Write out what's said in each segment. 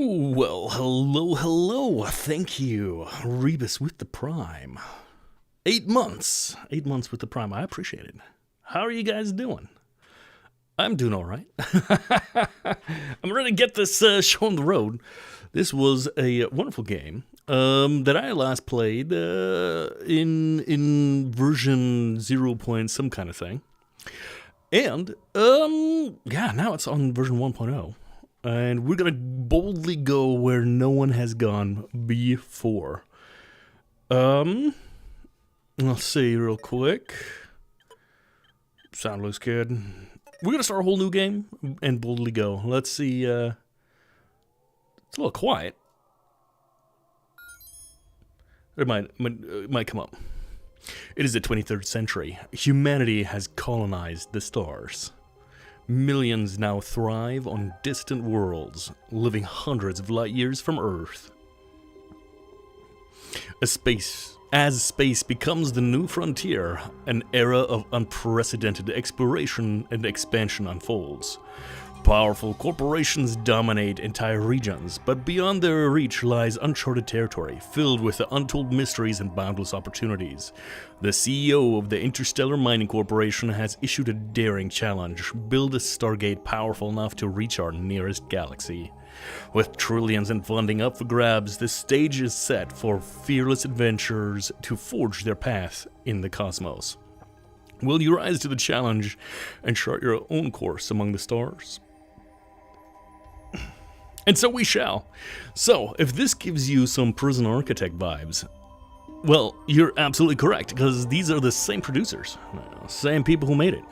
Well, hello. Thank you, Rebus with the Prime. 8 months. 8 months with the Prime. I appreciate it. How are you guys doing? I'm doing all right. I'm ready to get this show on the road. This was a wonderful game that I last played in version 0 point some kind of thing. And, now it's on version 1.0. And we're going to boldly go where no one has gone before. Let's see real quick. Sound looks good. We're going to start a whole new game and boldly go. Let's see. It's a little quiet. It might come up. It is the 23rd century. Humanity has colonized the stars. Millions now thrive on distant worlds, living hundreds of light years from Earth. As space becomes the new frontier, an era of unprecedented exploration and expansion unfolds. Powerful corporations dominate entire regions, but beyond their reach lies uncharted territory, filled with the untold mysteries and boundless opportunities. The CEO of the Interstellar Mining Corporation has issued a daring challenge: build a stargate powerful enough to reach our nearest galaxy. With trillions in funding up for grabs, the stage is set for fearless adventurers to forge their path in the cosmos. Will you rise to the challenge and chart your own course among the stars? And so we shall. So, if this gives you some Prison Architect vibes, well, you're absolutely correct, because these are the same producers, same people who made it.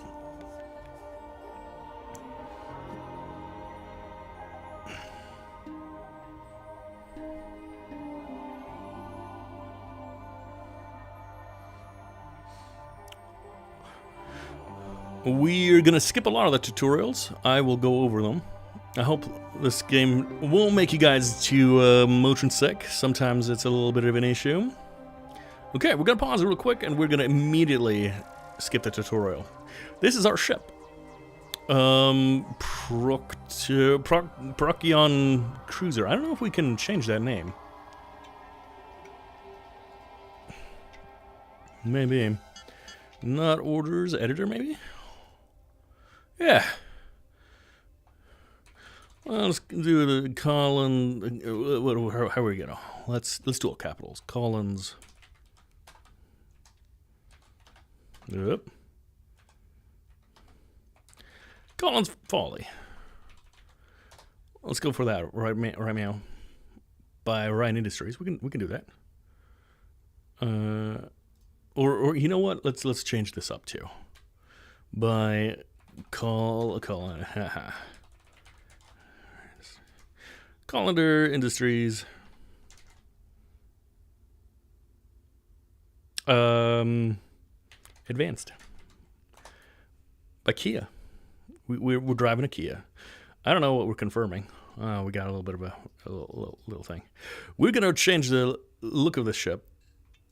We're gonna skip a lot of the tutorials. I will go over them. I hope this game won't make you guys too motion sick. Sometimes it's a little bit of an issue. Okay, we're gonna pause real quick and we're gonna immediately skip the tutorial. This is our ship. Procyon Cruiser. I don't know if we can change that name. Maybe. Not orders, editor maybe? Yeah. Well, let's do the Collins. How are we gonna? Let's do all capitals. Collins. Yep. Collins Folly. Let's go for that right now. By Ryan Industries, we can do that. Or you know what? Let's change this up too. By Collins. Colander Industries. Advanced. By Kia. We're driving a Kia. I don't know what we're confirming. We got a little bit of a little thing. We're going to change the look of the ship,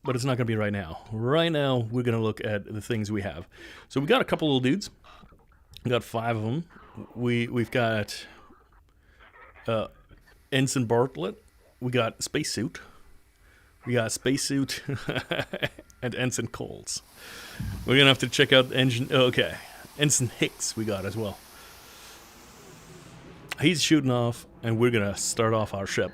but it's not going to be right now. Right now, we're going to look at the things we have. So we got a couple little dudes. We got 5 of them. We've got Ensign Bartlett. We got Spacesuit. We got Spacesuit and Ensign Coles. We're going to have to check out the engine. Okay. Ensign Hicks we got as well. He's shooting off, and we're going to start off our ship.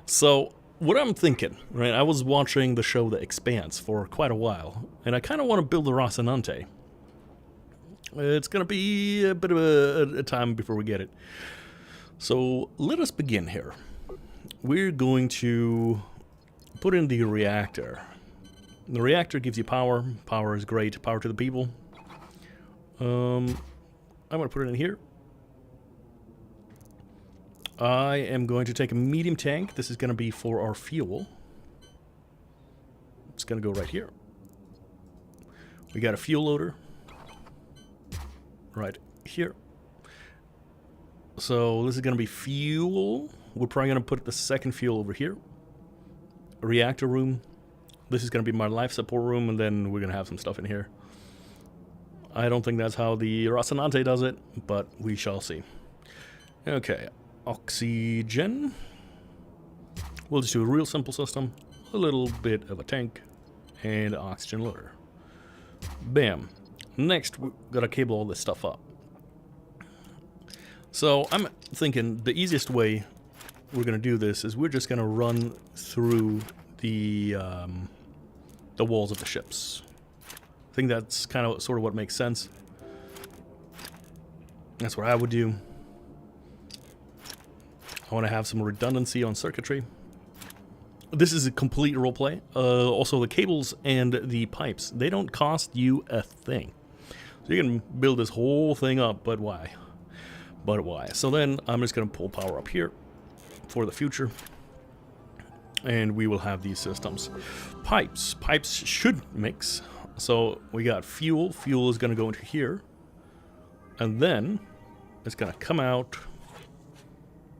So, what I'm thinking, right, I was watching the show The Expanse for quite a while, and I kind of want to build a Rocinante. It's going to be a bit of a time before we get it. So, let us begin here. We're going to put in the reactor. The reactor gives you power. Power is great. Power to the people. I'm going to put it in here. I am going to take a medium tank. This is going to be for our fuel. It's going to go right here. We got a fuel loader. Right here. So this is going to be fuel. We're probably going to put the second fuel over here. A reactor room. This is going to be my life support room, and then we're going to have some stuff in here. I don't think that's how the Rocinante does it, but we shall see. Okay. Oxygen. We'll just do a real simple system. A little bit of a tank. And oxygen loader. Bam. Next, we've got to cable all this stuff up. So, I'm thinking the easiest way we're going to do this is we're just going to run through the walls of the ships. I think that's kind of sort of what makes sense. That's what I would do. I want to have some redundancy on circuitry. This is a complete roleplay. Also, the cables and the pipes, they don't cost you a thing. So you can build this whole thing up, but why? But why? So then I'm just going to pull power up here for the future. And we will have these systems. Pipes. Pipes should mix. So we got fuel. Fuel is going to go into here. And then it's going to come out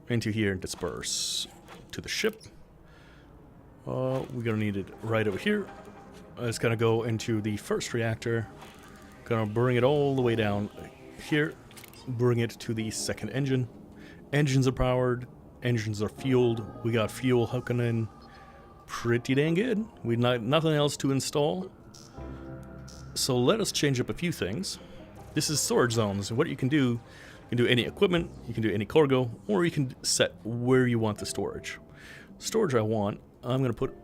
into here and disperse to the ship. We're going to need it right over here. It's going to go into the first reactor. Going to bring it all the way down here. Bring it to the second engine. Engines are powered. Engines are fueled. We got fuel hooking in pretty dang good. We got nothing else to install. So let us change up a few things. This is storage zones. What you can do, you can do any equipment, you can do any cargo, or you can set where you want the storage. Storage I want, I'm going to put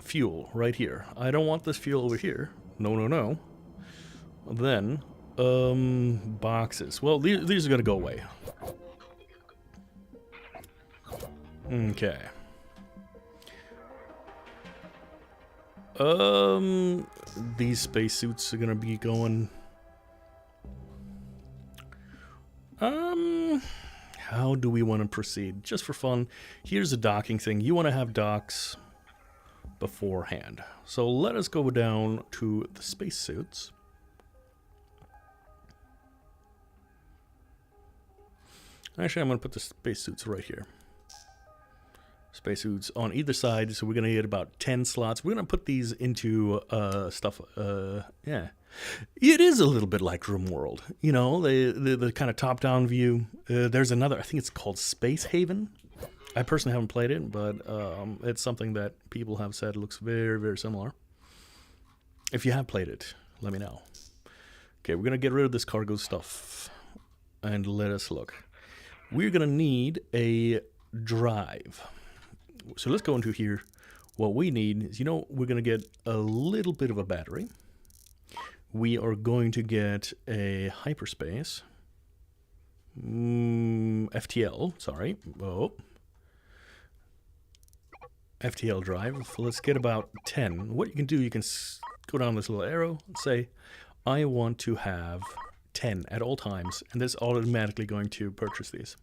fuel right here. I don't want this fuel over here. No, no, no. Then, boxes. Well, these are going to go away. Okay. These spacesuits are gonna be going. How do we want to proceed? Just for fun, here's a docking thing. You want to have docks beforehand. So let us go down to the spacesuits. Actually, I'm gonna put the spacesuits right here. Spacesuits on either side, so we're going to get about 10 slots. We're going to put these into stuff. Yeah, it is a little bit like RimWorld. You know, the kind of top-down view. There's another, I think it's called Space Haven. I personally haven't played it, but it's something that people have said looks very, very similar. If you have played it, let me know. Okay, we're going to get rid of this cargo stuff and let us look. we're going to need a drive. So let's go into here. What we need is, we're going to get a little bit of a battery. We are going to get a hyperspace. FTL, sorry. Oh. FTL drive. Let's get about 10. What you can do, you can go down this little arrow and say, I want to have 10 at all times, and that's automatically going to purchase these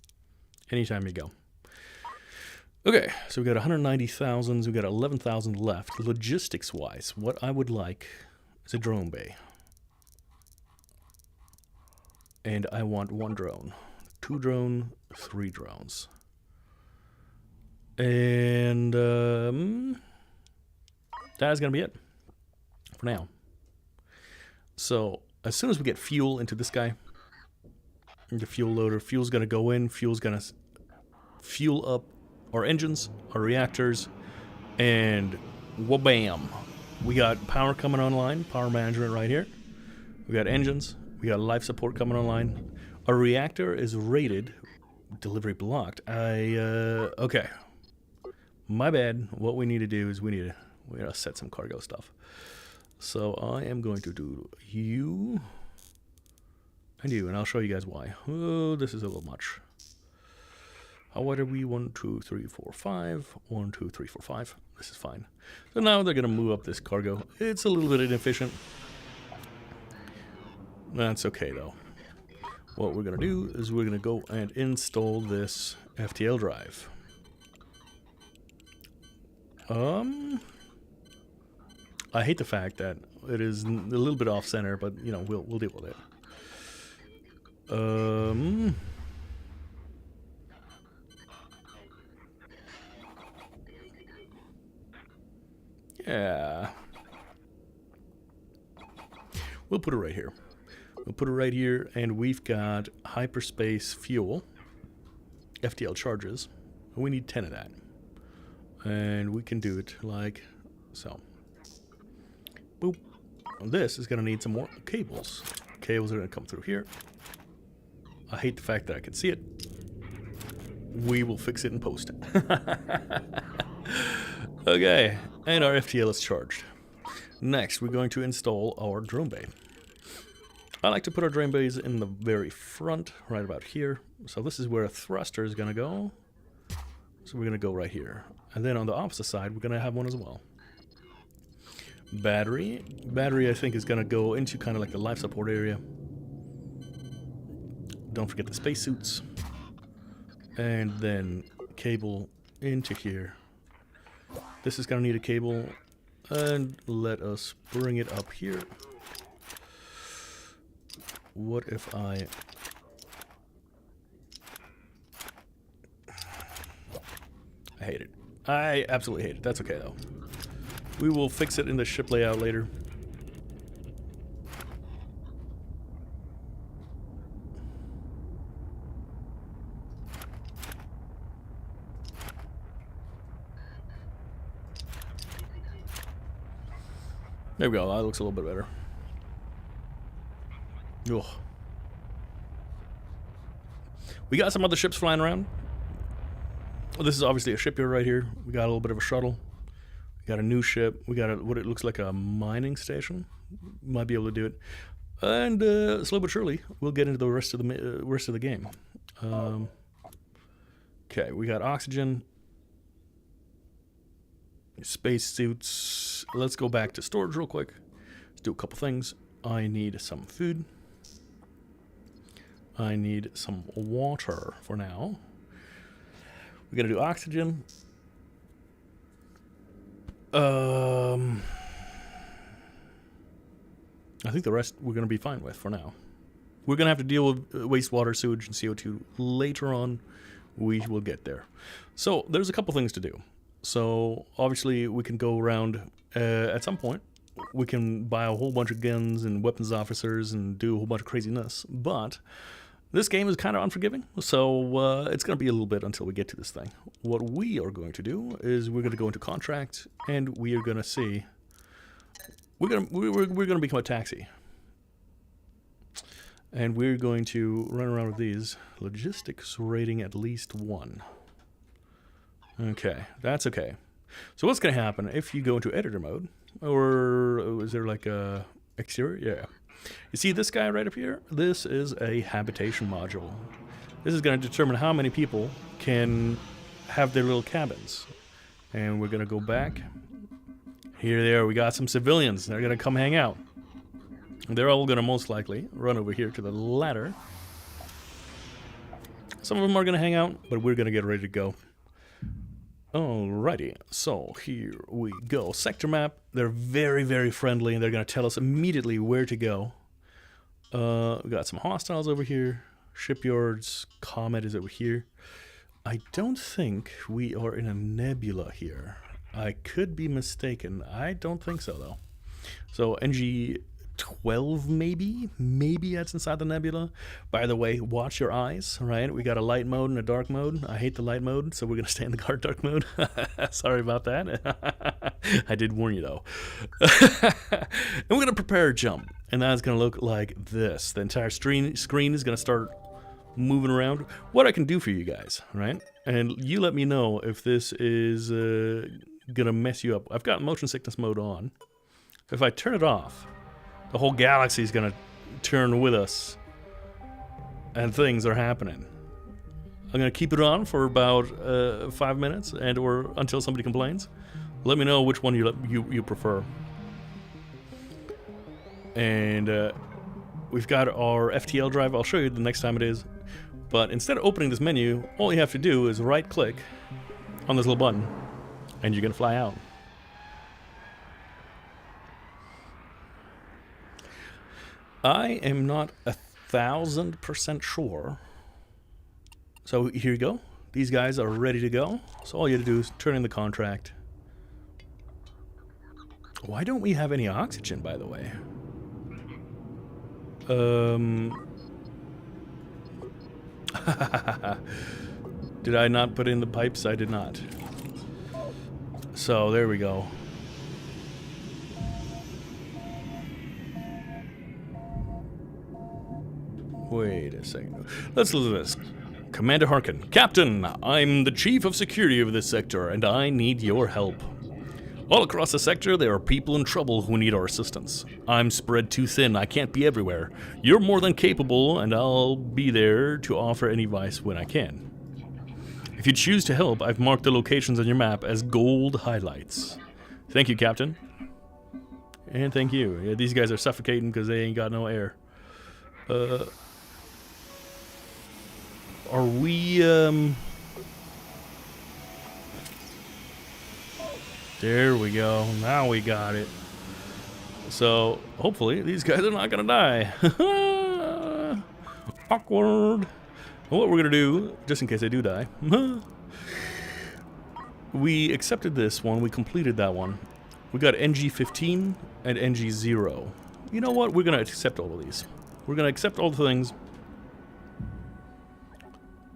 anytime you go. Okay, so we got 190,000, we got 11,000 left. Logistics wise, what I would like is a drone bay. And I want 1 drone, 2 drone, 3 drones. And that is going to be it for now. So as soon as we get fuel into this guy, the fuel loader, fuel's going to go in, fuel's going to fuel up our engines, our reactors, and wha-bam. We got power coming online, power management right here. We got engines, we got life support coming online. Our reactor is rated, delivery blocked. Okay. My bad. What we need to do is we gotta set some cargo stuff. So I am going to do you and you, and I'll show you guys why. Oh, this is a little much. What are we? 1, 2, 3, 4, 5. 1, 2, 3, 4, 5. This is fine. So now they're gonna move up this cargo. It's a little bit inefficient. That's okay though. What we're gonna do is we're gonna go and install this FTL drive. I hate the fact that it is a little bit off center, but we'll deal with it. Yeah. We'll put it right here. We'll put it right here, and we've got hyperspace fuel, FTL charges. We need 10 of that. And we can do it like so. Boop. This is going to need some more cables. Cables are going to come through here. I hate the fact that I can see it. We will fix it in post. Okay, and our FTL is charged. Next, we're going to install our drone bay. I like to put our drone bays in the very front, right about here. So this is where a thruster is going to go. So we're going to go right here. And then on the opposite side, we're going to have one as well. Battery. Battery, I think, is going to go into kind of like the life support area. Don't forget the spacesuits. And then cable into here. This is going to need a cable. And let us bring it up here. What if I hate it. I absolutely hate it. That's okay though. We will fix it in the ship layout later. There we go. That looks a little bit better. Ugh. We got some other ships flying around. Well, this is obviously a shipyard right here. We got a little bit of a shuttle. We got a new ship. We got what it looks like a mining station. Might be able to do it. And slow but surely, we'll get into the rest of the game. Okay, we got oxygen, space suits. Let's go back to storage real quick. Let's do a couple things. I need some food. I need some water for now. We're gonna do oxygen. I think the rest we're gonna be fine with for now. We're gonna have to deal with wastewater, sewage, and CO2 later on. We will get there. So there's a couple things to do. So obviously we can go around at some point. We can buy a whole bunch of guns and weapons officers and do a whole bunch of craziness. But this game is kind of unforgiving, so it's going to be a little bit until we get to this thing. What we are going to do is we're going to go into contract, and we are going to see. We're going to become a taxi. And we're going to run around with these. Logistics rating at least 1. Okay, that's okay. So what's going to happen if you go into editor mode? Or is there like a exterior? Yeah. You see this guy right up here? This is a habitation module. This is going to determine how many people can have their little cabins. And we're going to go back. Here they are. We got some civilians. They're going to come hang out. They're all going to most likely run over here to the ladder. Some of them are going to hang out, but we're going to get ready to go. Alrighty, so here we go. Sector map. They're very, very friendly, and they're going to tell us immediately where to go. We got some hostiles over here. Shipyards. Comet is over here. I don't think we are in a nebula here. I could be mistaken. I don't think so, though. So, NG-12 maybe? Maybe that's inside the nebula. By the way, watch your eyes, right? We got a light mode and a dark mode. I hate the light mode, so we're going to stay in the dark mode. Sorry about that. I did warn you, though. And we're going to prepare a jump. And that's going to look like this. The entire screen is going to start moving around. What I can do for you guys, right? And you let me know if this is going to mess you up. I've got motion sickness mode on. If I turn it off, the whole galaxy is going to turn with us, and things are happening. I'm going to keep it on for about 5 minutes, or until somebody complains. Let me know which one you prefer. And we've got our FTL drive. I'll show you the next time it is. But instead of opening this menu, all you have to do is right-click on this little button, and you're going to fly out. I am not 1,000% sure. So here you go. These guys are ready to go. So all you have to do is turn in the contract. Why don't we have any oxygen, by the way? Did I not put in the pipes? I did not. So there we go. Wait a second. Let's listen to this. Commander Harkin. Captain, I'm the chief of security of this sector, and I need your help. All across the sector, there are people in trouble who need our assistance. I'm spread too thin, I can't be everywhere. You're more than capable, and I'll be there to offer any advice when I can. If you choose to help, I've marked the locations on your map as gold highlights. Thank you, Captain. And thank you. Yeah, these guys are suffocating because they ain't got no air. Are we, There we go. Now we got it. So, hopefully, these guys are not gonna die. Awkward. Well, what we're gonna do, just in case they do die, we accepted this one. We completed that one. We got NG-15 and NG-0. You know what? We're gonna accept all of these. We're gonna accept all the things.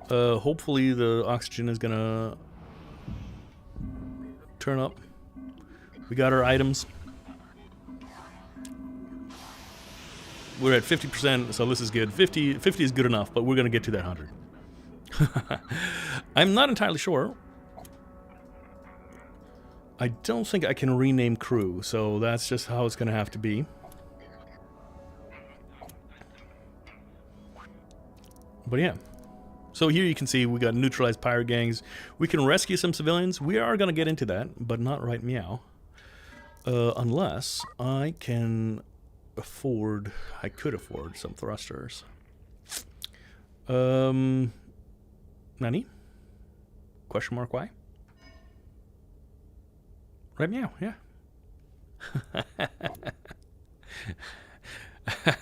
Hopefully the oxygen is gonna turn up. We got our items. We're at 50%, so this is good. 50 is good enough, but we're gonna get to that 100. I'm not entirely sure. I don't think I can rename crew, so that's just how it's gonna have to be. But yeah. So here you can see we got neutralized pirate gangs. We can rescue some civilians. We are going to get into that, but not right meow. Unless I can afford... I could afford some thrusters. Nani? Question mark why? Right meow, yeah.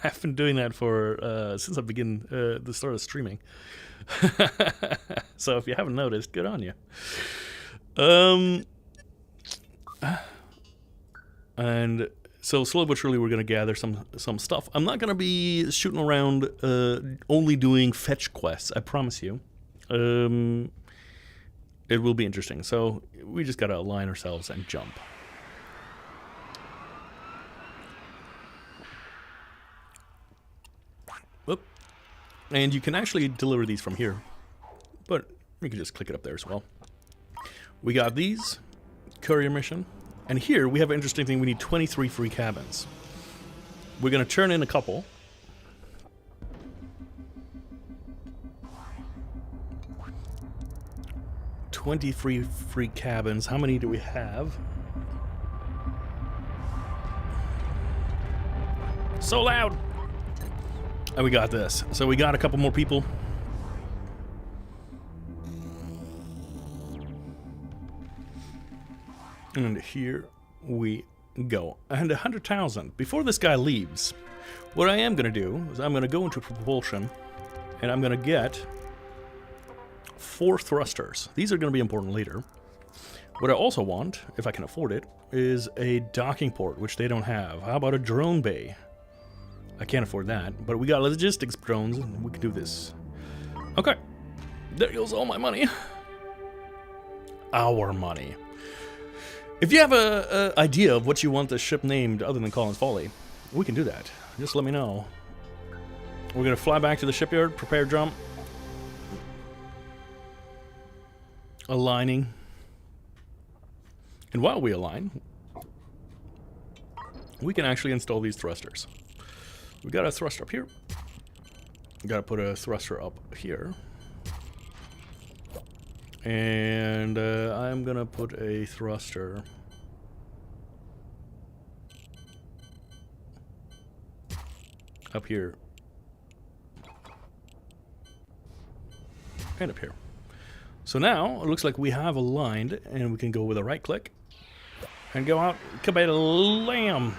I've been doing that for since I began the start of streaming. So if you haven't noticed, good on you. And so slowly but surely we're gonna gather some stuff. I'm not gonna be shooting around only doing fetch quests, I promise you. It will be interesting. So we just gotta align ourselves and jump. Whoop. And you can actually deliver these from here, but you can just click it up there as well. We got these, courier mission, and here we have an interesting thing. We need 23 free cabins. We're going to turn in a couple. Free cabins. How many do we have? So loud! And we got this. So we got a couple more people. And here we go. And 100,000. Before this guy leaves, what I am going to do is I'm going to go into propulsion and I'm going to get 4 thrusters. These are going to be important later. What I also want, if I can afford it, is a docking port, which they don't have. How about a drone bay? I can't afford that, but we got logistics drones. We can do this. Okay. There goes all my money. Our money. If you have an idea of what you want the ship named other than Colin's Folly, we can do that. Just let me know. We're going to fly back to the shipyard, prepare jump. Aligning. And while we align, we can actually install these thrusters. We got a thruster up here. We got to put a thruster up here. And I'm going to put a thruster up here. And up here. So now, it looks like we have aligned, and we can go with a right click, and go out, kabam!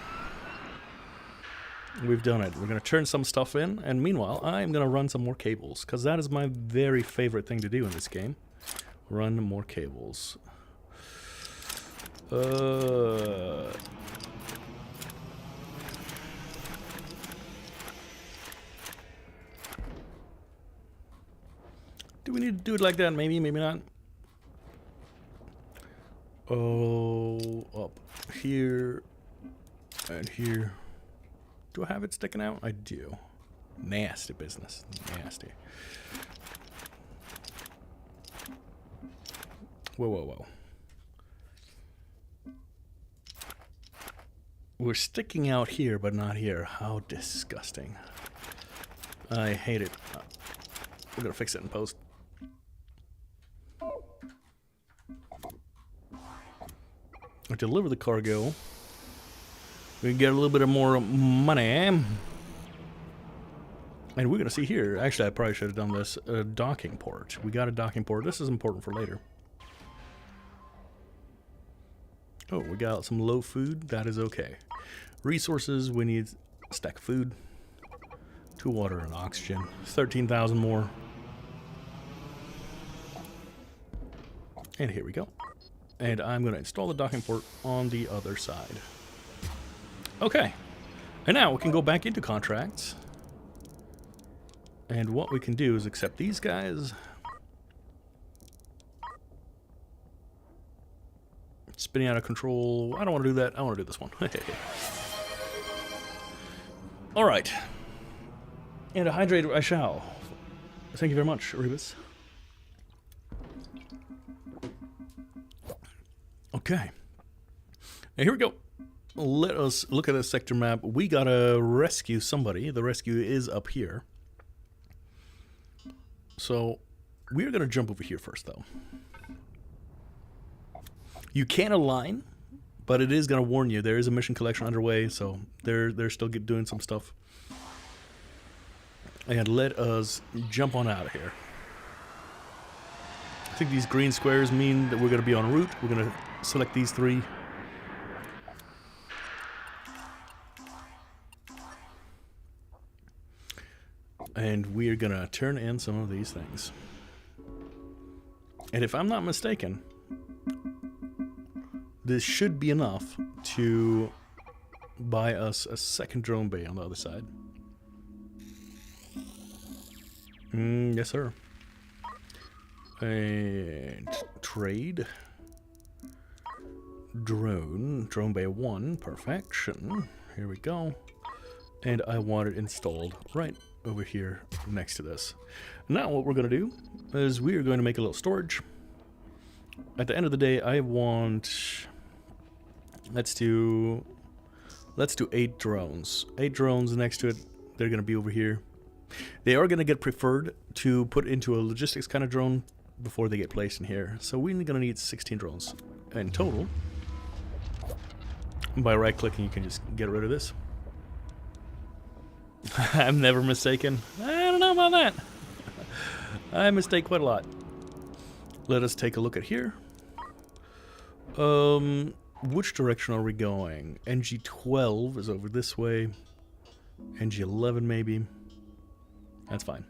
We've done it. We're going to turn some stuff in, and meanwhile, I'm going to run some more cables, because that is my very favorite thing to do in this game. Run more cables. Do we need to do it like that? Maybe, maybe not. Oh, up here and here. Do I have it sticking out? I do. Nasty business. Nasty. Whoa, whoa, whoa. We're sticking out here, but not here. How disgusting. I hate it. We're gonna fix it in post. I deliver the cargo. We can get a little bit of more money. And we're gonna see here. Actually, I probably should have done this. A docking port. We got a docking port. This is important for later. Oh, we got some low food. That is okay. Resources. We need a stack of food. 2 water and oxygen. 13,000 more. And here we go. And I'm going to install the docking port on the other side. Okay. And now we can go back into contracts. And what we can do is accept these guys. Spinning out of control. I don't want to do that. I want to do this one. Alright. And a hydrator I shall. Thank you very much, Rebus. Okay. Now here we go. Let us look at the sector map. We gotta rescue somebody. The rescue is up here. So we're gonna jump over here first, though. You can align, but it is gonna warn you. There is a mission collection underway, so they're still doing some stuff. And let us jump on out of here. I think these green squares mean that we're gonna be en route. We're gonna select these 3. And we're gonna turn in some of these things. And if I'm not mistaken, this should be enough to buy us a second drone bay on the other side. Yes, sir. And trade. Drone bay 1, perfection. Here we go. And I want it installed right over here next to this. Now what we're going to do is we are going to make a little storage. At the end of the day, I want... Let's do 8 drones. 8 drones next to it. They're going to be over here. They are going to get preferred to put into a logistics kind of drone before they get placed in here. So we're going to need 16 drones in total. By right-clicking, you can just get rid of this. I'm never mistaken. I don't know about that. I mistake quite a lot. Let us take a look at here. Which direction are we going? NG12 is over this way. NG11 maybe. That's fine.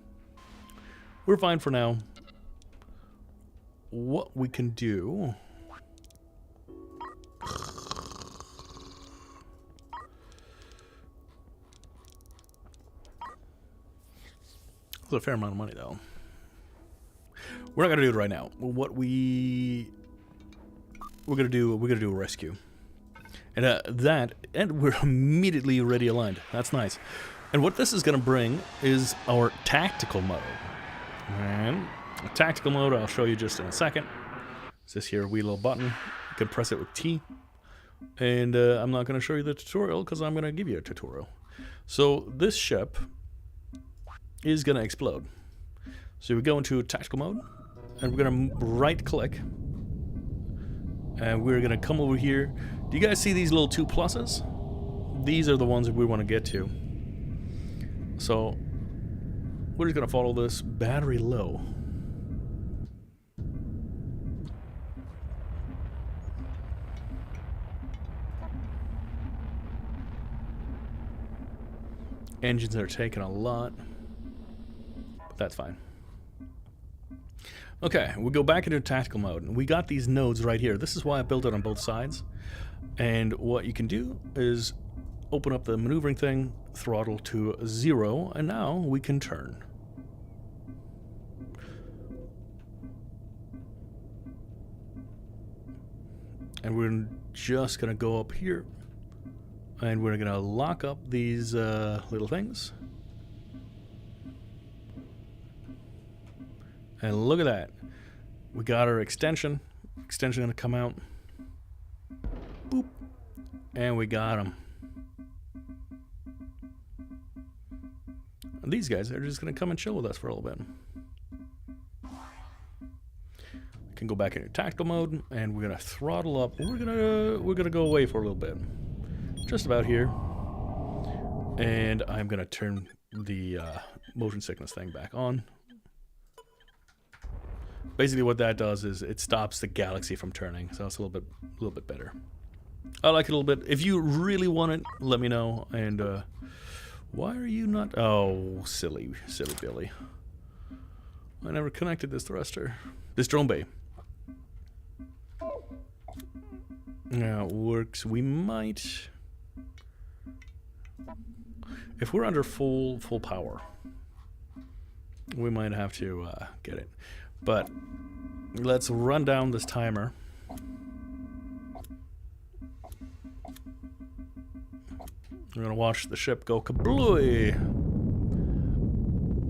We're fine for now. What we can do... It's a fair amount of money, though. We're not gonna do it right now. What we're gonna do a rescue, and and we're immediately ready aligned. That's nice. And what this is gonna bring is our tactical mode. And a tactical mode, I'll show you just in a second. It's this here wee little button. You can press it with T. And I'm not gonna show you the tutorial because I'm gonna give you a tutorial. So this ship is going to explode. So we go into tactical mode, and we're going to right click, and we're going to come over here. Do you guys see these little 2 pluses? These are the ones that we want to get to. So we're just going to follow this battery low. Engines are taking a lot. That's fine. Okay, we go back into tactical mode. We got these nodes right here. This is why I built it on both sides. And what you can do is open up the maneuvering thing, throttle to 0, and now we can turn. And we're just gonna go up here, and we're gonna lock up these little things. And look at that. We got our extension. Extension gonna come out. Boop. And we got them. And these guys are just gonna come and chill with us for a little bit. We can go back into tactical mode, and we're gonna throttle up. We're gonna go away for a little bit. Just about here. And I'm gonna turn the motion sickness thing back on. Basically what that does is it stops the galaxy from turning, so it's a little bit better. I like it a little bit. If you really want it, let me know. And why are you not... Oh, silly Billy. I never connected this thruster. This drone bay. Now it works. We might... If we're under full power, we might have to get it. But let's run down this timer. We're gonna watch the ship go kablooey.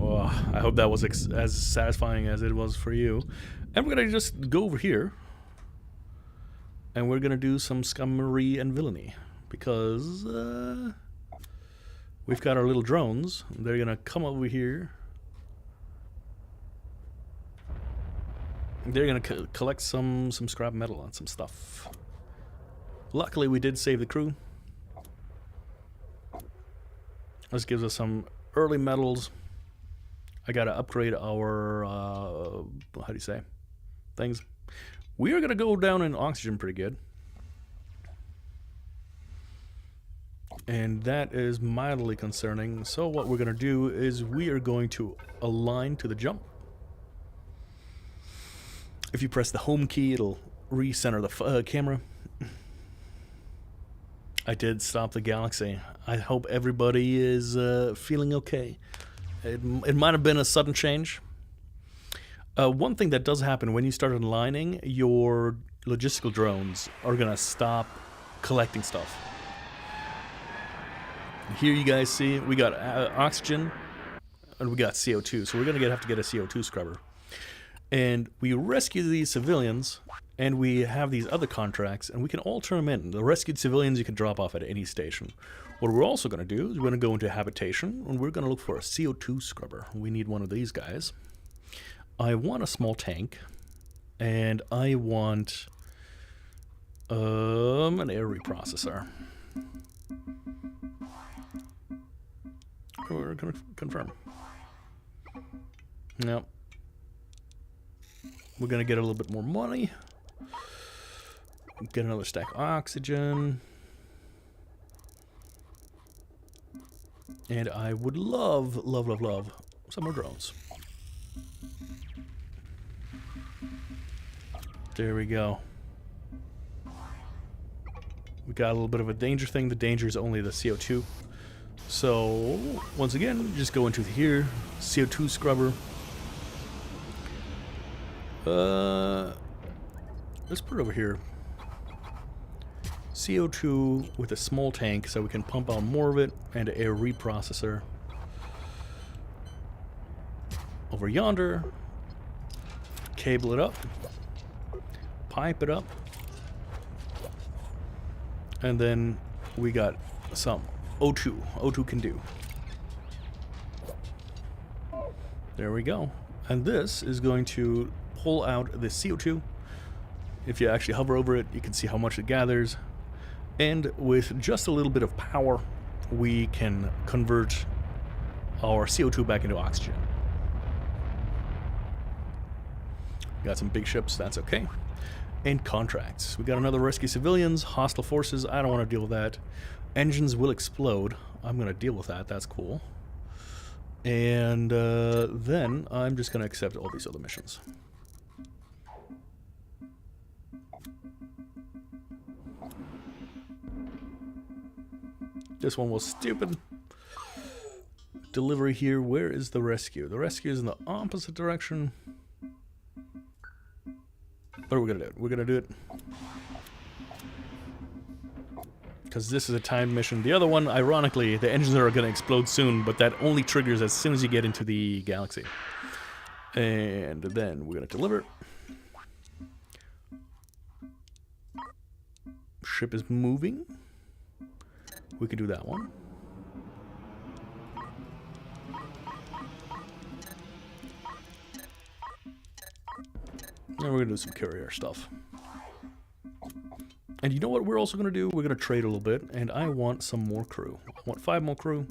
Oh, I hope that was as satisfying as it was for you. And we're gonna just go over here, and we're gonna do some scummery and villainy because we've got our little drones. They're gonna come over here. They're gonna collect some scrap metal and some stuff. Luckily, we did save the crew. This gives us some early metals. I gotta upgrade our how do you say things. We are gonna go down in oxygen pretty good, and that is mildly concerning. So what we're gonna do is we are going to align to the jump. If you press the home key, it'll recenter the camera. I did stop the galaxy. I hope everybody is feeling okay. It might have been a sudden change. One thing that does happen when you start aligning, your logistical drones are gonna stop collecting stuff. Here you guys see we got oxygen, and we got CO2, so we're gonna have to get a CO2 scrubber. And we rescue these civilians, and we have these other contracts, and we can all turn them in. The rescued civilians you can drop off at any station. What we're also going to do is we're going to go into habitation, and we're going to look for a CO2 scrubber. We need one of these guys. I want a small tank, and I want an air reprocessor. We're going to confirm. No. We're going to get a little bit more money. Get another stack of oxygen. And I would love some more drones. There we go. We got a little bit of a danger thing. The danger is only the CO2. So, once again, just go into here. CO2 scrubber. Let's put it over here. CO2 with a small tank so we can pump out more of it, and an air reprocessor. Over yonder. Cable it up. Pipe it up. And then we got some O2. O2 can do. There we go. And this is going to pull out the CO2. If you actually hover over it, you can see how much it gathers. And with just a little bit of power, we can convert our CO2 back into oxygen. Got some big ships, that's okay. And contracts. We got another rescue civilians, hostile forces, I don't want to deal with that. Engines will explode, I'm going to deal with that, that's cool. And then I'm just going to accept all these other missions. This one was stupid. Delivery here. Where is the rescue? The rescue is in the opposite direction. But we're gonna do it. We're gonna do it. Because this is a timed mission. The other one, ironically, the engines are gonna explode soon, but that only triggers as soon as you get into the galaxy. And then we're gonna deliver. Ship is moving. We could do that one. And we're going to do some carrier stuff. And you know what we're also going to do? We're going to trade a little bit, and I want some more crew. I want 5 more crew,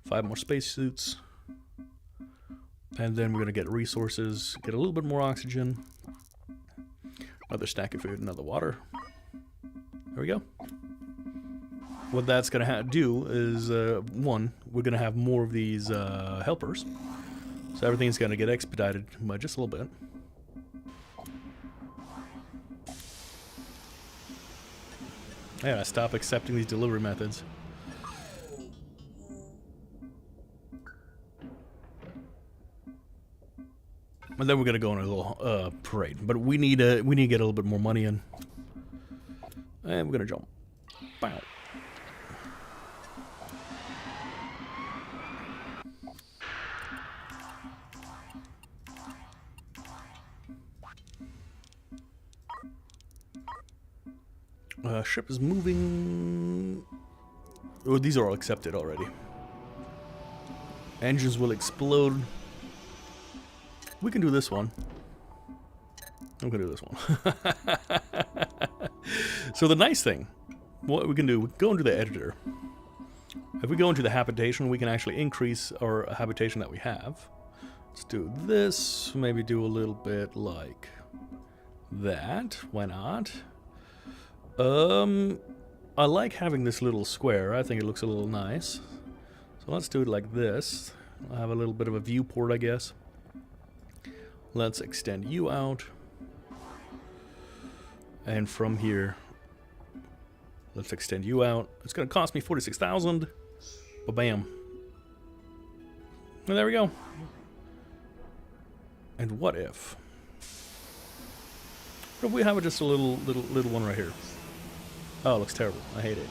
5 more spacesuits, and then we're going to get resources, get a little bit more oxygen, another stack of food, another water. There we go. What that's going to do is, one, we're going to have more of these helpers. So everything's going to get expedited by just a little bit. Yeah, I stop accepting these delivery methods. And then we're going to go on a little parade. But we need to get a little bit more money in. And we're going to jump. Bow. Ship is moving. Oh, these are all accepted already. Engines will explode. We can do this one. I'm gonna do this one. So the nice thing, what we can do, we can go into the editor. If we go into the habitation, we can actually increase our habitation that we have. Let's do this. Maybe do a little bit like that. Why not? I like having this little square. I think it looks a little nice. So let's do it like this. I'll have a little bit of a viewport, I guess. Let's extend you out. And from here, let's extend you out. It's going to cost me 46,000. Ba-bam. And there we go. And what if we have just a little one right here? Oh, it looks terrible. I hate it.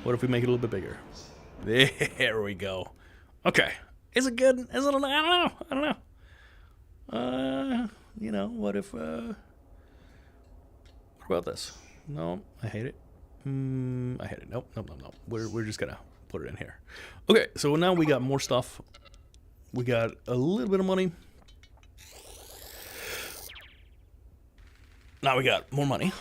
What if we make it a little bit bigger? There we go. Okay. Is it good? Is it? I don't know. I don't know. You know, what if? What about this? No, I hate it. I hate it. Nope, nope, nope, nope. We're just gonna put it in here. Okay, so now we got more stuff. We got a little bit of money. Now we got more money.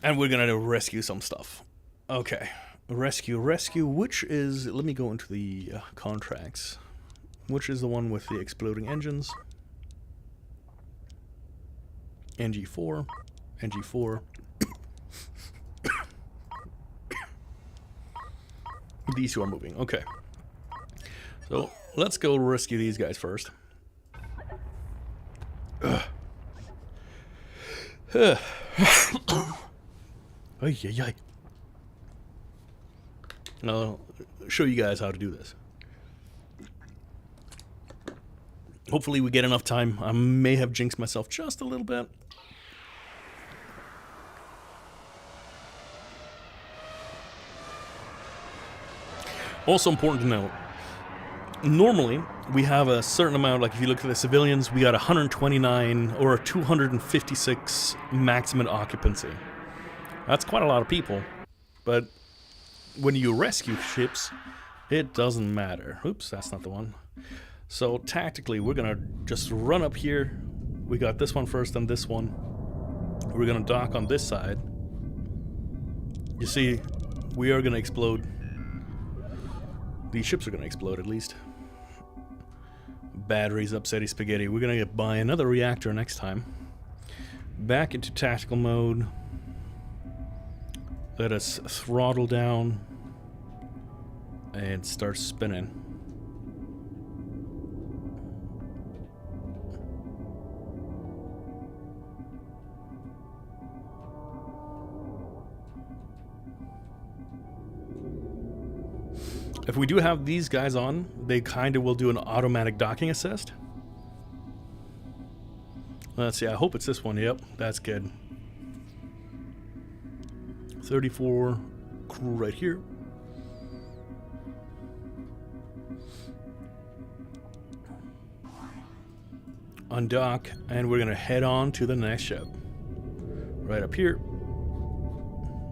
And we're gonna rescue some stuff. Okay. Rescue, which is... Let me go into the contracts. Which is the one with the exploding engines. NG4. NG4. These two are moving. Okay. So, let's go rescue these guys first. Ay, ay, ay. I'll show you guys how to do this. Hopefully we get enough time. I may have jinxed myself just a little bit. Also important to note, normally we have a certain amount, like if you look at the civilians, we got 129 or 256 maximum occupancy. That's quite a lot of people, but when you rescue ships, it doesn't matter. Oops, that's not the one. So tactically, we're gonna just run up here. We got this one first and this one. We're gonna dock on this side. You see, we are gonna explode. These ships are gonna explode at least. Batteries, upsetty spaghetti. We're gonna buy another reactor next time. Back into tactical mode. Let us throttle down and start spinning. If we do have these guys on, they kind of will do an automatic docking assist. Let's see, I hope it's this one. Yep, that's good. 34 crew right here. Undock, and we're gonna head on to the next ship. Right up here.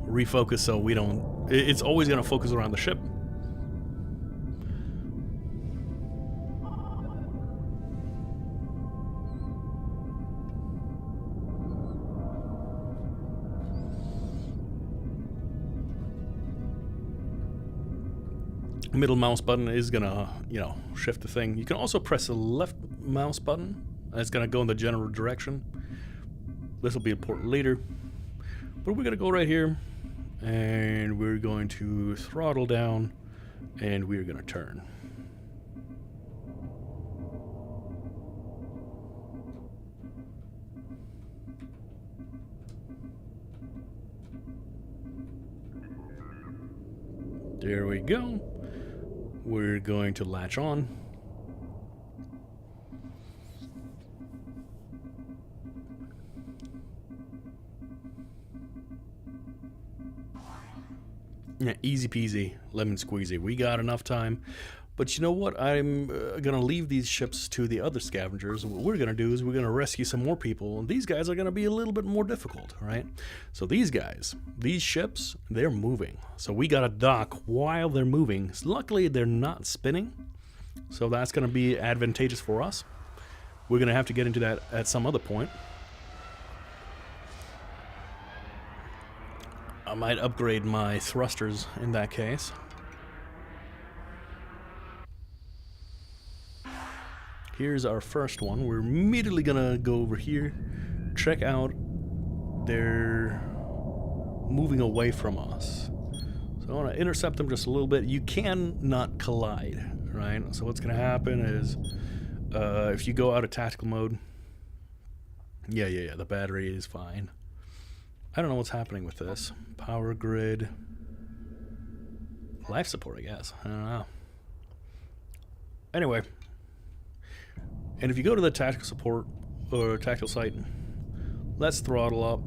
Refocus so we don't... It's always gonna focus around the ship. Middle mouse button is gonna, you know, shift the thing. You can also press the left mouse button. It's gonna go in the general direction. This will be important later. But we're gonna go right here, and we're going to throttle down, and we're gonna turn. There we go. We're going to latch on. Yeah, easy peasy, lemon squeezy. We got enough time. But you know what? I'm going to leave these ships to the other scavengers. What we're going to do is we're going to rescue some more people. And these guys are going to be a little bit more difficult, right? So these guys, these ships, they're moving. So we got to dock while they're moving. So luckily, they're not spinning. So that's going to be advantageous for us. We're going to have to get into that at some other point. I might upgrade my thrusters in that case. Here's our first one. We're immediately gonna go over here, check out. They're moving away from us. So I want to intercept them just a little bit. You can not collide, right? So what's gonna happen is, if you go out of tactical mode, yeah, the battery is fine. I don't know what's happening with this. Power grid. Life support, I guess. I don't know. Anyway. And if you go to the tactical support or tactical site, let's throttle up.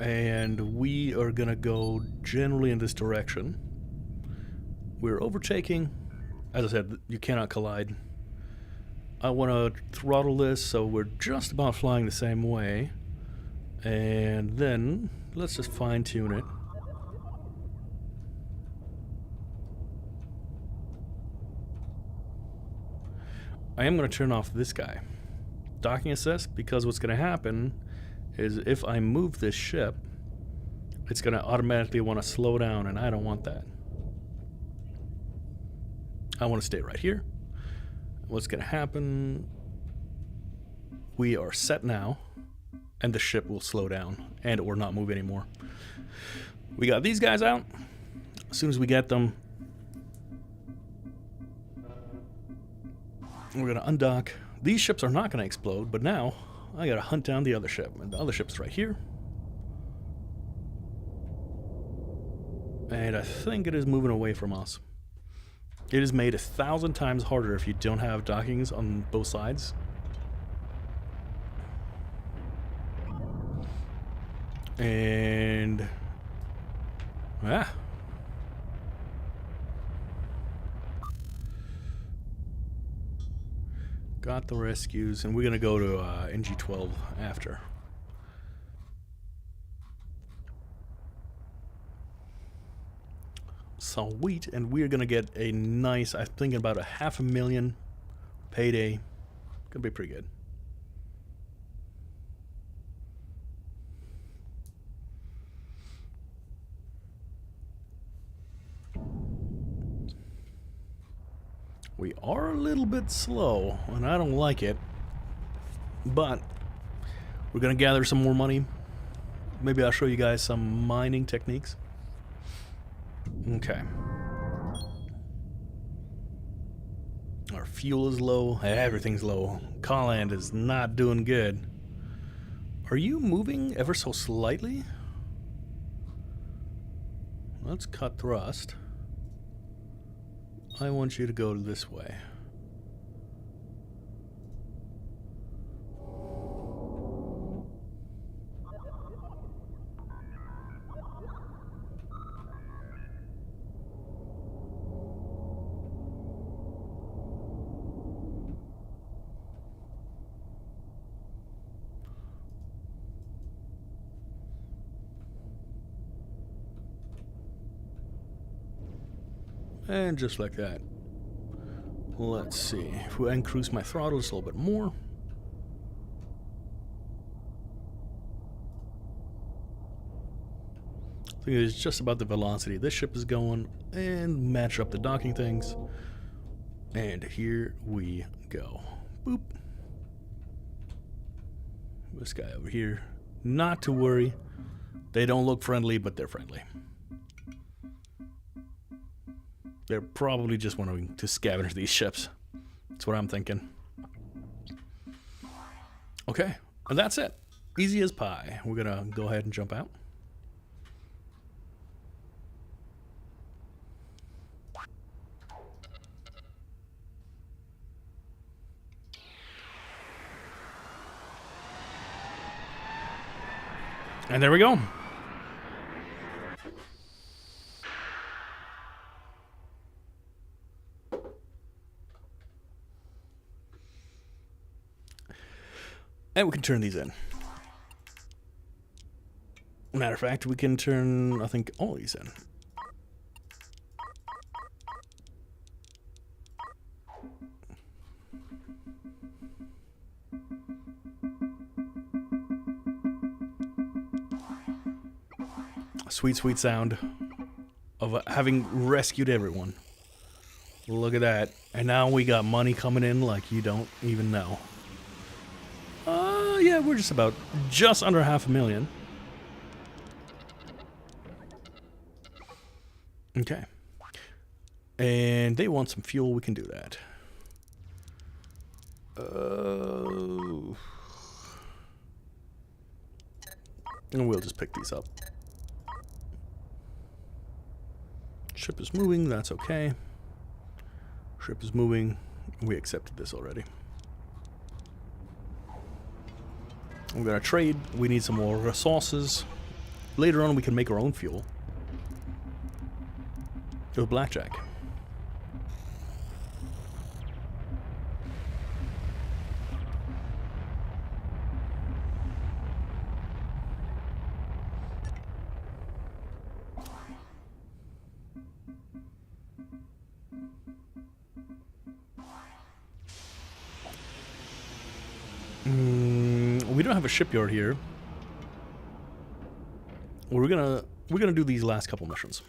And we are gonna go generally in this direction. We're overtaking. As I said, you cannot collide. I want to throttle this so we're just about flying the same way. And then let's just fine tune it. I am going to turn off this guy, docking assist, because what's going to happen is if I move this ship, it's going to automatically want to slow down, and I don't want that. I want to stay right here. What's going to happen, we are set now, and the ship will slow down and or not move anymore. We got these guys out. As soon as we get them, we're going to undock. These ships are not going to explode, but now I got to hunt down the other ship. And the other ship's right here. And I think it is moving away from us. It is made 1,000 times harder if you don't have dockings on both sides. And... got the rescues, and we're going to go to NG-12 after. Sweet, and we're going to get a nice, I think about a $500,000 payday. Gonna be pretty good. We are a little bit slow, and I don't like it, but we're going to gather some more money. Maybe I'll show you guys some mining techniques. Okay. Our fuel is low. Everything's low. Colland is not doing good. Are you moving ever so slightly? Let's cut thrust. I want you to go this way. And just like that. Let's see. If we increase my throttle just a little bit more. I think it's just about the velocity this ship is going and match up the docking things. And here we go. Boop. This guy over here. Not to worry. They don't look friendly, but they're friendly. They're probably just wanting to scavenge these ships. That's what I'm thinking. Okay, and that's it. Easy as pie. We're gonna go ahead and jump out. And there we go. And we can turn these in. Matter of fact, we can turn, I think, all these in. Sweet, sweet sound of having rescued everyone. Look at that. And now we got money coming in like you don't even know. Yeah, we're just under $500,000. Okay. And they want some fuel, we can do that. And we'll just pick these up. Ship is moving, that's okay. Ship is moving, we accepted this already. We're gonna trade. We need some more resources. Later on, we can make our own fuel. Go blackjack. We don't have a shipyard here. We're gonna do these last couple missions.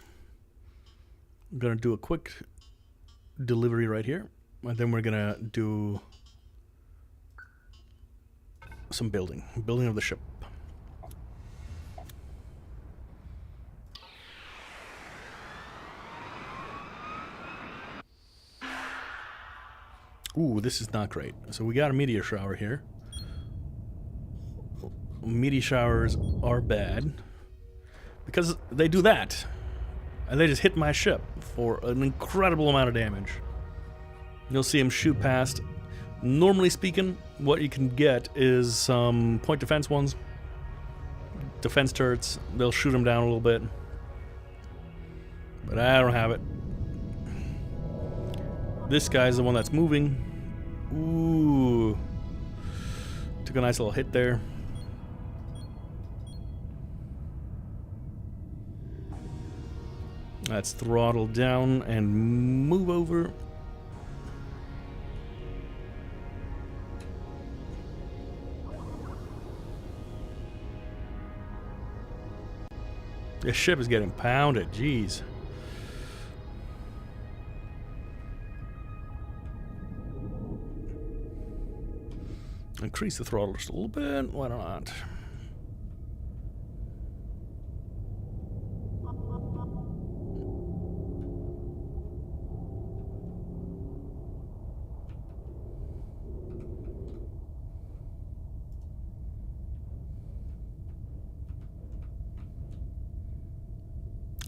I'm gonna do a quick delivery right here, and then we're gonna do some building of the ship. Ooh, this is not great. So we got a meteor shower here. Meteor showers are bad because they do that, and they just hit my ship for an incredible amount of damage. You'll see them shoot past. Normally speaking, what you can get is some point defense ones, defense turrets. They'll shoot them down a little bit, but I don't have it. This guy's the one that's moving. Ooh, took a nice little hit there. Let's throttle down and move over. This ship is getting pounded, jeez. Increase the throttle just a little bit, why not?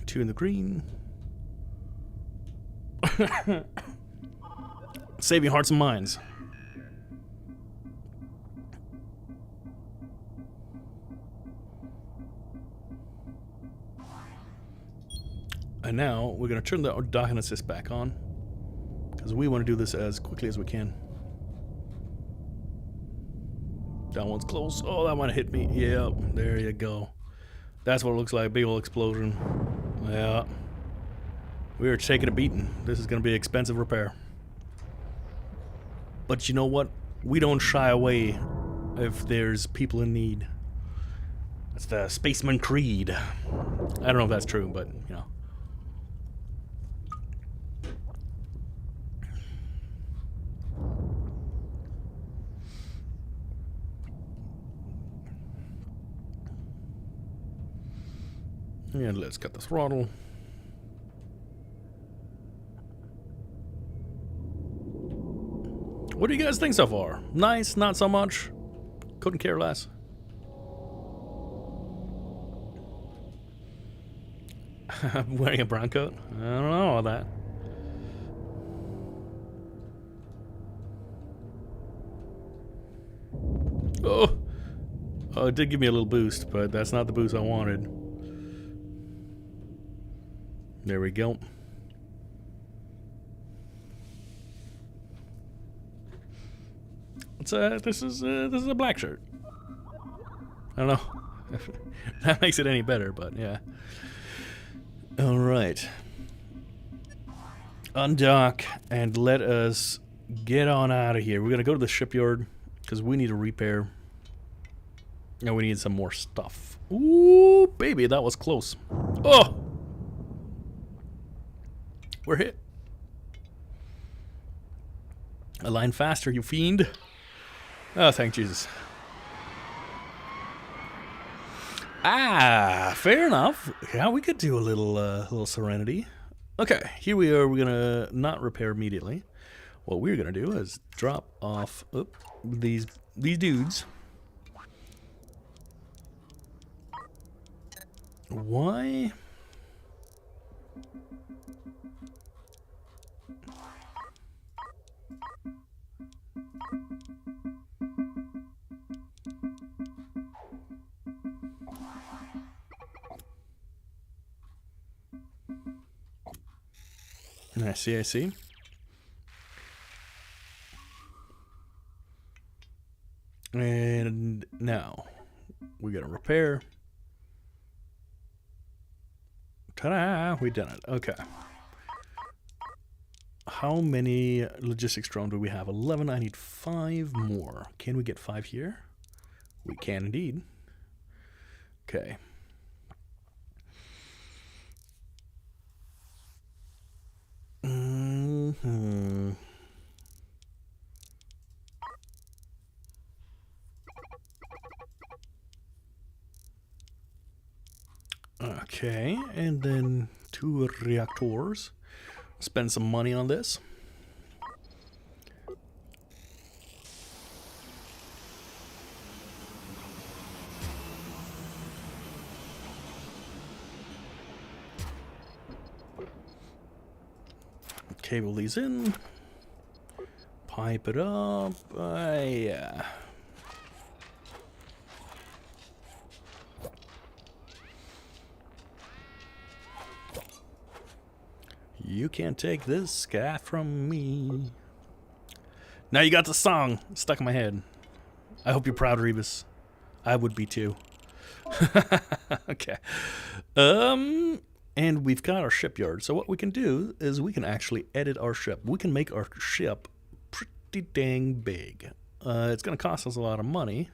Two in the green. Saving hearts and minds. And now we're going to turn the docking assist back on because we want to do this as quickly as we can. That one's close. Oh, that one hit me. Yep, there you go. That's what it looks like, big old explosion. Yeah. We are taking a beating. This is going to be expensive repair. But you know what? We don't shy away if there's people in need. That's the Spaceman Creed. I don't know if that's true, but, you know. And let's cut the throttle. What do you guys think so far? Nice, not so much? Couldn't care less. I'm wearing a brown coat? I don't know all that. Oh! Oh, it did give me a little boost, but that's not the boost I wanted. There we go. This is a black shirt. I don't know if that makes it any better, but yeah. All right. Undock and let us get on out of here. We're gonna go to the shipyard because we need a repair. And we need some more stuff. Ooh, baby, that was close. Oh! We're hit. Align faster, you fiend. Oh, thank Jesus. Ah, fair enough. Yeah, we could do a little Serenity. Okay, here we are. We're gonna not repair immediately. What we're gonna do is drop off these dudes. Why? I see. And now we gotta repair. Ta-da! We done it. Okay. how many logistics drone do we have? 11. I need 5 more. Can we get 5 here? We can indeed. Okay. Okay, and then 2 reactors. Spend some money on this. Cable these in. Pipe it up. Yeah. You can't take this guy from me. Now you got the song stuck in my head. I hope you're proud, Rebus. I would be too. Okay. And we've got our shipyard. So what we can do is we can actually edit our ship. We can make our ship pretty dang big. It's going to cost us a lot of money.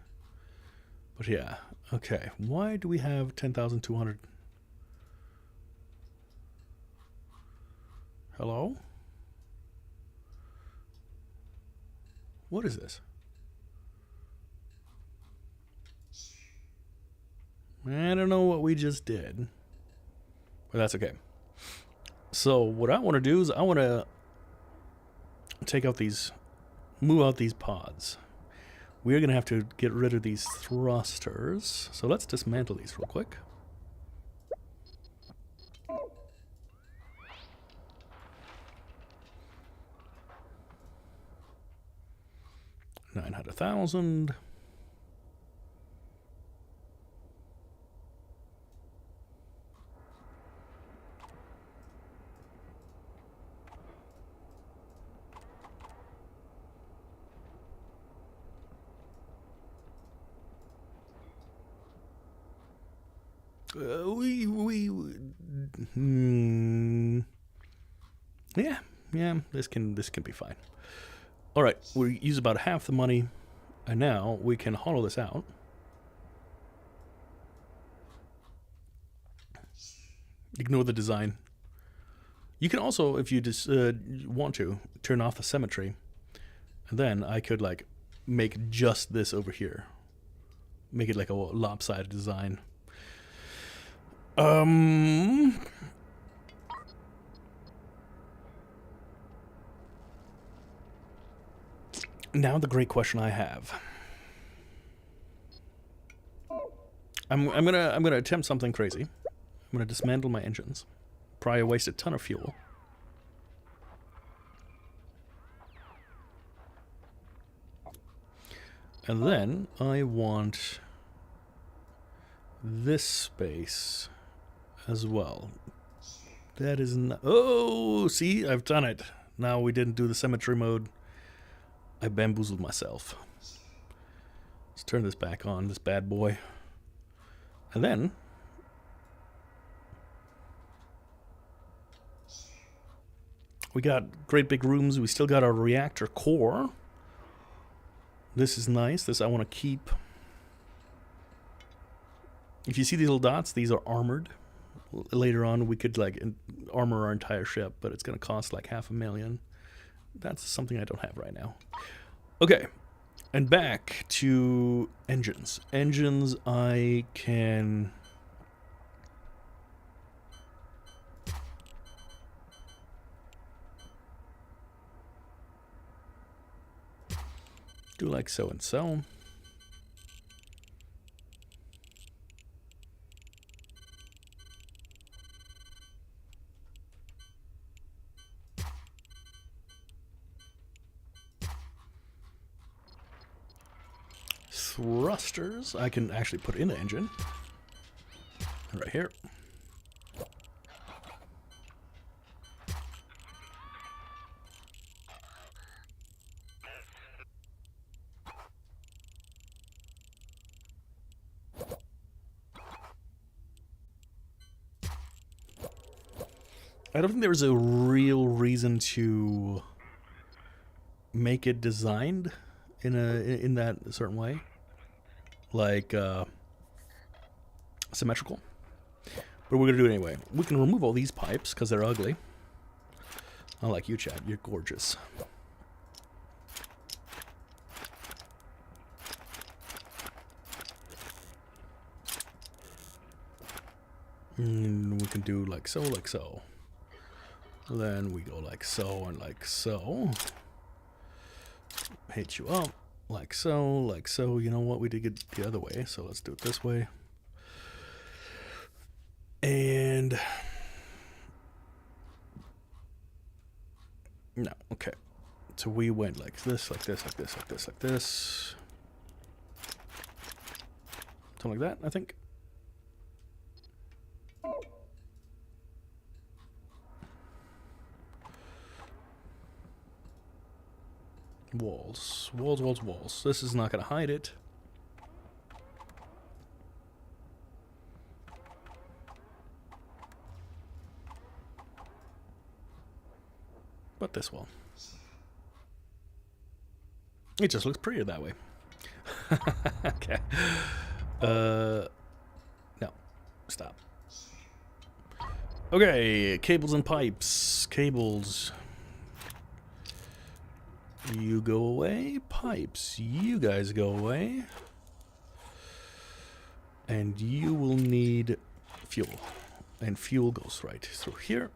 But yeah. Okay. Why do we have 10,200? Hello? What is this? I don't know what we just did. But that's okay. So what I want to do is I want to take out these, move out these pods. We're going to have to get rid of these thrusters. So let's dismantle these real quick. $900,000. Yeah, this can be fine. All right, we use about half the money, and now we can hollow this out. Ignore the design. You can also, if you just want to, turn off the symmetry, and then I could like make just this over here, make it like a lopsided design. Now the great question I have. I'm gonna attempt something crazy. I'm gonna dismantle my engines. Probably waste a ton of fuel. And then I want this space as well. That is not... Oh, see? I've done it. Now we didn't do the symmetry mode. I bamboozled myself. Let's turn this back on, this bad boy. And then... we got great big rooms. We still got our reactor core. This is nice. This I want to keep. If you see these little dots, these are armored. Later on, we could like armor our entire ship, but it's going to cost like $500,000. That's something I don't have right now. Okay, and back to engines. Engines, I can... do like so and so. Thrusters, I can actually put in the engine. Right here. I don't think there's a real reason to make it designed in that certain way, like symmetrical. But we're gonna do it anyway. We can remove all these pipes because they're ugly. Unlike you, Chad, you're gorgeous. And we can do like so, like so. Then we go like so and like so. Hit you up like so, like so. You know what? We did it the other way, so let's do it this way. And no, okay. So we went like this, like this, like this, like this, like this. Something like that, I think. Walls, walls, walls, walls. This is not going to hide it. But this wall. It just looks prettier that way. Okay. No. Stop. Okay, cables and pipes. Cables. You go away. Pipes. You guys go away. And you will need fuel. And fuel goes right through here.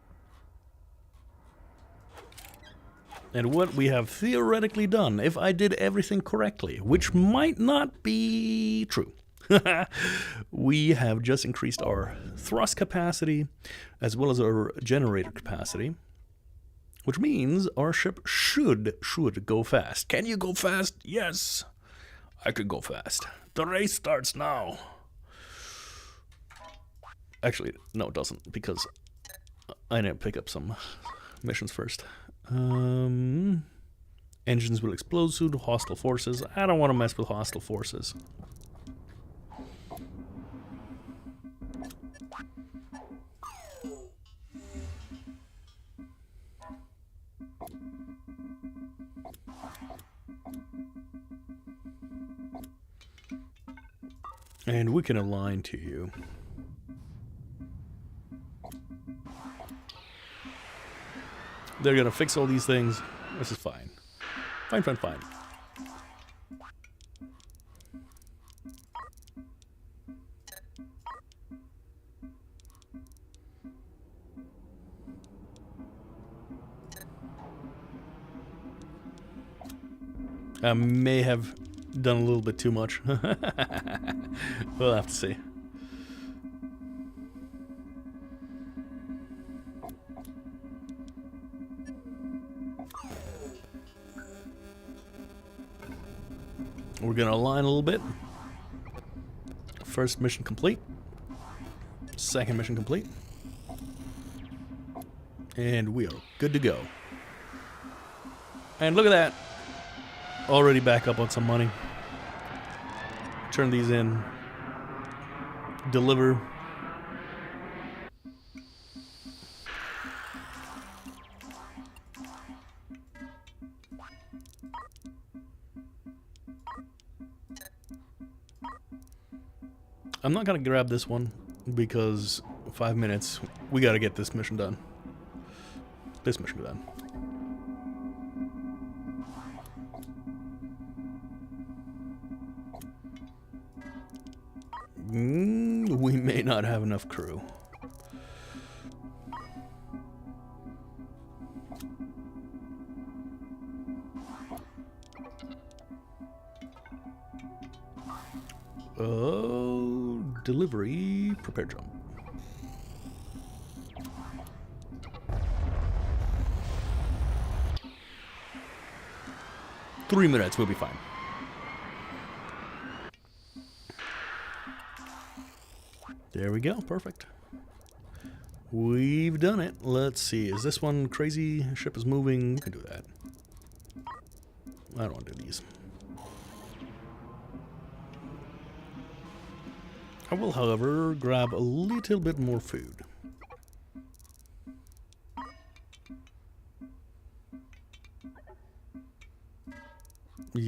And what we have theoretically done, if I did everything correctly, which might not be true, we have just increased our thrust capacity as well as our generator capacity, which means our ship should go fast. Can you go fast? Yes, I could go fast. The race starts now. Actually, no, it doesn't, because I need to pick up some missions first. Engines will explode soon. Hostile forces. I don't want to mess with hostile forces. And we can align to you. They're gonna fix all these things. This is fine. Fine, fine, fine. I may have done a little bit too much. We'll have to see. We're gonna align a little bit. First mission complete. Second mission complete. And we are good to go. And look at that. Already back up on some money. Turn these in. Deliver. I'm not gonna grab this one because 5 minutes. We gotta get this mission done. This mission done. We may not have enough crew. Delivery, prepare jump. Three minutes, we'll be fine. There we go, perfect. We've done it. Let's see, is this one crazy? Ship is moving, we can do that. I don't want to do these. I will, however, grab a little bit more food.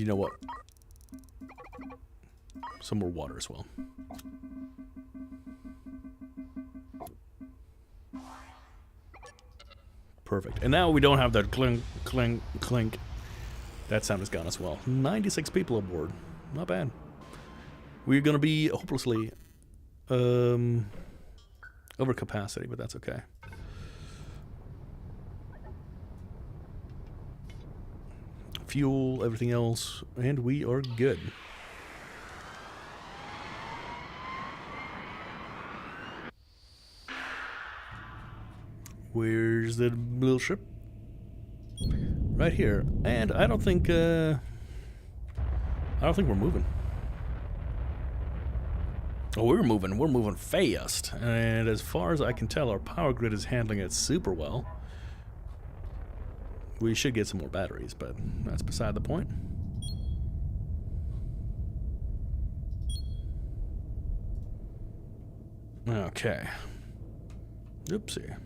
you know what? Some more water as well. Perfect. And now we don't have that clink, clink, clink. That sound is gone as well. 96 people aboard. Not bad. We're gonna be hopelessly over capacity, but that's okay. Fuel, everything else, and we are good. Where's the little ship? Right here. And I don't think we're moving. Oh, we're moving fast. And as far as I can tell, our power grid is handling it super well. We should get some more batteries, but that's beside the point. Okay. Oopsie.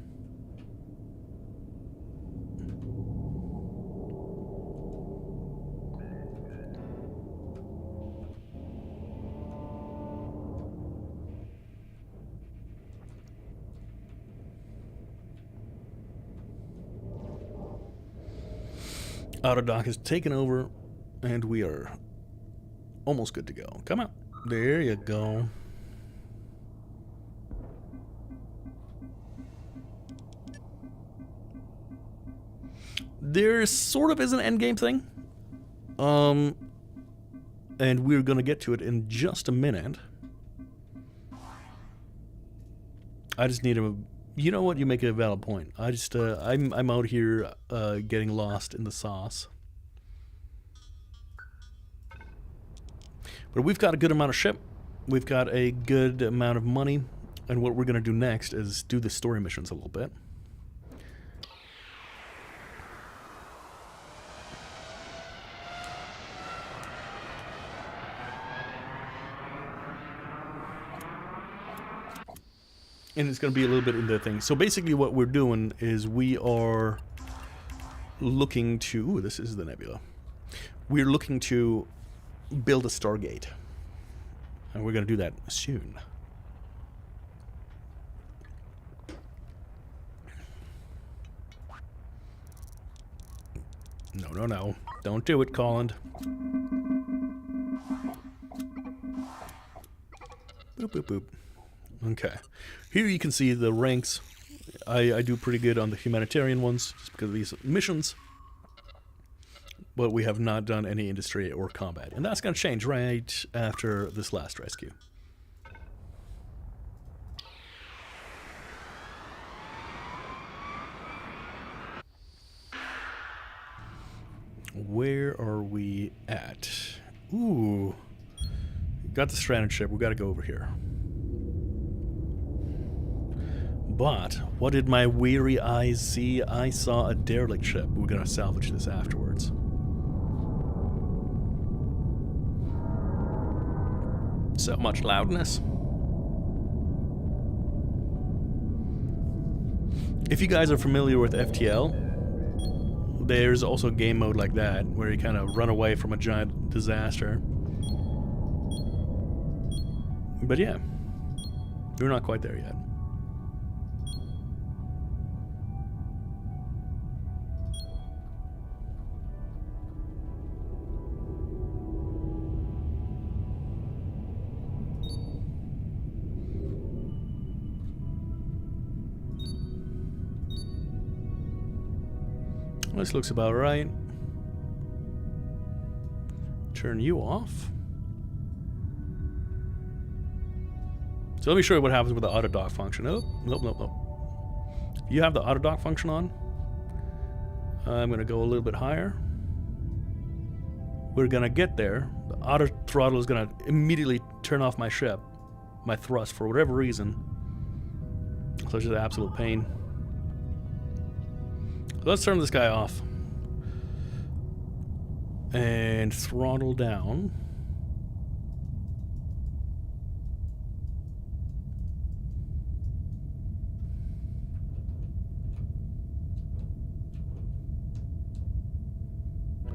Autodock has taken over, and we are almost good to go. Come on. There you go. There sort of is an endgame thing. And we're going to get to it in just a minute. I just need a... You know what? You make a valid point. I just, I'm out here getting lost in the sauce. But we've got a good amount of ship. We've got a good amount of money. And what we're going to do next is do the story missions a little bit. And it's going to be a little bit in the thing. So basically what we're doing is we are looking to... Ooh, this is the nebula. We're looking to build a Stargate. And we're going to do that soon. No, no, no. Don't do it, Colin. Boop, boop, boop. Okay. Here you can see the ranks. I do pretty good on the humanitarian ones, just because of these missions. But we have not done any industry or combat. And that's going to change right after this last rescue. Where are we at? Ooh. Got the stranded ship. We got to go over here. But what did my weary eyes see? I saw a derelict ship. We're going to salvage this afterwards. So much loudness. If you guys are familiar with FTL, there's also a game mode like that, where you kind of run away from a giant disaster. But yeah, we're not quite there yet. This looks about right. Turn you off. So let me show you what happens with the auto dock function. Oh, nope, nope, nope. If you have the auto dock function on, I'm going to go a little bit higher. We're going to get there. The auto throttle is going to immediately turn off my ship, my thrust, for whatever reason. So it's just an absolute pain. Let's turn this guy off and throttle down.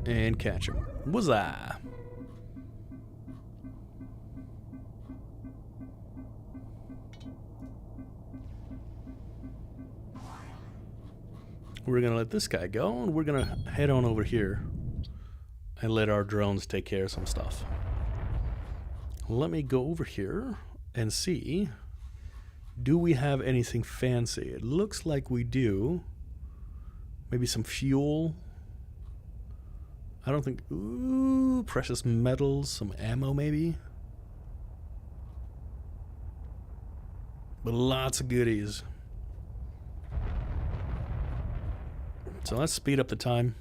And catch him. Wuzza! We're gonna let this guy go, and we're gonna head on over here and let our drones take care of some stuff. Let me go over here and see, do we have anything fancy? It looks like we do. Maybe some fuel. I don't think... Ooh, precious metals, some ammo maybe. But lots of goodies. So let's speed up the time.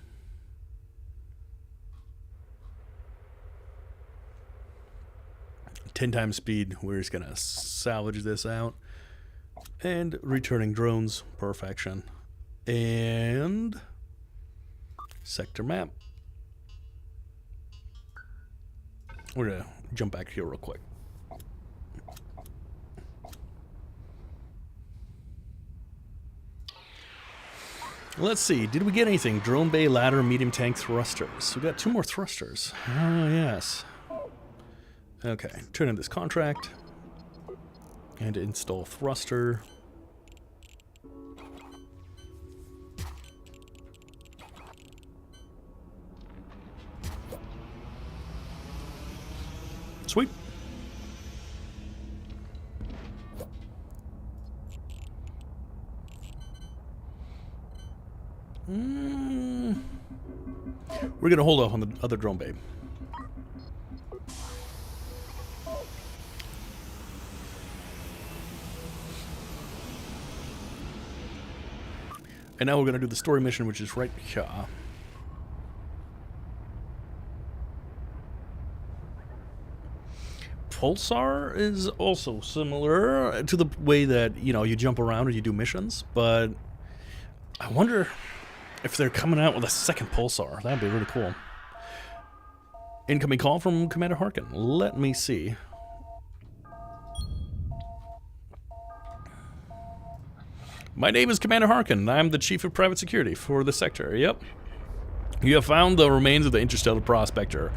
10 times speed. We're just gonna salvage this out. And returning drones. Perfection. And sector map. We're gonna jump back here real quick. Let's see, did we get anything? Drone bay, ladder, medium tank, thrusters. We got 2 more thrusters. Oh, yes. Okay, turn in this contract. And install thruster. Sweet. We're gonna hold off on the other drone bay. And now we're gonna do the story mission, which is right here. Pulsar is also similar to the way that, you know, you jump around or you do missions, but I wonder if they're coming out with a second Pulsar. That'd be really cool. Incoming call from Commander Harkin. Let me see. My name is Commander Harkin. I'm the Chief of Private Security for the sector. Yep. You have found the remains of the interstellar prospector.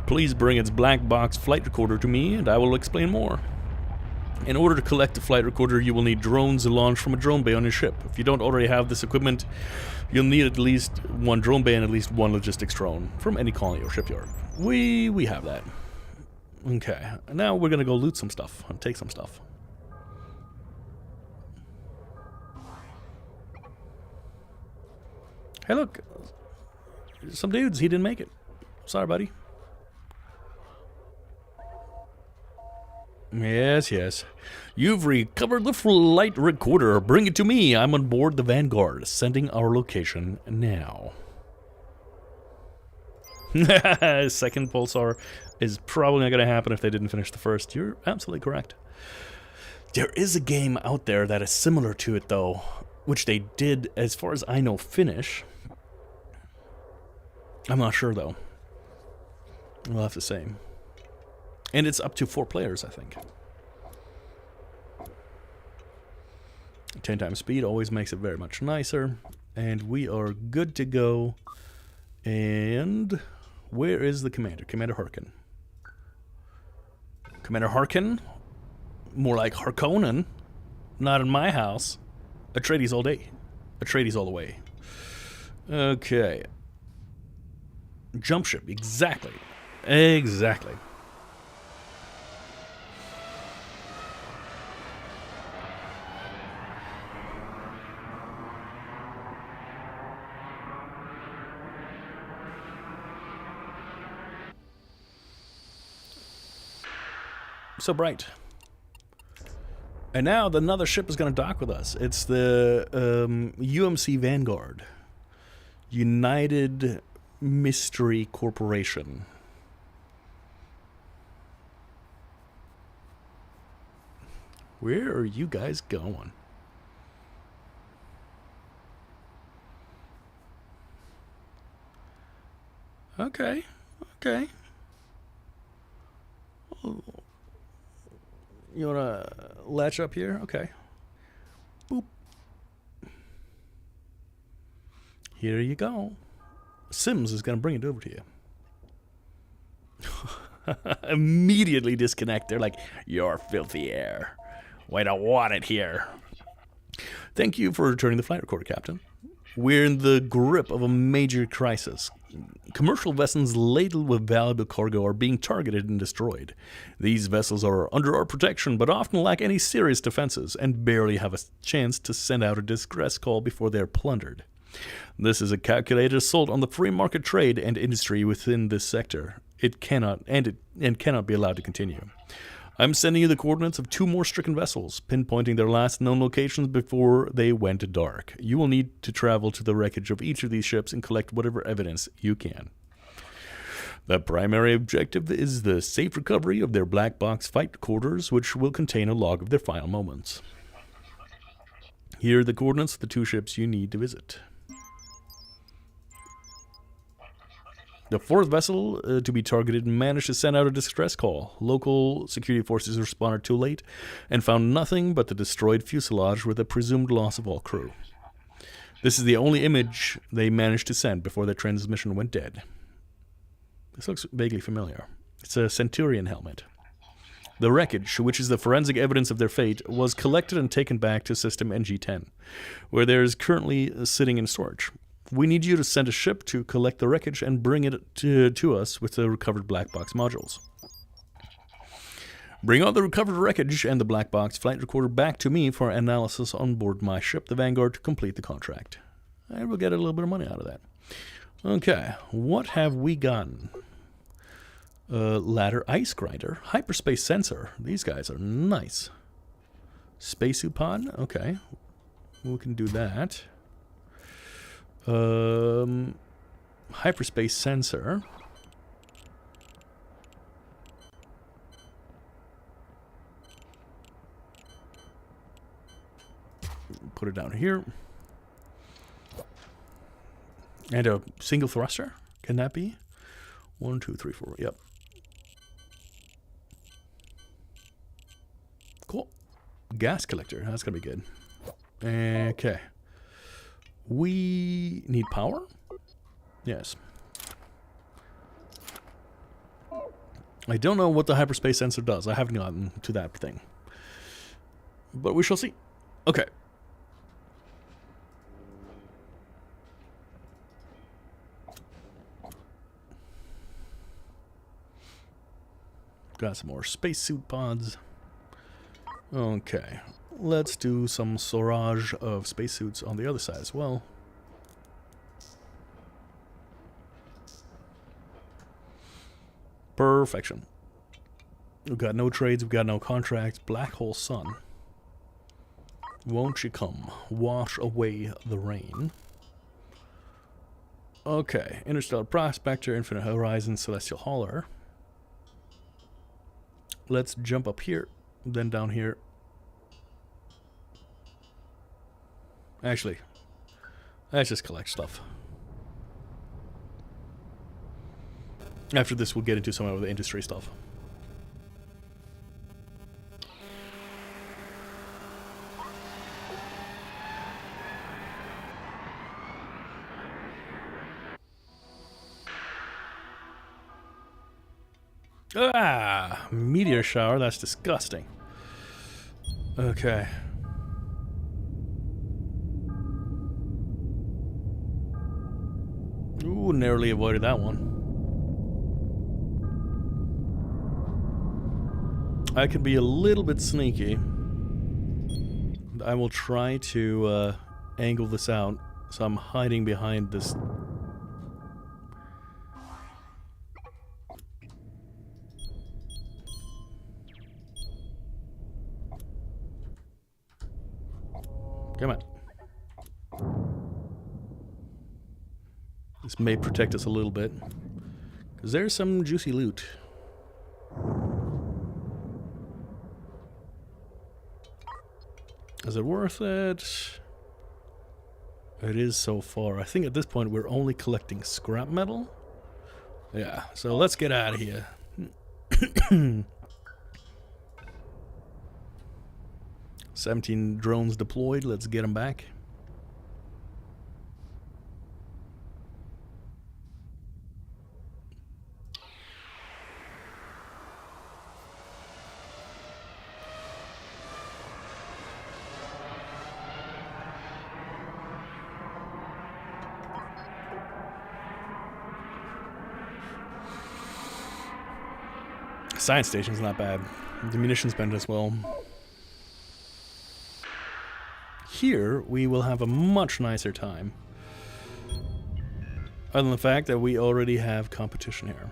Please bring its black box flight recorder to me, and I will explain more. In order to collect the flight recorder, you will need drones launched from a drone bay on your ship. If you don't already have this equipment, you'll need at least 1 drone bay and at least 1 logistics drone from any colony or shipyard. We have that. Okay, now we're gonna go loot some stuff and take some stuff. Hey, look. Some dudes, he didn't make it. Sorry, buddy. Yes, yes. You've recovered the flight recorder. Bring it to me. I'm on board the Vanguard, sending our location now. Second Pulsar is probably not going to happen if they didn't finish the first. You're absolutely correct. There is a game out there that is similar to it, though, which they did, as far as I know, finish. I'm not sure, though. We'll have to say. And it's up to 4 players, I think. 10 times speed always makes it very much nicer. And we are good to go. And where is the commander? Commander Harkin. Commander Harkin? More like Harkonnen. Not in my house. Atreides all day. Atreides all the way. Okay. Jump ship, exactly. Exactly. So bright. And now another ship is going to dock with us. It's the UMC Vanguard. United Mystery Corporation. Where are you guys going? Okay, okay. Oh. You wanna latch up here? Okay. Boop. Here you go. Sims is going to bring it over to you. Immediately disconnect. They're like, "You're filthy air. We don't want it here." Thank you for returning the flight recorder, Captain. We're in the grip of a major crisis. Commercial vessels laden with valuable cargo are being targeted and destroyed. These vessels are under our protection, but often lack any serious defenses and barely have a chance to send out a distress call before they are plundered. This is a calculated assault on the free market trade and industry within this sector. It cannot be allowed to continue. I'm sending you the coordinates of 2 more stricken vessels, pinpointing their last known locations before they went dark. You will need to travel to the wreckage of each of these ships and collect whatever evidence you can. The primary objective is the safe recovery of their black box flight recorders, which will contain a log of their final moments. Here are the coordinates of the 2 ships you need to visit. The 4th vessel to be targeted managed to send out a distress call. Local security forces responded too late and found nothing but the destroyed fuselage with a presumed loss of all crew. This is the only image they managed to send before their transmission went dead. This looks vaguely familiar. It's a Centurion helmet. The wreckage, which is the forensic evidence of their fate, was collected and taken back to System NG-10, where there is currently sitting in storage. We need you to send a ship to collect the wreckage and bring it to us with the recovered black box modules. Bring all the recovered wreckage and the black box flight recorder back to me for analysis on board my ship, the Vanguard, to complete the contract. I will get a little bit of money out of that. Okay, what have we gotten? Ladder ice grinder, hyperspace sensor. These guys are nice. Spacesuit pod, okay. We can do that. Hyperspace sensor. Put it down here. And a single thruster. Can that be? 1, 2, 3, 4. Yep. Cool. Gas collector. That's gonna be good. Okay. We need power? Yes. I don't know what the hyperspace sensor does. I haven't gotten to that thing. But we shall see. Okay. Got some more spacesuit pods. Okay. Let's do some storage of spacesuits on the other side as well. Perfection. We've got no trades, we've got no contracts. Black hole sun. Won't you come wash away the rain? Okay. Interstellar Prospector, Infinite Horizon, Celestial Hauler. Let's jump up here, then down here. Actually, let's just collect stuff. After this, we'll get into some of the industry stuff. Ah, meteor shower. That's disgusting. Okay. Ooh, narrowly avoided that one. I could be a little bit sneaky. I will try to angle this out, so I'm hiding behind this. Come on. This may protect us a little bit, because there's some juicy loot. Is it worth it? It is so far. I think at this point we're only collecting scrap metal. Yeah, so let's get out of here. 17 drones deployed. Let's get them back. Science station's not bad. The munitions bend as well. Here, we will have a much nicer time. Other than the fact that we already have competition here.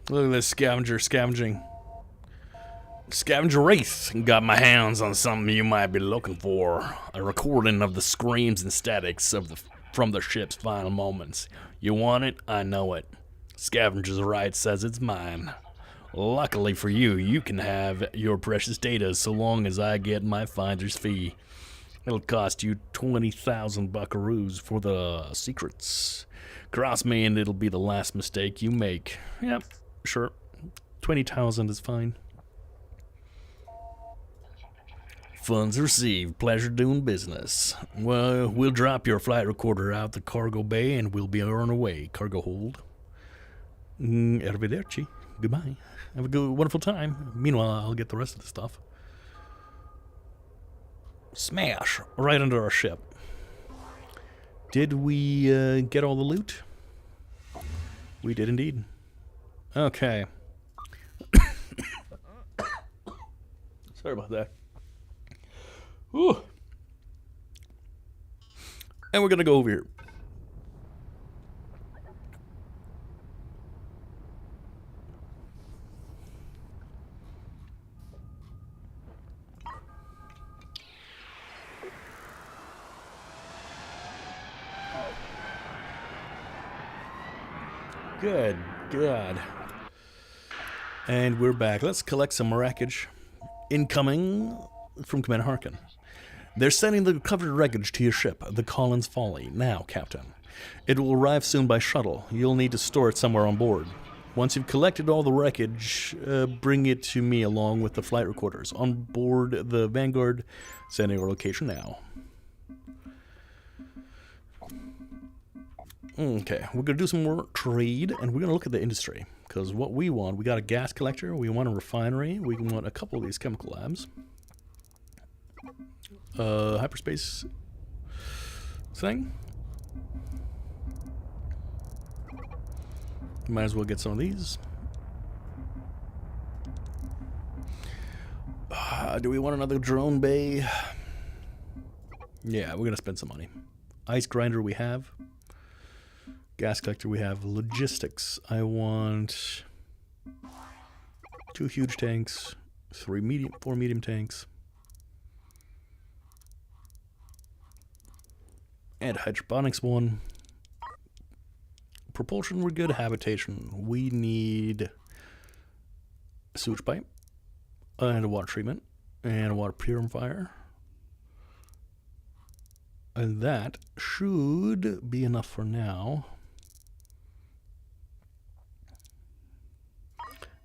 Look at this scavenger scavenging. Scavenger race. Got my hands on something you might be looking for. A recording of the screams and statics of from the ship's final moments. You want it? I know it. Scavenger's right says it's mine. Luckily for you, you can have your precious data so long as I get my finder's fee. It'll cost you 20,000 buckaroos for the secrets. Cross me and it'll be the last mistake you make. Yep, sure. 20,000 is fine. Funds received. Pleasure doing business. Well, we'll drop your flight recorder out the cargo bay and we'll be on our way. Cargo hold. Arrivederci. Goodbye. Have a good, wonderful time. Meanwhile, I'll get the rest of the stuff. Smash! Right under our ship. Did we get all the loot? We did indeed. Okay. Sorry about that. Whew. And we're gonna go over here. Good God. And we're back. Let's collect some wreckage. Incoming from Commander Harkin. They're sending the recovered wreckage to your ship, the Collins Folly. Now, Captain. It will arrive soon by shuttle. You'll need to store it somewhere on board. Once you've collected all the wreckage, bring it to me along with the flight recorders. On board the Vanguard, sending your location now. Okay, we're going to do some more trade, and we're going to look at the industry. Because what we want, we got a gas collector, we want a refinery, we want a couple of these chemical labs. Hyperspace thing. Might as well get some of these. Do we want another drone bay? Yeah, we're going to spend some money. Ice grinder we have. Gas collector we have. Logistics. I want 2 huge tanks, 4 medium tanks. And hydroponics 1. Propulsion we're good. Habitation. We need a sewage pipe and a water treatment and a water purifier. And that should be enough for now.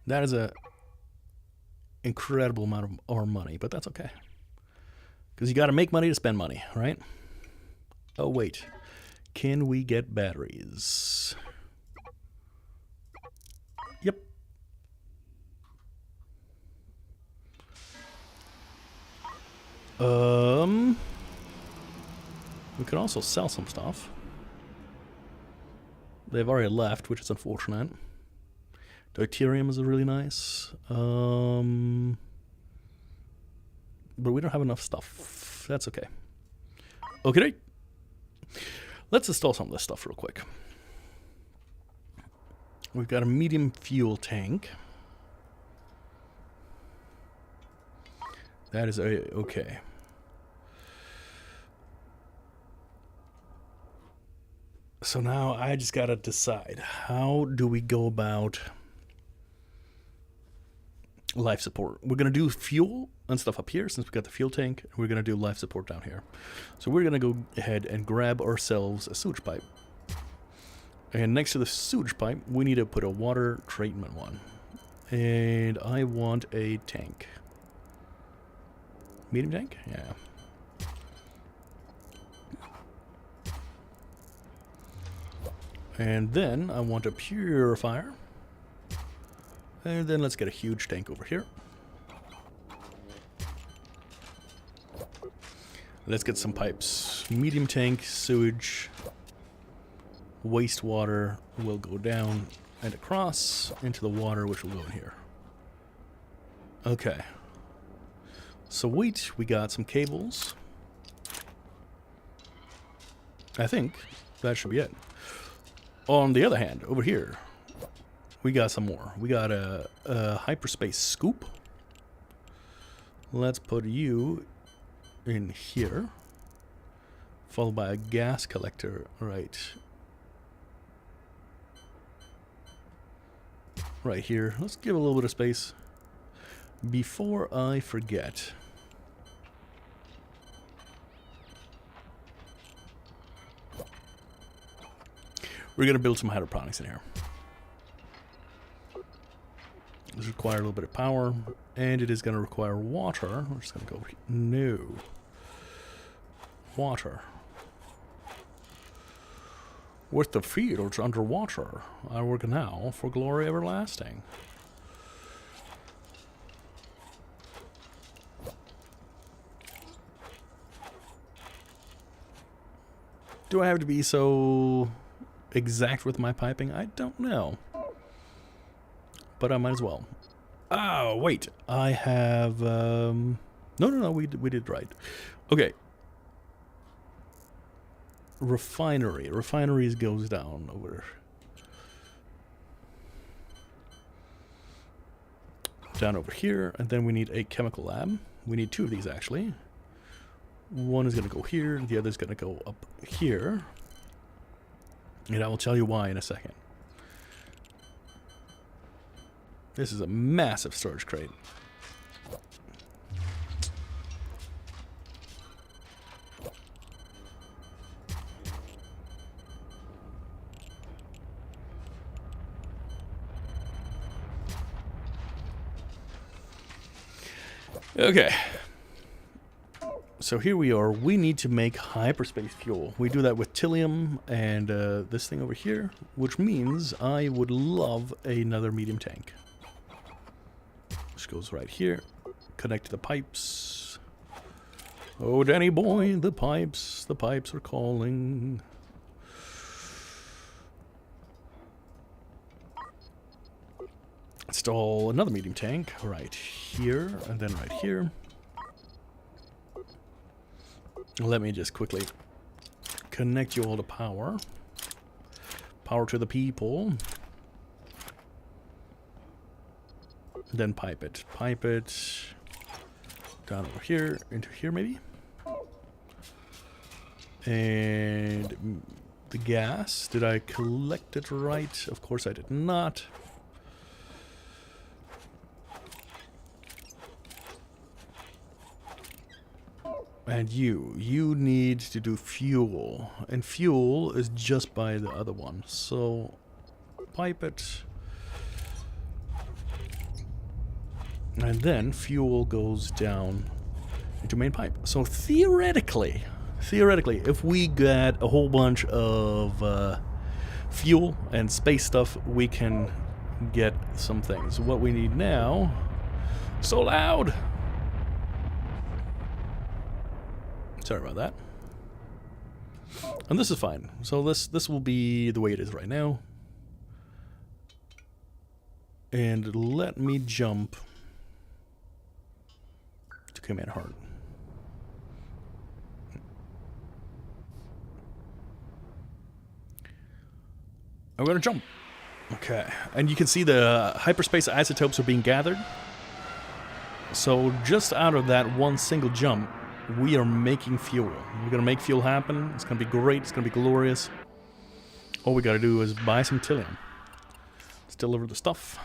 That is a incredible amount of our money, but that's okay. Because you got to make money to spend money, right? Oh, wait. Can we get batteries? Yep. We could also sell some stuff. They've already left, which is unfortunate. Deuterium is really nice. But we don't have enough stuff. That's okay. Okay. Let's install some of this stuff real quick. We've got a medium fuel tank. That is okay. So now I just gotta decide, how do we go about life support? We're gonna do fuel and stuff up here since we got the fuel tank. We're gonna do life support down here. So we're gonna go ahead and grab ourselves a sewage pipe. And next to the sewage pipe, we need to put a water treatment one. And I want a tank. Medium tank? Yeah. And then I want a purifier. And then let's get a huge tank over here. Let's get some pipes. Medium tank, sewage, wastewater will go down and across into the water, which will go in here. Okay. So wait, we got some cables. I think that should be it. On the other hand, over here, we got some more. We got a hyperspace scoop. Let's put you in here, followed by a gas collector right here. Let's give a little bit of space. Before I forget, we're going to build some hydroponics in here. This requires a little bit of power, and it is going to require water. We're just going to go over here. No. Water. With the fields underwater, I work now for glory everlasting. Do I have to be so exact with my piping? I don't know. But I might as well. Oh, wait. I have... No, we did right. Okay. Refinery. Refineries goes down over... down over here. And then we need a chemical lab. We need 2 of these, actually. One is going to go here. The other is going to go up here. And I will tell you why in a second. This is a massive storage crate. Okay. So here we are. We need to make hyperspace fuel. We do that with Tillium and this thing over here, which means I would love another medium tank. Which goes right here. Connect to the pipes. Oh, Danny boy, the pipes are calling. Install another medium tank right here and then right here. Let me just quickly connect you all to power. Power to the people. Then pipe it. Pipe it down over here, into here maybe. And the gas, did I collect it right? Of course I did not. And you need to do fuel. And fuel is just by the other one. So, pipe it. And then fuel goes down into main pipe. So theoretically, if we get a whole bunch of fuel and space stuff, we can get some things. What we need now... So loud! Sorry about that. And this is fine. So this will be the way it is right now. And let me jump to command hard. I'm gonna jump. Okay. And you can see the hyperspace isotopes are being gathered. So just out of that one single jump, we are making fuel. We're going to make fuel happen. It's going to be great. It's going to be glorious. All we got to do is buy some Tillium. Let's deliver the stuff.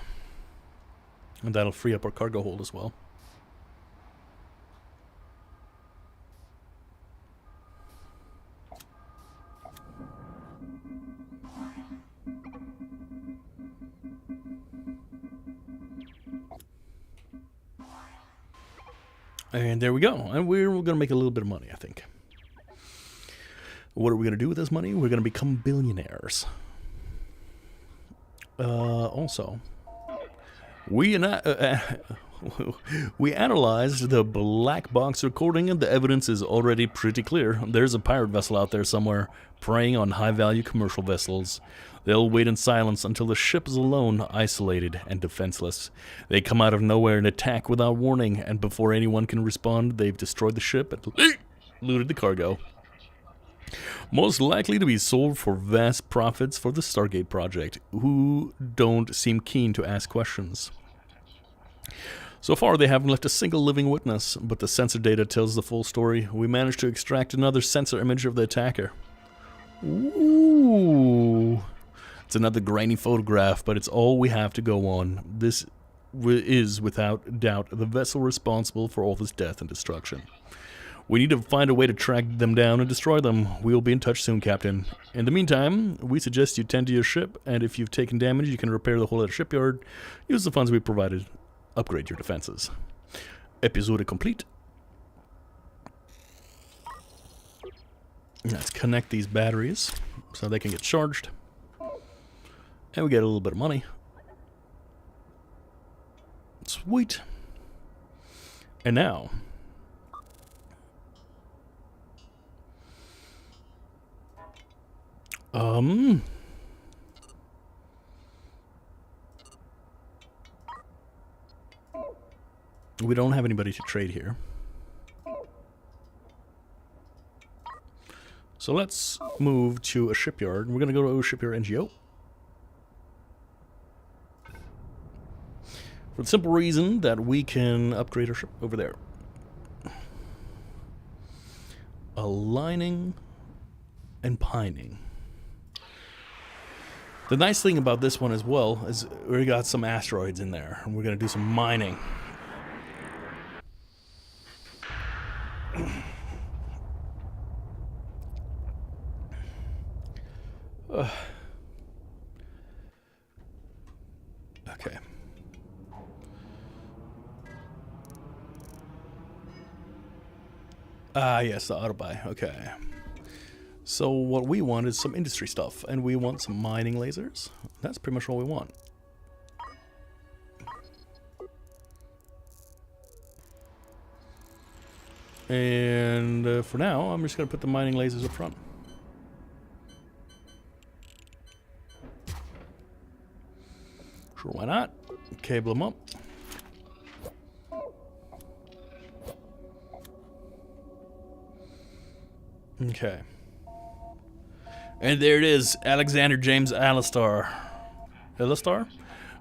And that'll free up our cargo hold as well. And there we go. And we're going to make a little bit of money, I think. What are we going to do with this money? We're going to become billionaires. Also, we and I... We analyzed the black box recording and the evidence is already pretty clear. There's a pirate vessel out there somewhere, preying on high-value commercial vessels. They'll wait in silence until the ship is alone, isolated, and defenseless. They come out of nowhere and attack without warning, and before anyone can respond, they've destroyed the ship and looted the cargo. Most likely to be sold for vast profits for the Stargate project, who don't seem keen to ask questions. So far, they haven't left a single living witness, but the sensor data tells the full story. We managed to extract another sensor image of the attacker. Ooh. It's another grainy photograph, but it's all we have to go on. This is, without doubt, the vessel responsible for all this death and destruction. We need to find a way to track them down and destroy them. We'll be in touch soon, Captain. In the meantime, we suggest you tend to your ship, and if you've taken damage, you can repair the hull at a shipyard. Use the funds we provided. Upgrade your defenses. Episode complete. Let's connect these batteries so they can get charged. And we get a little bit of money. Sweet. And now, we don't have anybody to trade here. So let's move to a shipyard. We're going to go to a shipyard NGO. For the simple reason that we can upgrade our ship over there. Aligning and pining. The nice thing about this one as well is we got some asteroids in there, and we're going to do some mining. Okay. Ah, yes, the auto buy. Okay. So what we want is some industry stuff, and we want some mining lasers. That's pretty much all we want. And for now, I'm just going to put the mining lasers up front. Sure, why not? Cable them up. Okay. And there it is, Alexander James Alistar. Alistar?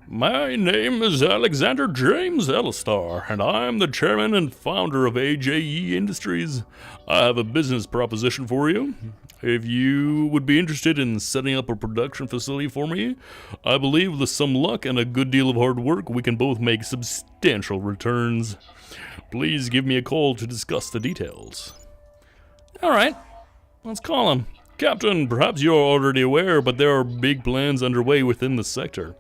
My name is Alexander James Alistar, and I'm the chairman and founder of AJE Industries. I have a business proposition for you. If you would be interested in setting up a production facility for me, I believe with some luck and a good deal of hard work, we can both make substantial returns. Please give me a call to discuss the details. All right, let's call him. Captain, perhaps you're already aware, but there are big plans underway within the sector.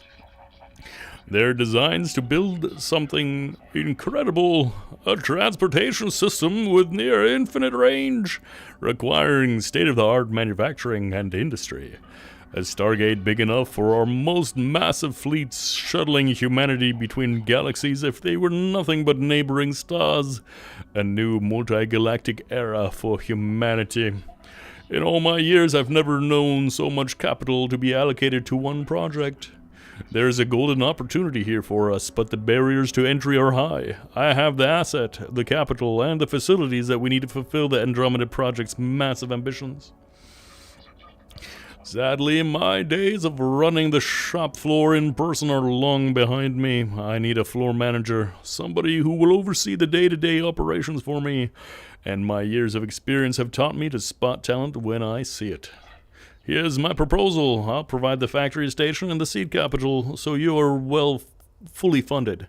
They're designs to build something incredible, a transportation system with near infinite range, requiring state-of-the-art manufacturing and industry. A Stargate big enough for our most massive fleets shuttling humanity between galaxies if they were nothing but neighboring stars. A new multi-galactic era for humanity. In all my years, I've never known so much capital to be allocated to one project. There's a golden opportunity here for us, but the barriers to entry are high. I have the asset, the capital, and the facilities that we need to fulfill the Andromeda Project's massive ambitions. Sadly, my days of running the shop floor in person are long behind me. I need a floor manager, somebody who will oversee the day-to-day operations for me, and my years of experience have taught me to spot talent when I see it. Here's my proposal. I'll provide the factory station and the seed capital, so you are fully funded.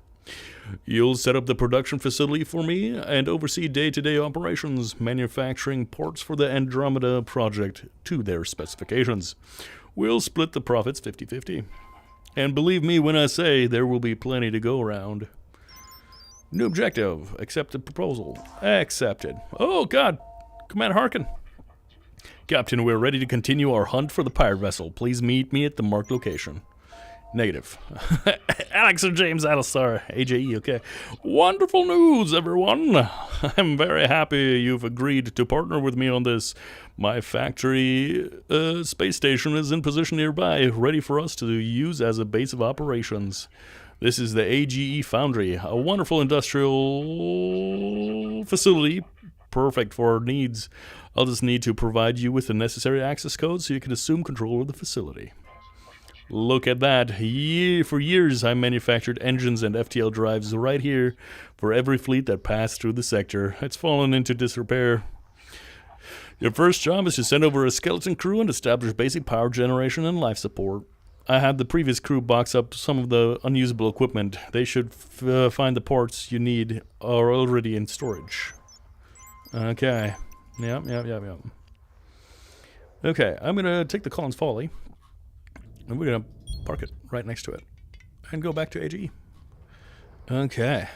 You'll set up the production facility for me and oversee day-to-day operations, manufacturing parts for the Andromeda project to their specifications. We'll split the profits 50-50. And believe me when I say there will be plenty to go around. New objective. Accept the proposal. Accepted. Oh, God. Commander Harkin. Captain, we're ready to continue our hunt for the pirate vessel. Please meet me at the marked location. Negative. Alex or James Addlestar, AJE, okay. Wonderful news, everyone. I'm very happy you've agreed to partner with me on this. My factory space station is in position nearby, ready for us to use as a base of operations. This is the AGE Foundry, a wonderful industrial facility, perfect for our needs. I'll just need to provide you with the necessary access code so you can assume control of the facility. Look at that. For years, I manufactured engines and FTL drives right here for every fleet that passed through the sector. It's fallen into disrepair. Your first job is to send over a skeleton crew and establish basic power generation and life support. I had the previous crew box up some of the unusable equipment. They should find the parts you need are already in storage. Okay. Yep. Okay, I'm going to take the Collins Folly. And we're going to park it right next to it. And go back to AGE. Okay.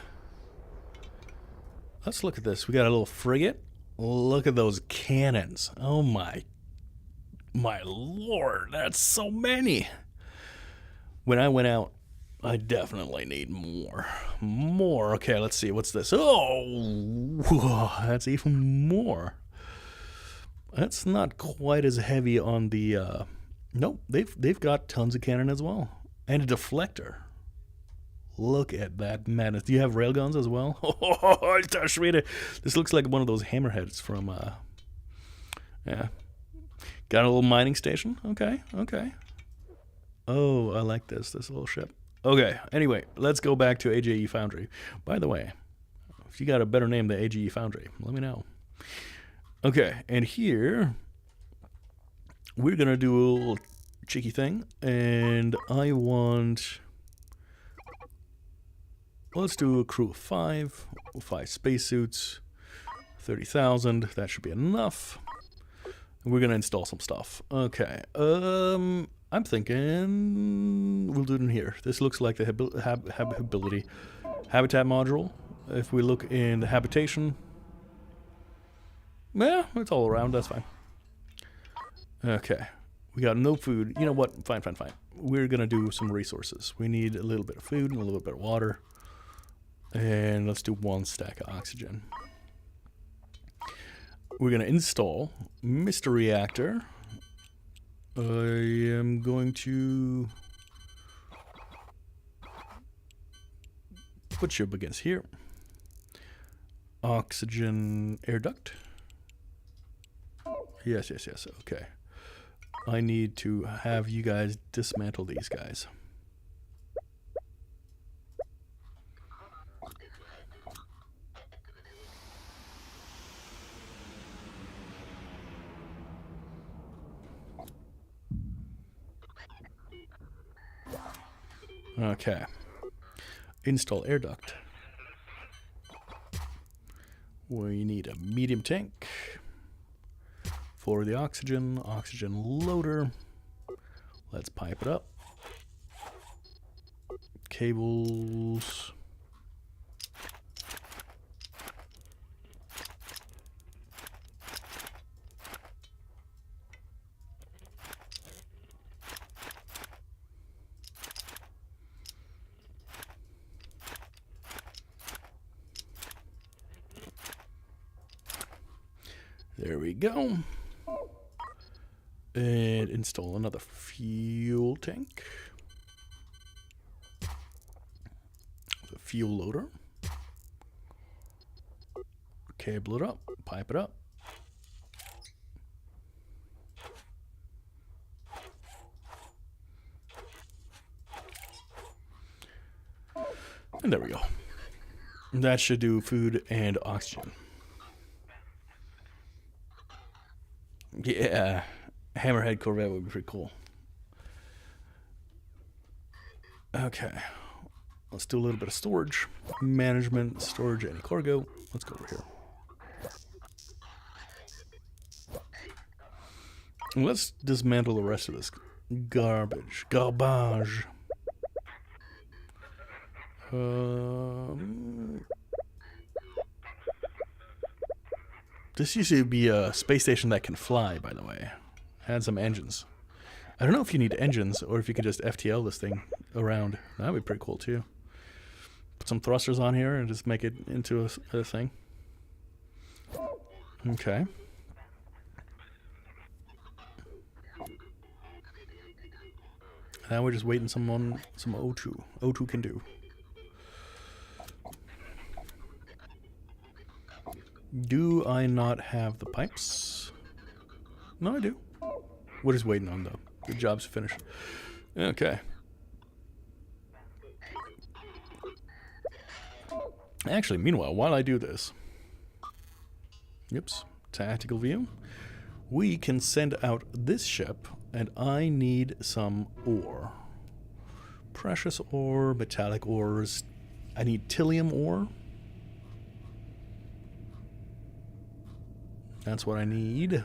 Let's look at this. We got a little frigate. Look at those cannons. Oh my lord. That's so many. When I went out, I definitely need more. More. Okay, let's see. What's this? Oh, that's even more. That's not quite as heavy on the... Nope, they've got tons of cannon as well. And a deflector. Look at that madness. Do you have railguns as well? Oh, this looks like one of those hammerheads from, yeah. Got a little mining station? Okay. Oh, I like this little ship. Okay, anyway, let's go back to AGE Foundry. By the way, if you got a better name than AGE Foundry, let me know. Okay, and here... we're going to do a little cheeky thing, and I want... let's do a crew of 5 spacesuits, 30,000, that should be enough. And we're going to install some stuff. Okay, I'm thinking we'll do it in here. This looks like the habitability habitat module. If we look in the habitation, yeah, it's all around, that's fine. Okay, we got no food. You know what? Fine. We're going to do some resources. We need a little bit of food and a little bit of water. And let's do 1 stack of oxygen. We're going to install Mr. Reactor. I am going to put you up against here. Oxygen air duct. Yes. Okay. I need to have you guys dismantle these guys. Okay. Install air duct. We need a medium tank. For the oxygen loader. Let's pipe it up. Cables. There we go. And install another fuel tank. The fuel loader. Cable it up, pipe it up. And there we go. That should do food and oxygen. Yeah. Hammerhead Corvette would be pretty cool. Okay. Let's do a little bit of storage. Management, storage, and cargo. Let's go over here. Let's dismantle the rest of this garbage. This used to be a space station that can fly, by the way. Had some engines. I don't know if you need engines or if you can just FTL this thing around. That'd be pretty cool too. Put some thrusters on here and just make it into a thing. Okay. Now we're just waiting some O2. O2 can do. Do I not have the pipes? No, I do. We're just waiting on the jobs to finish. Okay. Actually, meanwhile, while I do this, oops, tactical view, we can send out this ship, and I need some ore. Precious ore, metallic ores. I need tilium ore. That's what I need.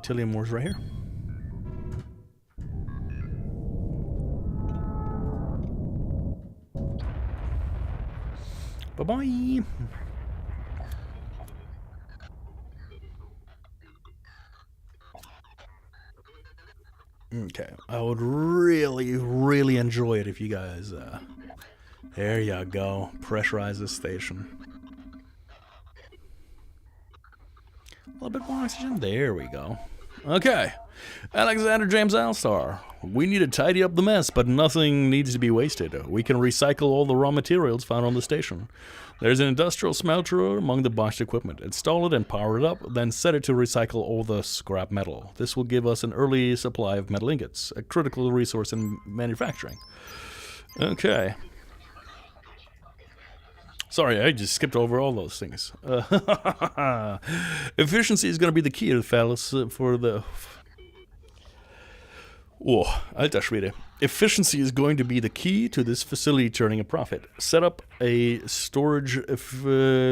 Tilium ore's right here. Bye-bye. Okay, I would really, really enjoy it if you guys, there you go, pressurize this station. A little bit more oxygen, there we go. Okay, Alexander James Alstar, we need to tidy up the mess, but nothing needs to be wasted. We can recycle all the raw materials found on the station. There's an industrial smelter among the botched equipment. Install it and power it up, then set it to recycle all the scrap metal. This will give us an early supply of metal ingots, a critical resource in manufacturing. Okay. Sorry, I just skipped over all those things. Efficiency is going to be the key, fellas, for the... Oh, alter Schwede. Efficiency is going to be the key to this facility turning a profit. Set up a storage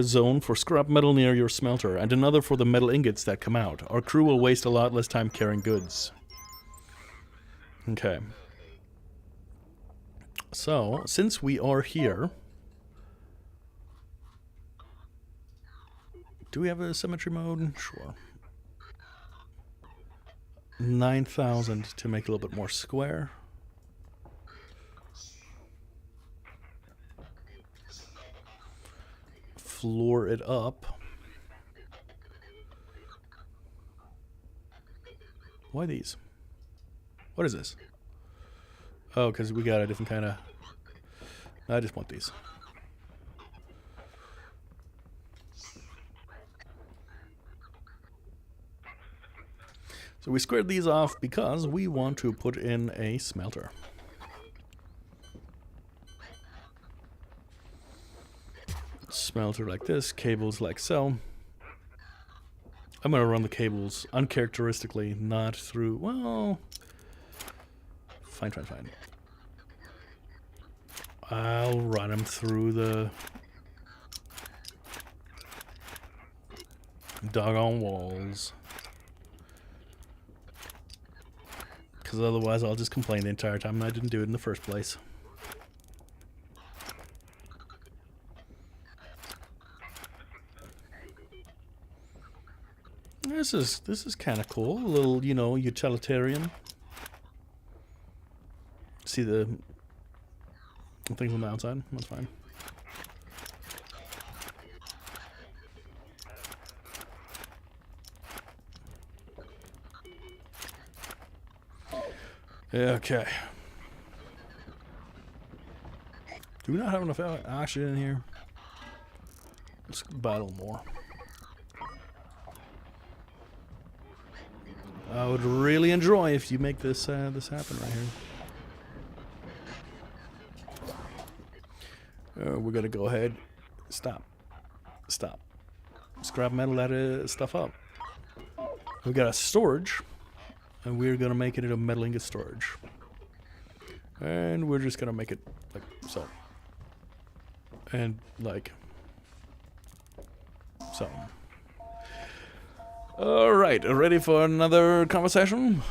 zone for scrap metal near your smelter, and another for the metal ingots that come out. Our crew will waste a lot less time carrying goods. Okay. So, since we are here... Do we have a symmetry mode? Sure. 9,000 to make it a little bit more square. Floor it up. Why these? What is this? Oh, because we got a different kind of... I just want these. So we squared these off because we want to put in a smelter. Smelter like this, cables like so. I'm going to run the cables uncharacteristically, not through, well, fine. I'll run them through the doggone walls. Because otherwise I'll just complain the entire time and I didn't do it in the first place. This is kind of cool. A little, you know, utilitarian. See the things on the outside? That's fine. Okay. Do we not have enough oxygen in here? Let's buy a little more. I would really enjoy if you make this this happen right here. We're gonna go ahead. Stop. Scrap metal that stuff up. We got a storage. And we're going to make it into metal ingot storage. And we're just going to make it like so. And like so. Alright, ready for another conversation?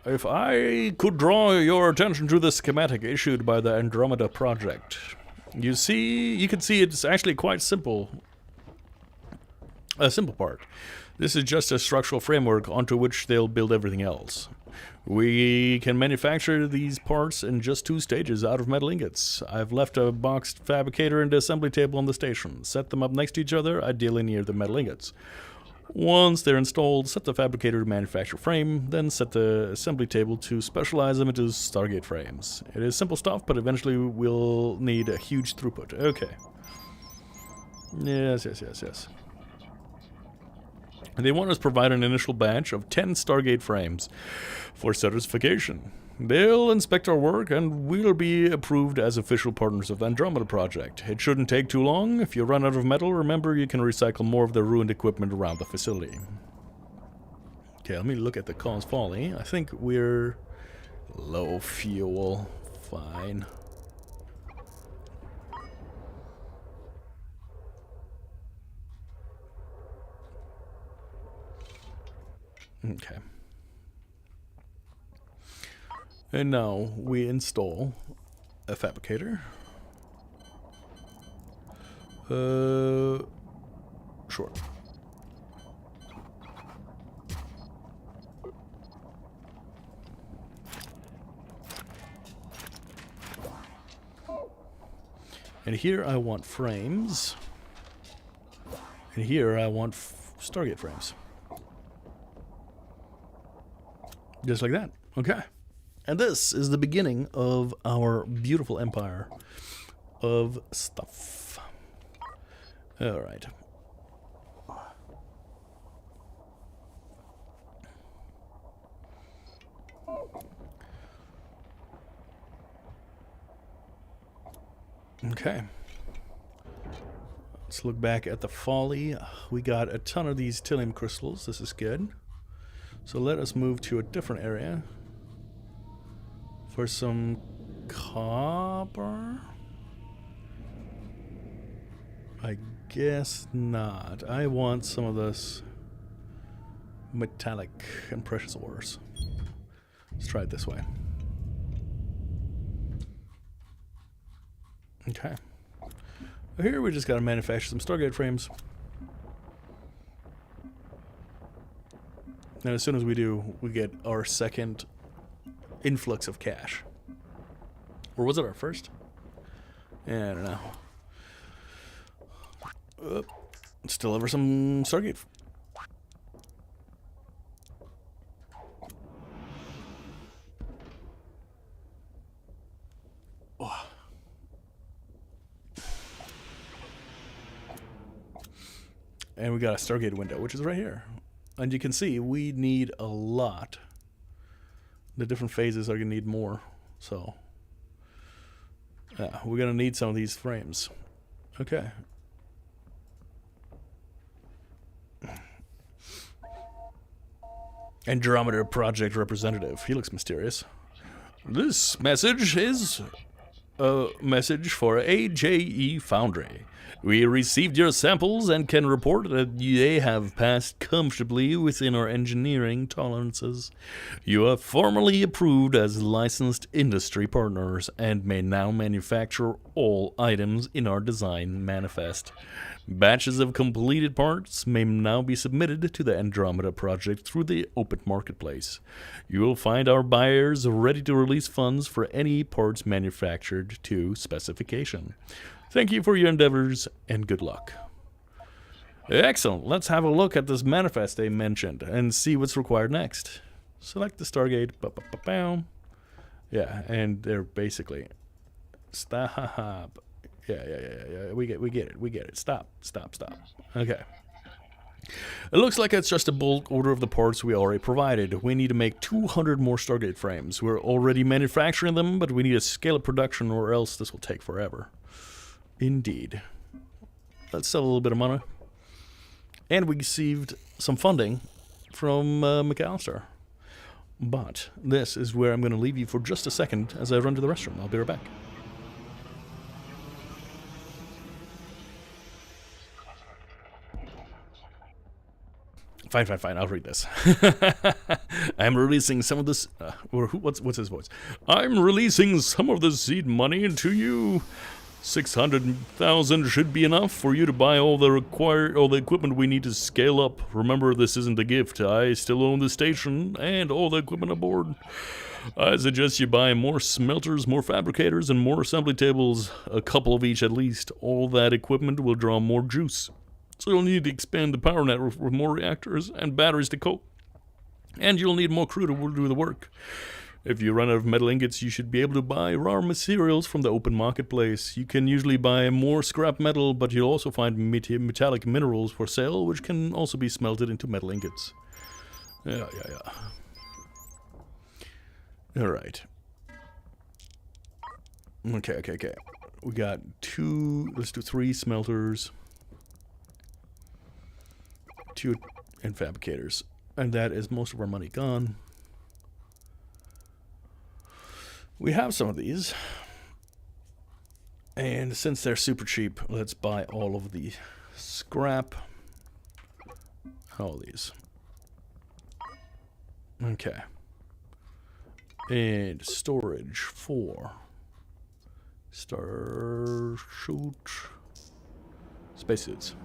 If I could draw your attention to the schematic issued by the Andromeda project. You can see it's actually quite simple. A simple part. This is just a structural framework onto which they'll build everything else. We can manufacture these parts in just 2 stages out of metal ingots. I've left a boxed fabricator and assembly table on the station. Set them up next to each other, ideally near the metal ingots. Once they're installed, set the fabricator to manufacture frame, then set the assembly table to specialize them into Stargate frames. It is simple stuff, but eventually we'll need a huge throughput. Okay. Yes. They want us to provide an initial batch of 10 Stargate frames for certification. They'll inspect our work, and we'll be approved as official partners of the Andromeda Project. It shouldn't take too long. If you run out of metal, remember you can recycle more of the ruined equipment around the facility. Okay, let me look at the cause folly. I think we're low fuel. Fine. Okay. And now we install a fabricator. Sure. And here I want frames. And here I want Stargate frames. Just like that. Okay. And this is the beginning of our beautiful empire of stuff. All right. Okay. Let's look back at the folly. We got a ton of these titanium crystals. This is good. So let us move to a different area. For some copper? I guess not. I want some of this metallic and precious ores. Let's try it this way. Okay. Here we just gotta manufacture some Stargate frames. And as soon as we do, we get our second influx of cash. Or was it our first? Yeah, I don't know. Let's deliver some Stargate. Oh. And we got a Stargate window, which is right here. And you can see we need a lot. The different phases are going to need more. So, yeah, we're going to need some of these frames. Okay. Andromeda Project representative. He looks mysterious. This message is a message for AJE Foundry. We received your samples and can report that they have passed comfortably within our engineering tolerances. You are formally approved as licensed industry partners and may now manufacture all items in our design manifest. Batches of completed parts may now be submitted to the Andromeda Project through the open marketplace. You will find our buyers ready to release funds for any parts manufactured to specification. Thank you for your endeavors, and good luck. Excellent. Let's have a look at this manifest they mentioned and see what's required next. Select the Stargate. Yeah, and they're basically... Stop. Yeah. We get it. Stop. Okay. It looks like it's just a bulk order of the parts we already provided. We need to make 200 more Stargate frames. We're already manufacturing them, but we need to scale up production or else this will take forever. Indeed. Let's sell a little bit of money. And we received some funding from McAllister. But this is where I'm going to leave you for just a second as I run to the restroom. I'll be right back. Fine. I'll read this. I'm releasing some of this... what's his voice? I'm releasing some of the seed money to you. 600,000 should be enough for you to buy all the equipment we need to scale up. Remember, this isn't a gift. I still own the station and all the equipment aboard. I suggest you buy more smelters, more fabricators, and more assembly tables, a couple of each at least. All that equipment will draw more juice. So you'll need to expand the power network with more reactors and batteries to cope. And you'll need more crew to do the work. If you run out of metal ingots, you should be able to buy raw materials from the open marketplace. You can usually buy more scrap metal, but you'll also find metallic minerals for sale, which can also be smelted into metal ingots. Yeah. Alright. Okay. We got let's do 3 smelters. 2 and fabricators. And that is most of our money gone. We have some of these. And since they're super cheap, let's buy all of the scrap. All these. Okay. And storage for Starship spacesuits.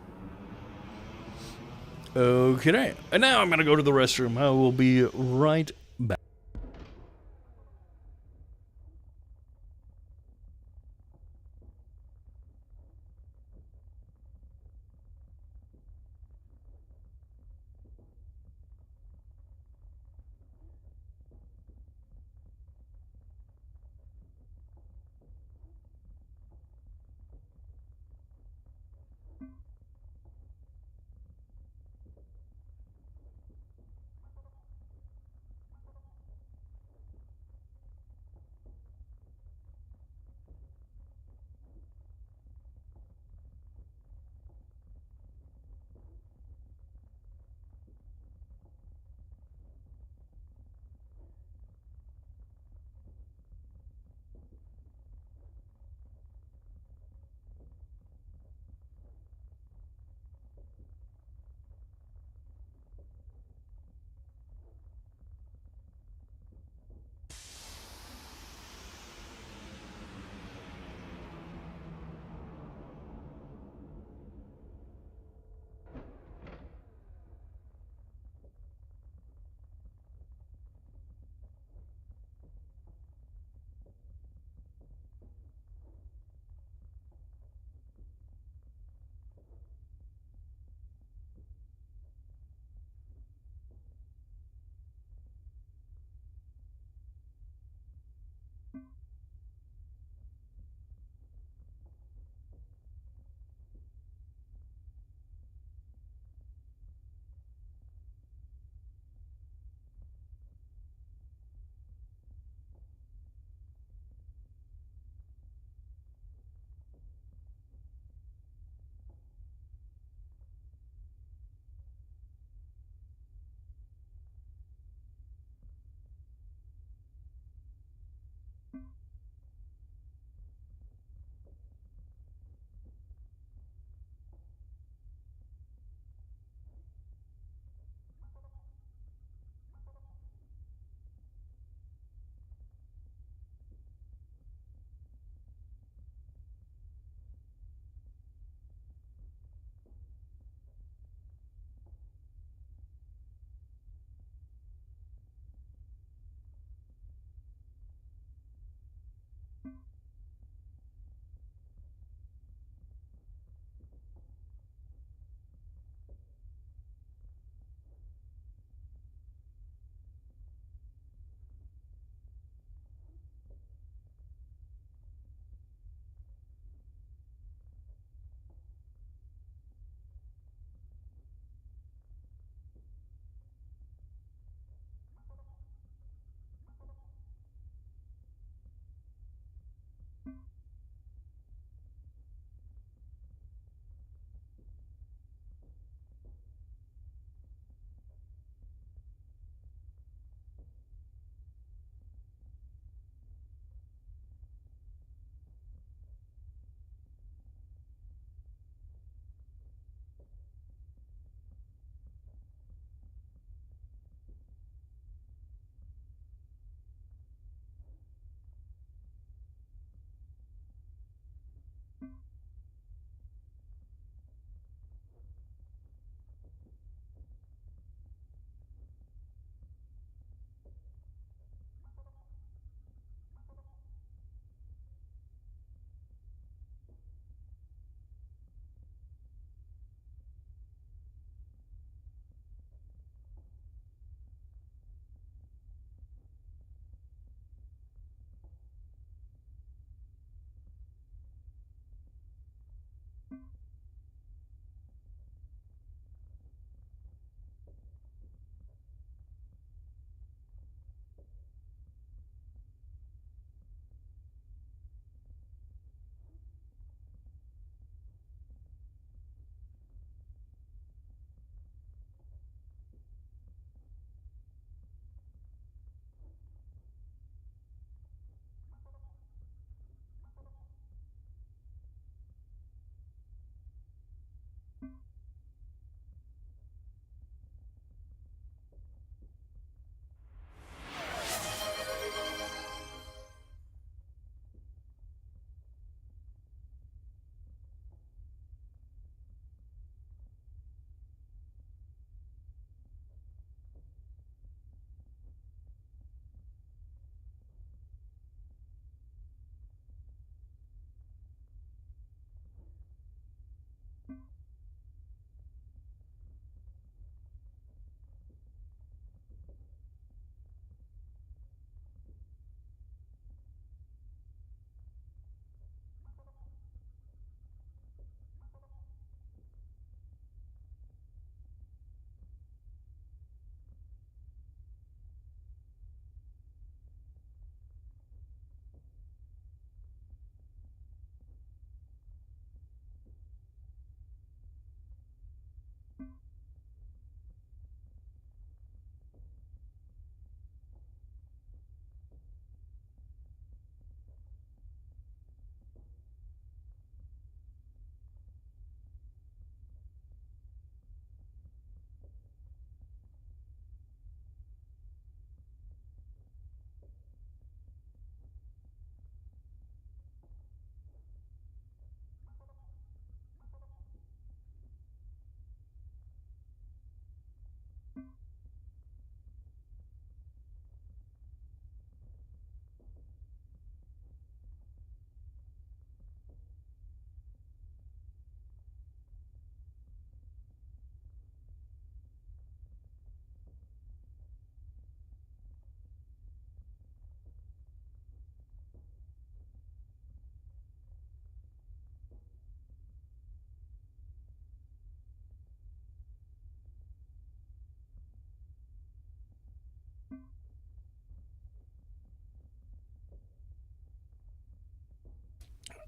Okay, and now I'm gonna go to the restroom. I will be right back.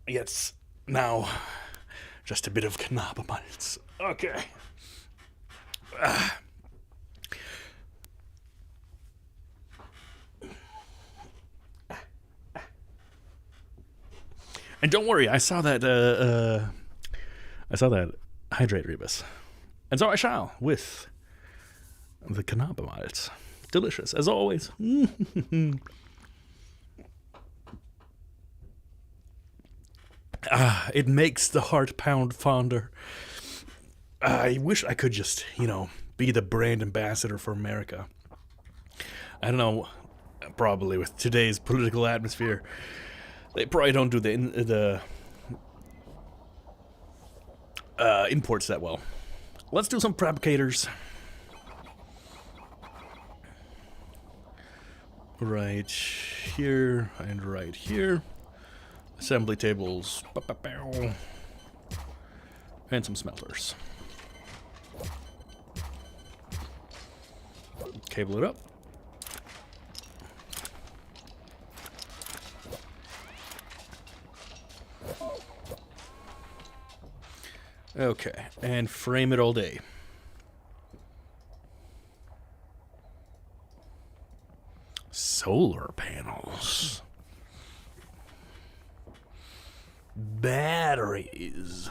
Yes, now just a bit of cannabinoids. Okay. And don't worry, I saw that. Hydrate Rebus, and so I shall with the cannabinoids. Delicious as always. It makes the heart pound fonder. I wish I could just, be the brand ambassador for America. I don't know, probably with today's political atmosphere, they probably don't do the imports that well. Let's do some fabricators. Right here and right here. Assembly tables. And some smelters. Cable it up. Okay, and frame it all day. Solar panels. Batteries.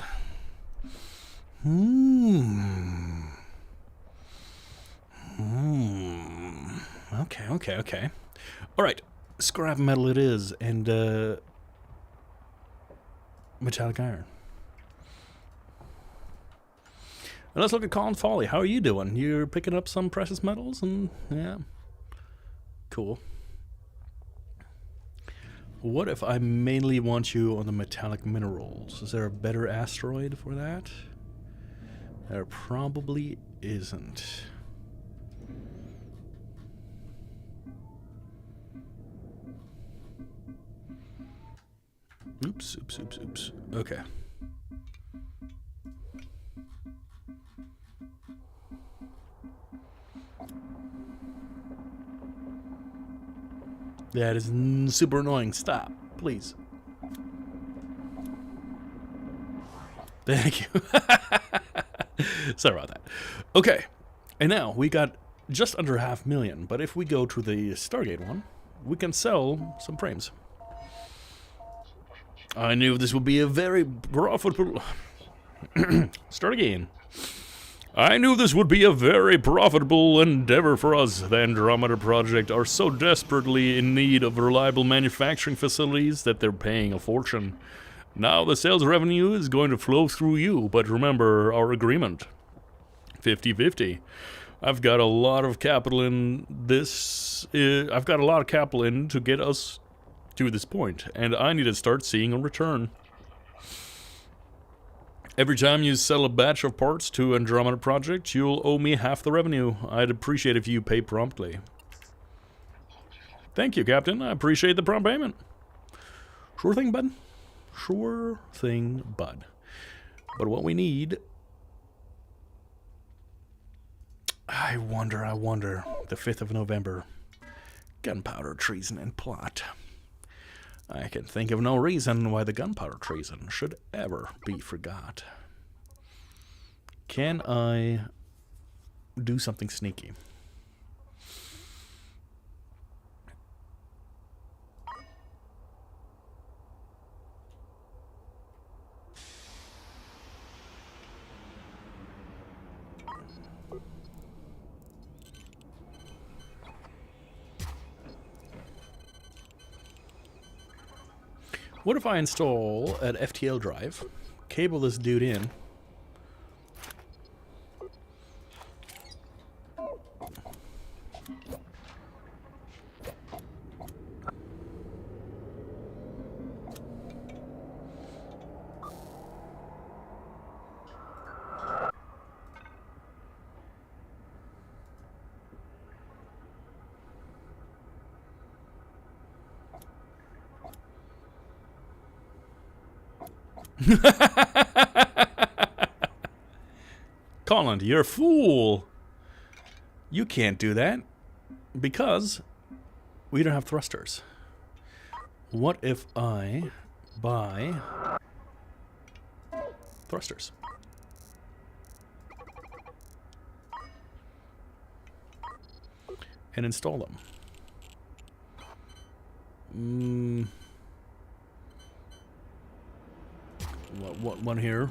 Okay. Alright, scrap metal it is, and metallic iron. And let's look at Colin Folly. How are you doing? You're picking up some precious metals, and yeah. Cool. What if I mainly want you on the metallic minerals? Is there a better asteroid for that? There probably isn't. Oops. Okay. That is super annoying. Stop, please. Thank you. Sorry about that. Okay, and now we got just under 500,000, but if we go to the Stargate one, we can sell some frames. I knew this would be a very profitable... Start again. I knew this would be a very profitable endeavor for us. The Andromeda Project are so desperately in need of reliable manufacturing facilities that they're paying a fortune. Now the sales revenue is going to flow through you, but remember our agreement. 50-50. I've got a lot of capital in this. I've got a lot of capital in to get us to this point, and I need to start seeing a return. Every time you sell a batch of parts to Andromeda Project, you'll owe me half the revenue. I'd appreciate if you pay promptly. Thank you, Captain. I appreciate the prompt payment. Sure thing, bud. Sure thing, bud. But what we need... I wonder. The 5th of November. Gunpowder, treason, and plot. I can think of no reason why the gunpowder treason should ever be forgot. Can I do something sneaky? What if I install an FTL drive, cable this dude in, Colin, you're a fool. You can't do that because we don't have thrusters. What if I buy thrusters. And install them. What one here?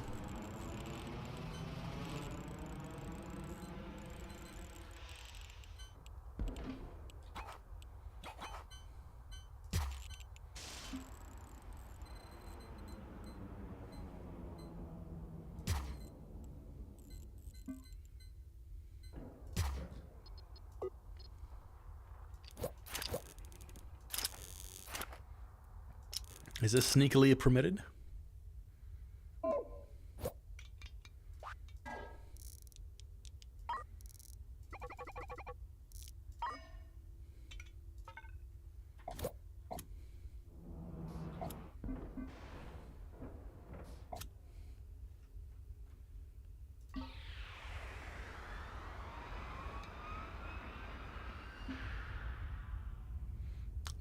Is this sneakily permitted?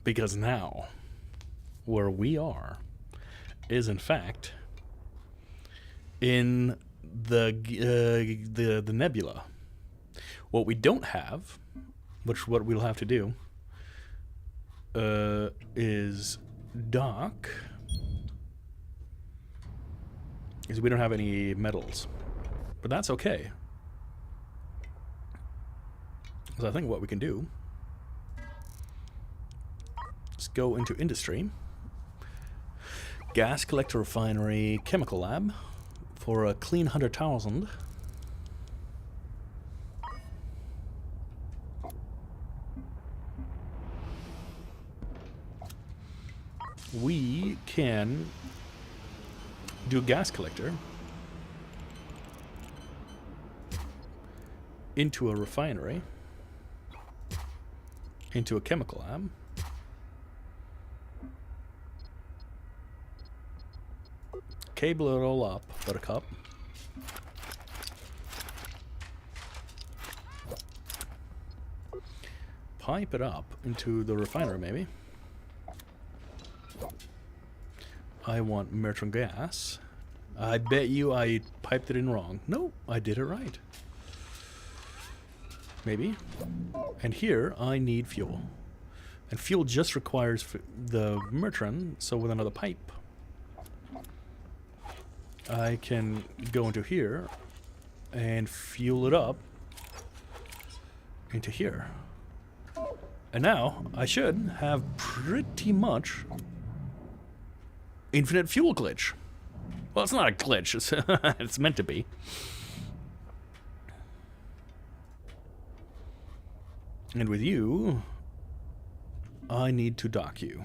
Because now, where we are, is in fact in the nebula. What we don't have, which what we'll have to do, is dock. Is we don't have any metals, but that's okay. Because I think what we can do is go into industry. Gas collector, refinery, chemical lab for a clean 100,000. We can do a gas collector into a refinery, into a chemical lab. Cable it all up, buttercup. Pipe it up into the refinery, maybe. I want merchant gas. I bet you I piped it in wrong. No, I did it right. Maybe. And here I need fuel. And fuel just requires the merchant, so with another pipe I can go into here and fuel it up into here. And now I should have pretty much infinite fuel glitch. Well, it's not a glitch, it's meant to be. And with you, I need to dock you.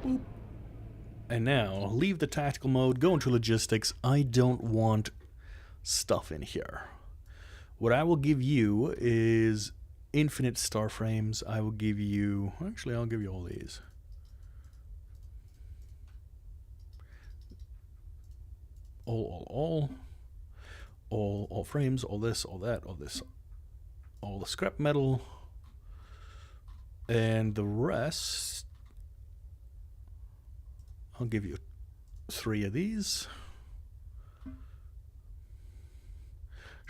Boop. And now, leave the tactical mode, go into logistics. I don't want stuff in here. What I will give you is infinite star frames. I will give you... Actually, I'll give you all these. All frames, all this, all that, all this. All the scrap metal. And the rest... I'll give you 3 of these.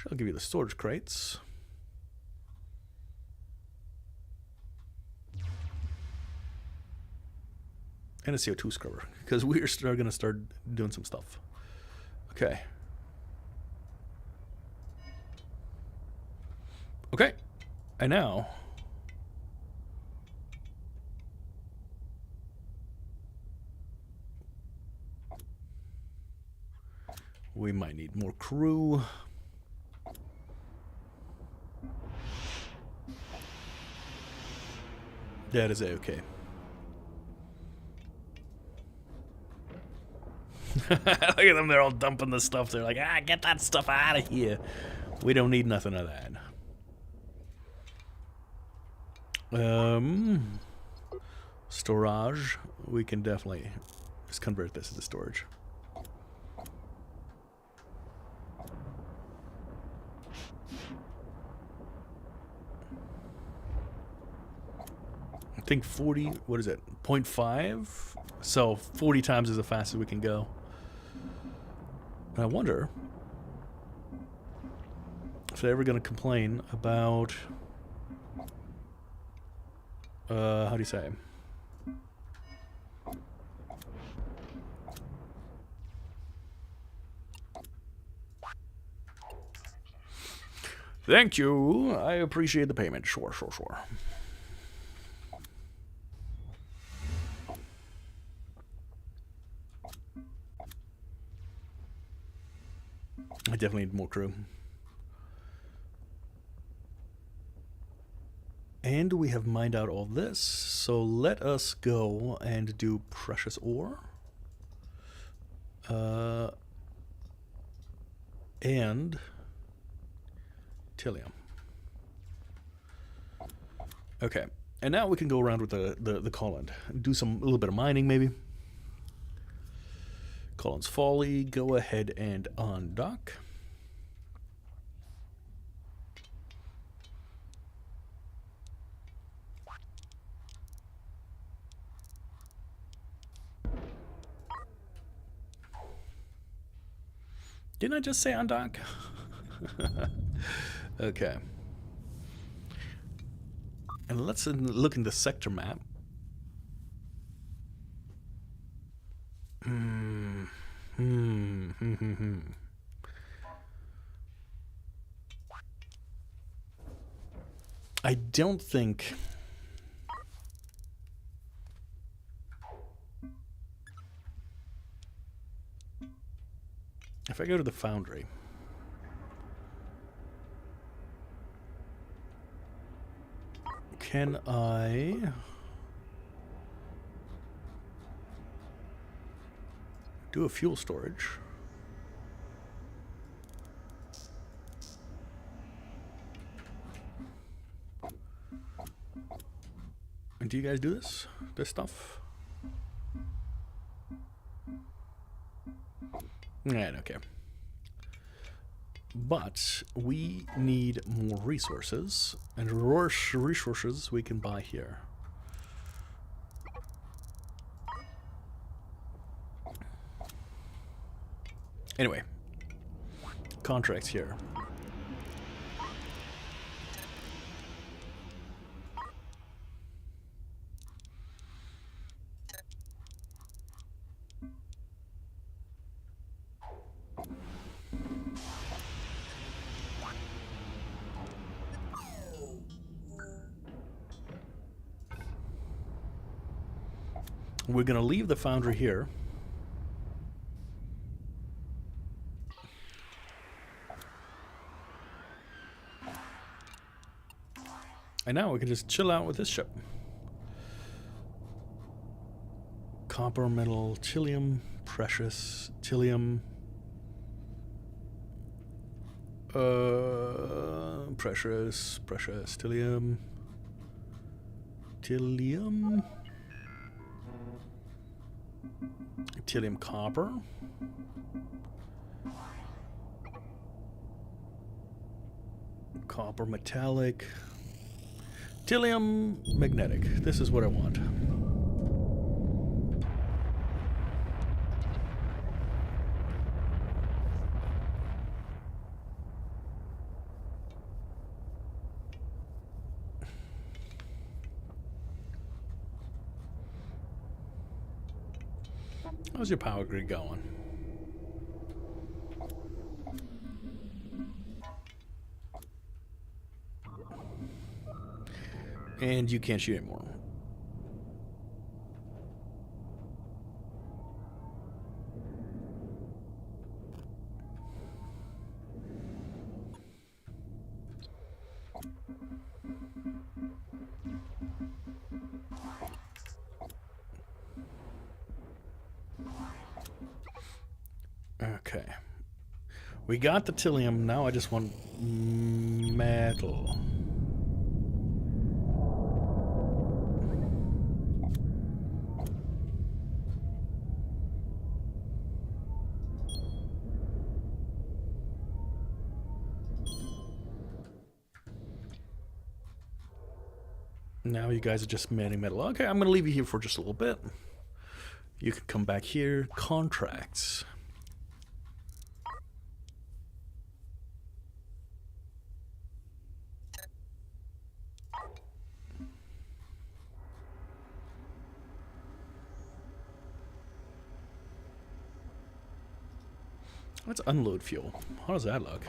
I'll give you the storage crates. And a CO2 scrubber, because we're going to start doing some stuff. Okay. Okay. And now... we might need more crew. That is okay. Look at them, they're all dumping the stuff. They're like, get that stuff out of here. We don't need nothing of that. Storage, we can definitely just convert this into storage. I think 40, what is it, 0.5? So 40 times is the fastest we can go. And I wonder if they're ever going to complain about, how do you say? Thank you. I appreciate the payment. Sure, sure, sure. I definitely need more crew. And we have mined out all this, so let us go and do precious ore. And Tillium. Okay, and now we can go around with the Colin. Do a little bit of mining, maybe. Colin's Folly, go ahead and undock. Didn't I just say undock? Okay. And let's look in the sector map. I don't think... If I go to the foundry... Can I... do a fuel storage? And do you guys do this stuff? Nah, I don't care. But we need more resources, and resources we can buy here. Anyway, contracts here. We're going to leave the foundry here. And now we can just chill out with this ship. Copper, metal, Tillium, precious, Tillium. Precious, Tillium. Tillium copper. Copper metallic. Tillium magnetic. This is what I want. How's your power grid going? And you can't shoot anymore. Okay. We got the Tillium, now I just want metal. Now you guys are just manning metal. Okay, I'm gonna leave you here for just a little bit. You can come back here. Contracts. Let's unload fuel. How does that look?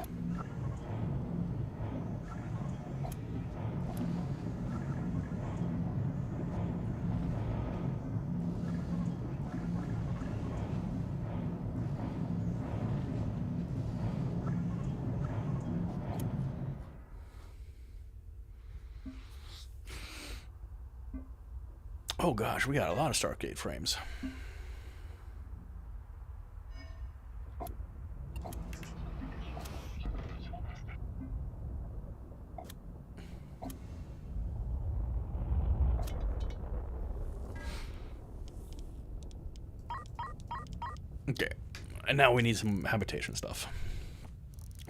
Oh gosh, we got a lot of Stargate frames. Okay, and now we need some habitation stuff.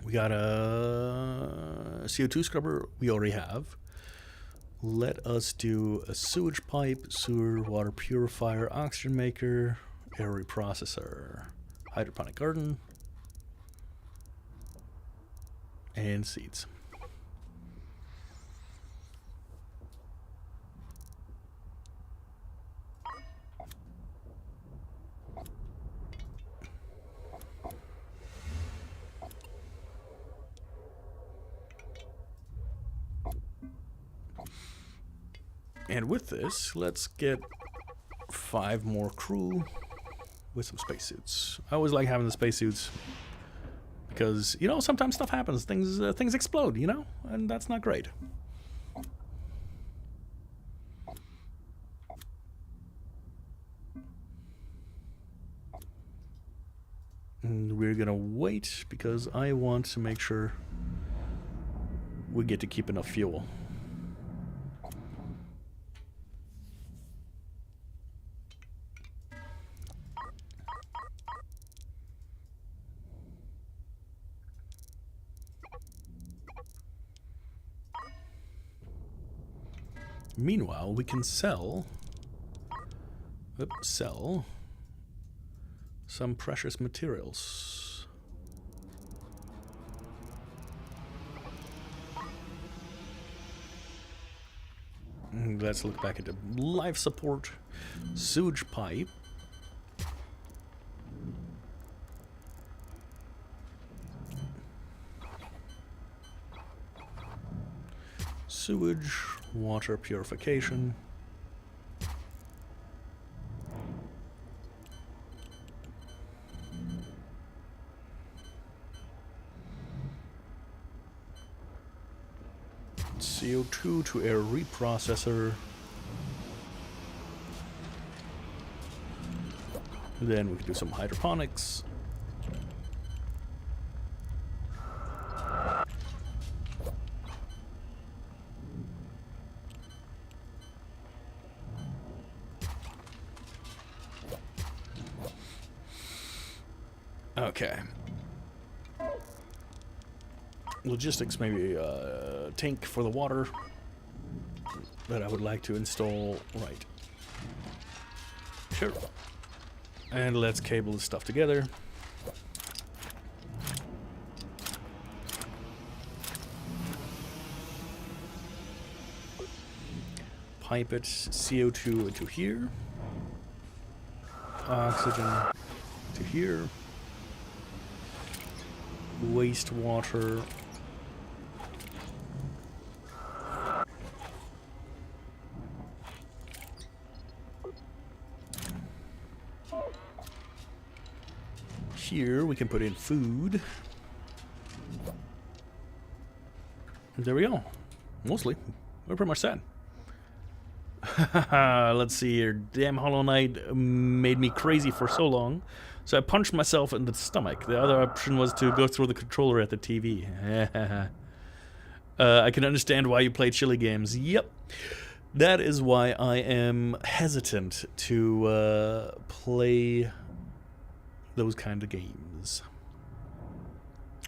We got a CO2 scrubber we already have. Let us do a sewage pipe, sewer water purifier, oxygen maker, air reprocessor, hydroponic garden, and seeds. And with this, let's get 5 more crew with some spacesuits. I always like having the spacesuits because, you know, sometimes stuff happens. Things explode, you know? And that's not great. And we're gonna wait because I want to make sure we get to keep enough fuel. Meanwhile, we can sell some precious materials. Let's look back into life support, sewage pipe, sewage, water purification, CO2 to air reprocessor. Then we can do some hydroponics. Okay. Logistics, maybe a tank for the water that I would like to install right. Sure. And let's cable this stuff together. Pipe it, CO2 into here. Oxygen to here. Wastewater. Here we can put in food. And there we go. Mostly. We're pretty much set. Let's see here. Damn Hollow Knight made me crazy for so long. So I punched myself in the stomach. The other option was to go through the controller at the TV. I can understand why you play chili games. Yep. That is why I am hesitant to play those kind of games.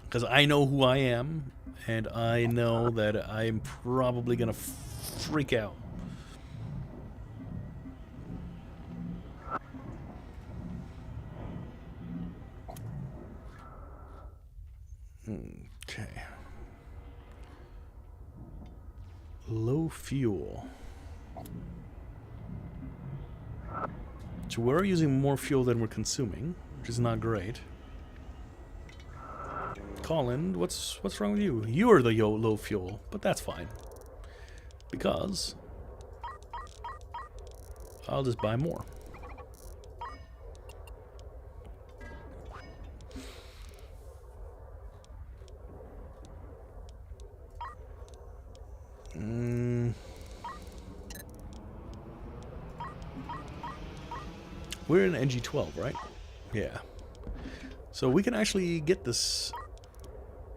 Because I know who I am, and I know that I'm probably going to freak out Okay. Low fuel. So we're using more fuel than we're consuming, which is not great. Colin, what's wrong with you? You're the low fuel, but that's fine. Because I'll just buy more. We're in NG12, right? Yeah. So we can actually get this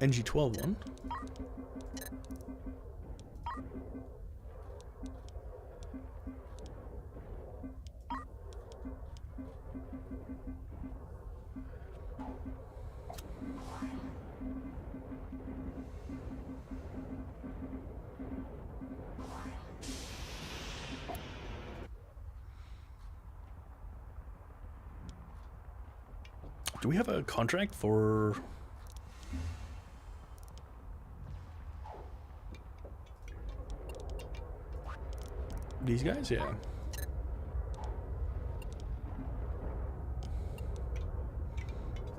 NG12 one. Do we have a contract for... these guys? Yeah.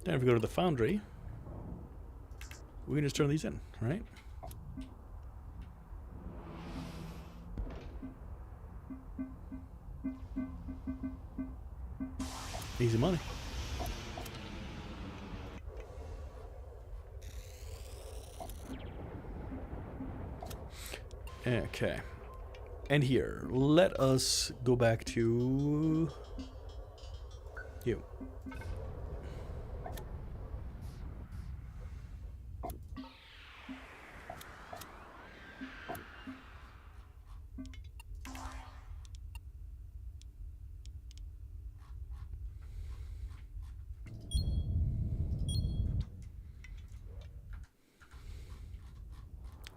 And if we go to the foundry, we can just turn these in, right? Easy money. Okay. And here, let us go back to you.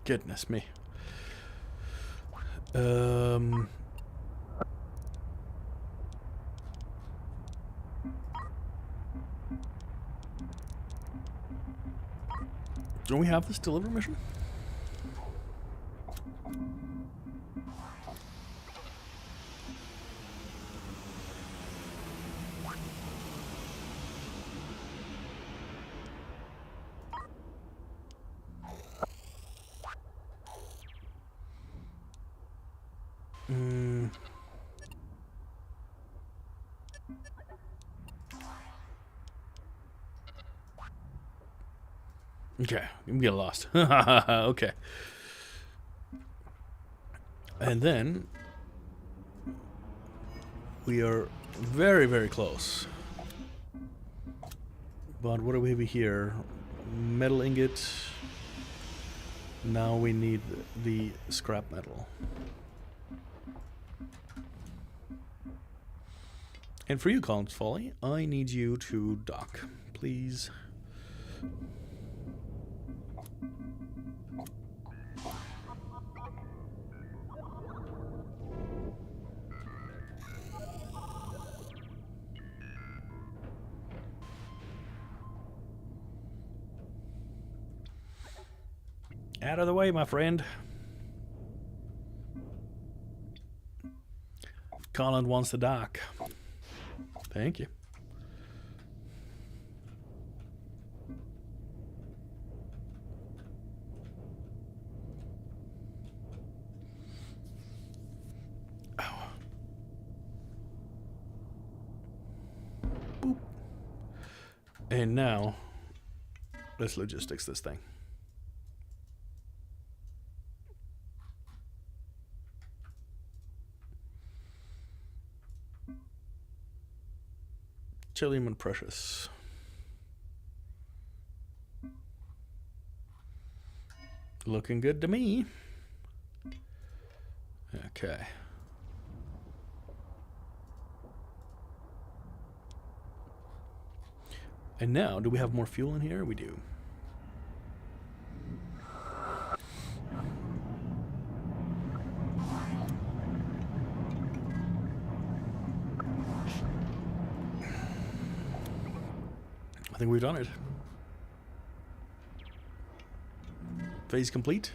Goodness me. Don't we have this deliver mission? Okay, I'm getting lost. Okay. And then we are very, very close. But what do we have here? Metal ingot. Now we need the scrap metal. And for you, Colin's Folly, I need you to dock, please. Out of the way, my friend. Colin wants to dock. Thank you. Oh. Boop. And now, let's logistics this thing. Chillium and precious. Looking good to me. Okay. And now, do we have more fuel in here? We do. I think we've done it. Phase complete.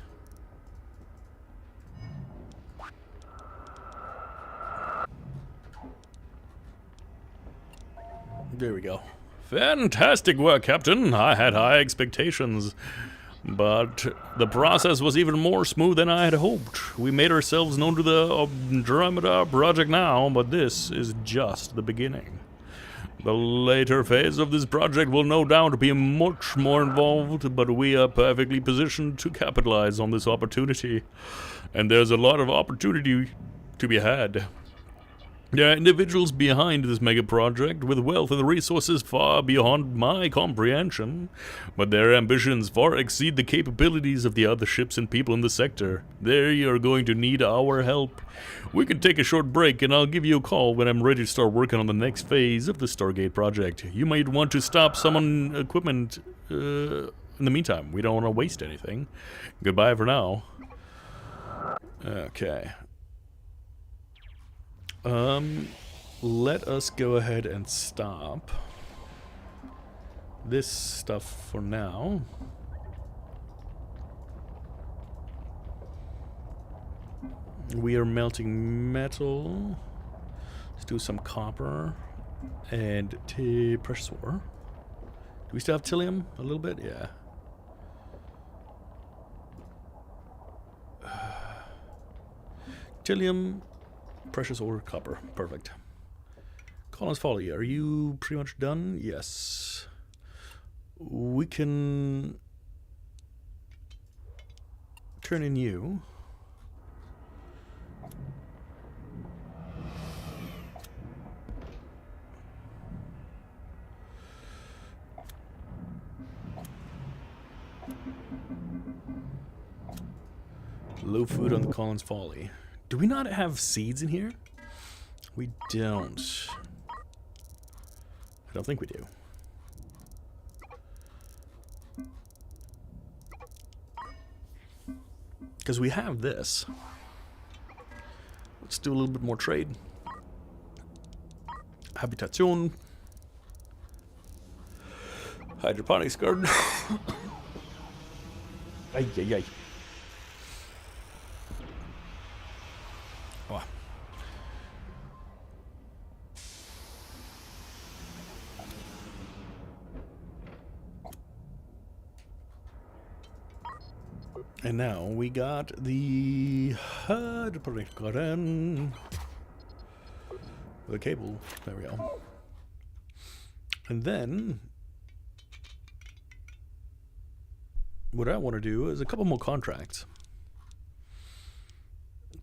There we go. Fantastic work, Captain. I had high expectations, but the process was even more smooth than I had hoped. We made ourselves known to the Andromeda project now, but this is just the beginning. The later phase of this project will no doubt be much more involved, but we are perfectly positioned to capitalize on this opportunity. And there's a lot of opportunity to be had. There are individuals behind this mega project with wealth and resources far beyond my comprehension, but their ambitions far exceed the capabilities of the other ships and people in the sector. They are going to need our help. We can take a short break and I'll give you a call when I'm ready to start working on the next phase of the Stargate project. You might want to stop some equipment in the meantime. We don't want to waste anything. Goodbye for now. Okay. Let us go ahead and stop this stuff for now. We are melting metal. Let's do some copper and precious ore. Do we still have thallium? A little bit? Yeah. Thallium, precious ore, copper. Perfect. Collins Folly, are you pretty much done? Yes. We can turn in you. Low food on the Collins Folly. Do we not have seeds in here? We don't. I don't think we do. Because we have this. Let's do a little bit more trade. Habitation. Hydroponics garden. Ay, ay, ay. Oh. And now we got the hydroponic garden. The cable. There we go. And then what I want to do is a couple more contracts.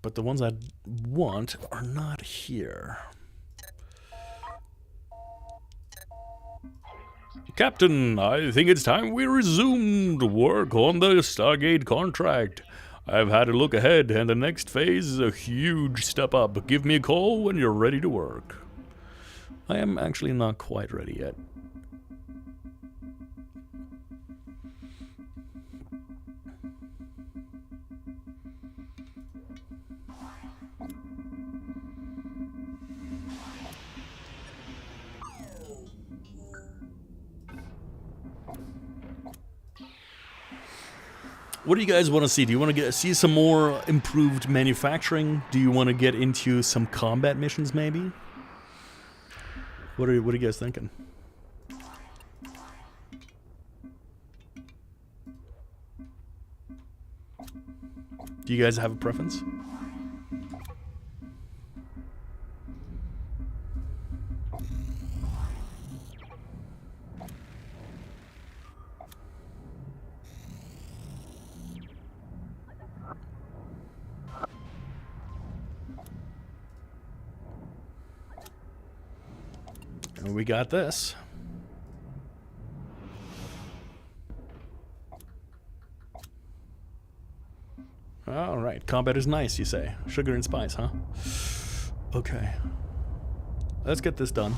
But the ones I want are not here. Captain, I think it's time we resumed work on the Stargate contract. I've had a look ahead, and the next phase is a huge step up. Give me a call when you're ready to work. I am actually not quite ready yet. What do you guys want to see? Do you want to see some more improved manufacturing? Do you want to get into some combat missions, maybe? What are you guys thinking? Do you guys have a preference? And we got this. All right, combat is nice, you say. Sugar and spice, huh? Okay. Let's get this done.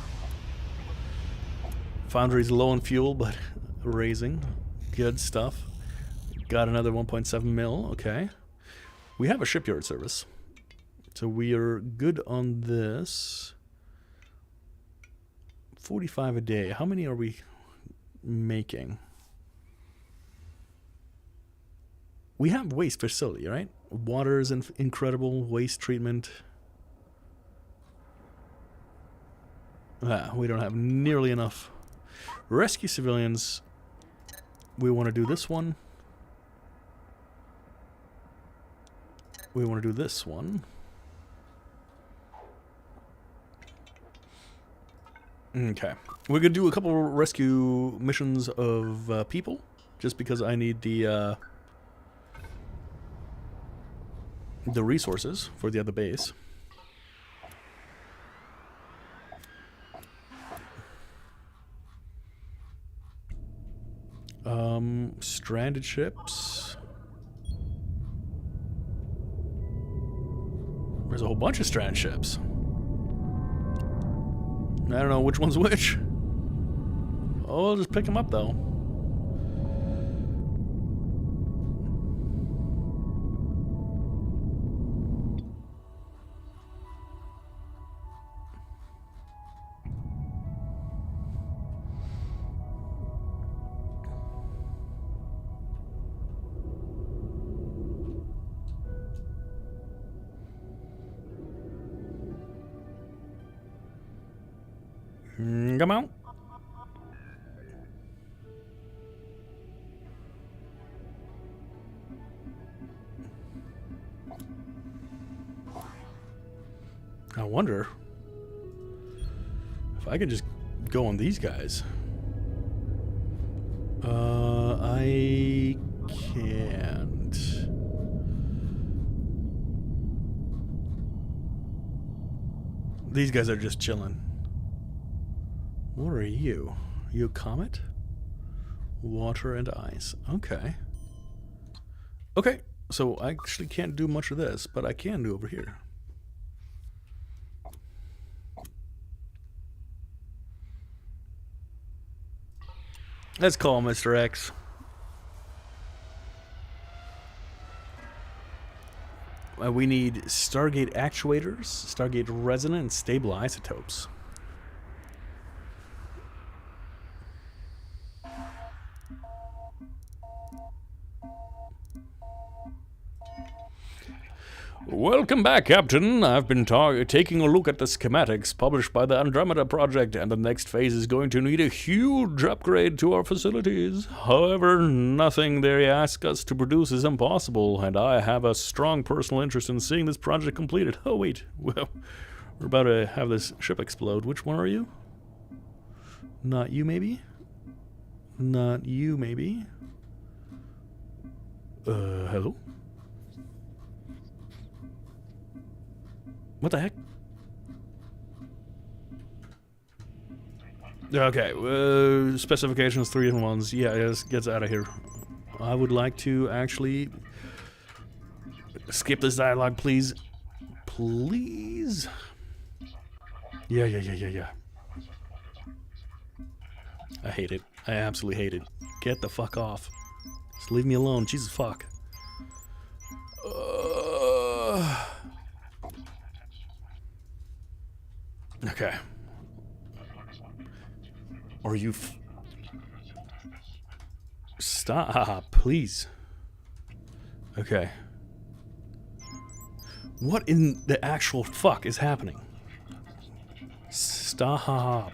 Foundry's low on fuel, but raising. Good stuff. Got another 1.7 mil, okay. We have a shipyard service. So we are good on this. 45 a day. How many are we making? We have waste facility, right? Water is incredible. Waste treatment. We don't have nearly enough. Rescue civilians. We want to do this one. We want to do this one. Okay. We're going to do a couple rescue missions of people. Just because I need the resources for the other base. Stranded ships. There's a whole bunch of stranded ships. I don't know which one's which. Oh, I'll just pick them up though. Come on. I wonder if I could just go on these guys. I can't. These guys are just chilling. What are you? You a comet? Water and ice. Okay. Okay, so I actually can't do much of this, but I can do over here. Let's call Mr. X. We need Stargate actuators, Stargate resonant, and stable isotopes. Welcome back, Captain. I've been taking a look at the schematics published by the Andromeda Project, and the next phase is going to need a huge upgrade to our facilities. However, nothing they ask us to produce is impossible, and I have a strong personal interest in seeing this project completed. Oh, wait. Well, we're about to have this ship explode. Which one are you? Not you, maybe? Not you, maybe? Hello? What the heck? Okay, specifications 3 different ones. Yeah, it gets out of here. I would like to actually skip this dialogue, please. Please? Yeah. I hate it. I absolutely hate it. Get the fuck off. Just leave me alone. Jesus fuck. Okay. Are you stop, please. Okay. What in the actual fuck is happening? Stop.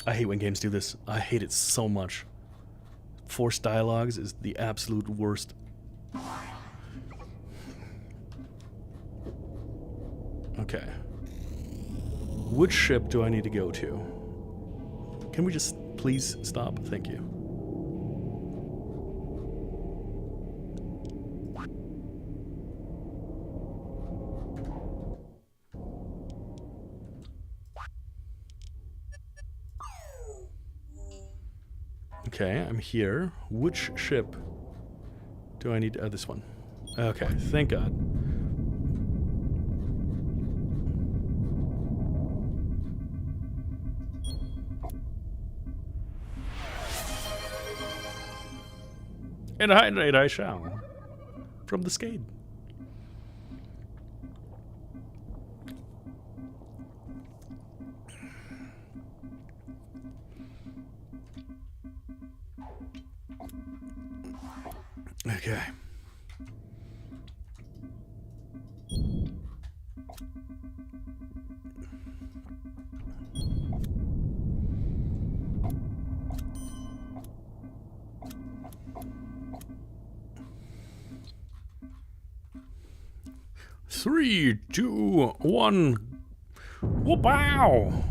I hate when games do this. I hate it so much. Forced dialogues is the absolute worst. Okay. Which ship do I need to go to? Can we just please stop? Thank you. Okay, I'm here. Which ship do I need to... this one. Okay, thank God. And hydrate I shall. From the Scade. Okay. Three, two, one. Whoop-ow!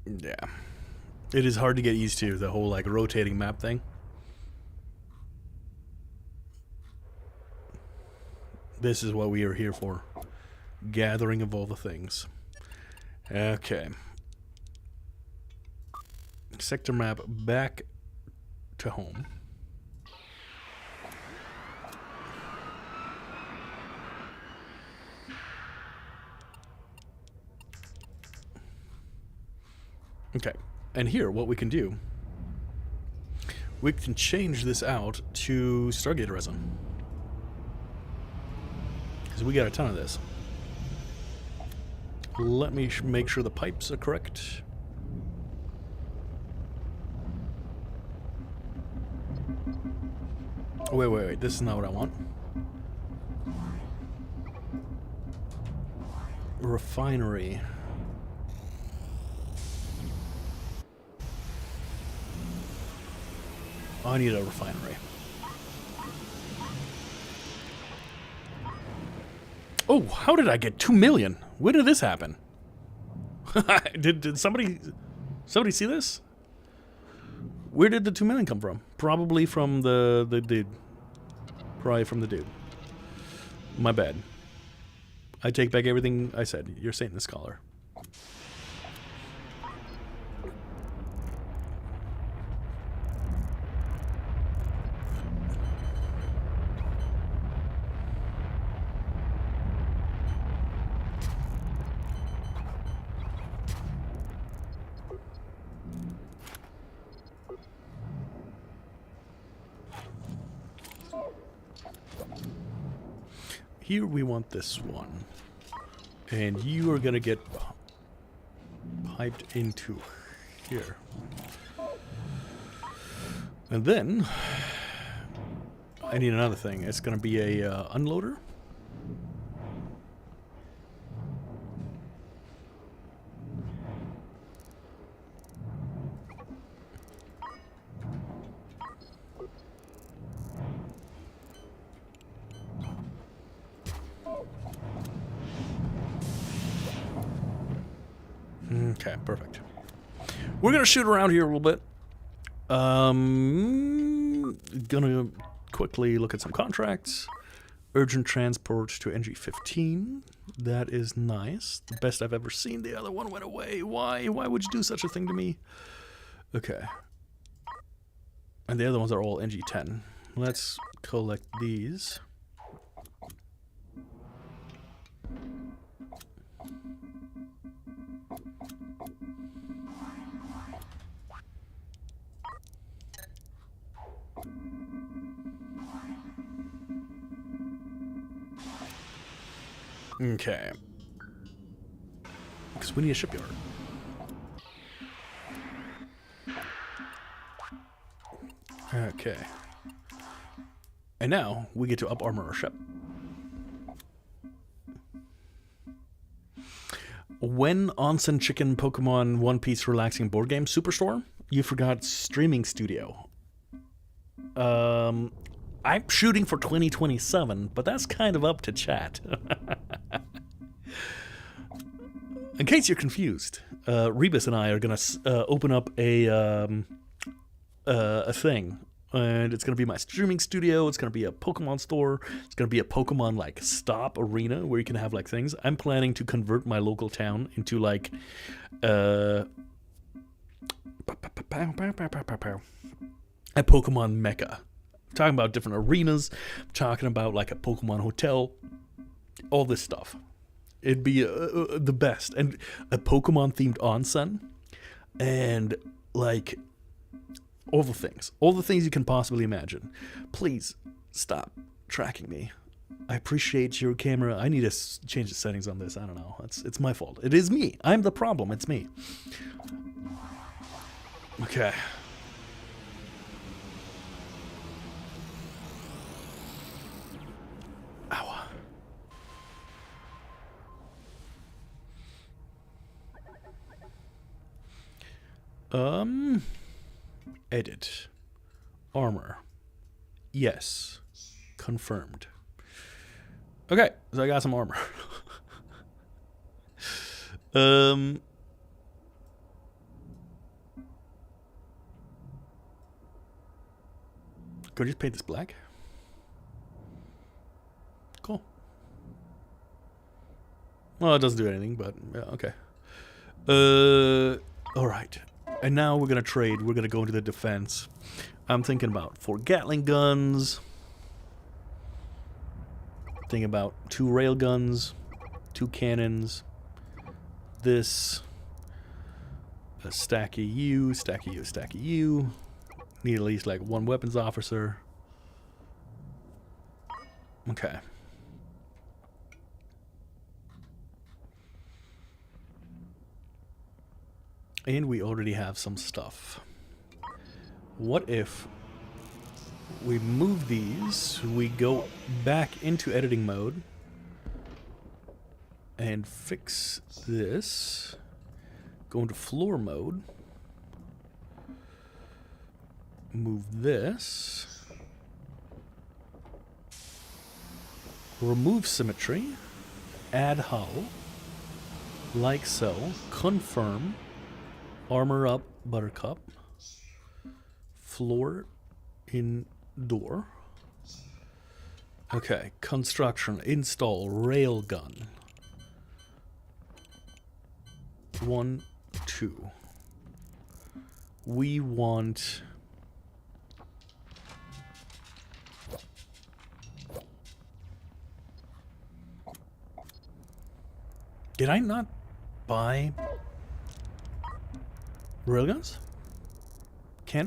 Yeah. It is hard to get used to, the whole, like, rotating map thing. This is what we are here for. Gathering of all the things. Okay. Sector map back to home. Okay, and here what we can do, we can change this out to Stargate resin. Because we got a ton of this. Let me make sure the pipes are correct. Oh, wait, this is not what I want. Refinery. I need a refinery. Oh, how did I get 2 million? When did this happen? did somebody see this? Where did the 2 million come from? Probably from the dude. Probably from the dude. My bad. I take back everything I said. You're Satan the Scholar. Here we want this one. And you are gonna get piped into here. And then I need another thing. It's gonna be a unloader. Okay, perfect. We're gonna shoot around here a little bit. Gonna quickly look at some contracts. Urgent transport to NG-15. That is nice. The best I've ever seen. The other one went away. Why? Why would you do such a thing to me? Okay. And the other ones are all NG-10. Let's collect these. Okay. Because we need a shipyard. Okay. And now we get to up armor our ship. When Onsen Chicken Pokemon One Piece Relaxing Board Game Superstore, you forgot streaming studio. I'm shooting for 2027, but that's kind of up to chat. In case you're confused, Rebus and I are gonna open up a thing, and it's gonna be my streaming studio. It's gonna be a Pokemon store. It's gonna be a Pokemon like stop arena where you can have like things. I'm planning to convert my local town into like a Pokemon mecca. I'm talking about different arenas. I'm talking about like a Pokemon hotel. All this stuff. It'd be the best. And a Pokemon themed onsen. And like all the things. All the things you can possibly imagine. Please stop tracking me. I appreciate your camera. I need to change the settings on this. I don't know. It's my fault. It is me. I'm the problem. It's me. Okay. Ow. Edit. Armor. Yes. Confirmed. Okay, so I got some armor. Could I just paint this black? Cool. Well, it doesn't do anything, but yeah, okay. Alright. And now we're gonna trade. We're gonna go into the defense. I'm thinking about 4 Gatling guns. Thinking about 2 rail guns, 2 cannons. This. A stack of you, stack of you, stack of you. Need at least like 1 weapons officer. Okay. And we already have some stuff. What if we move these, we go back into editing mode and fix this, go into floor mode, move this, remove symmetry, add hull, like so, confirm, armor up Buttercup, floor indoor. Okay, construction, install railgun. 1, 2. We want Did I not buy railguns?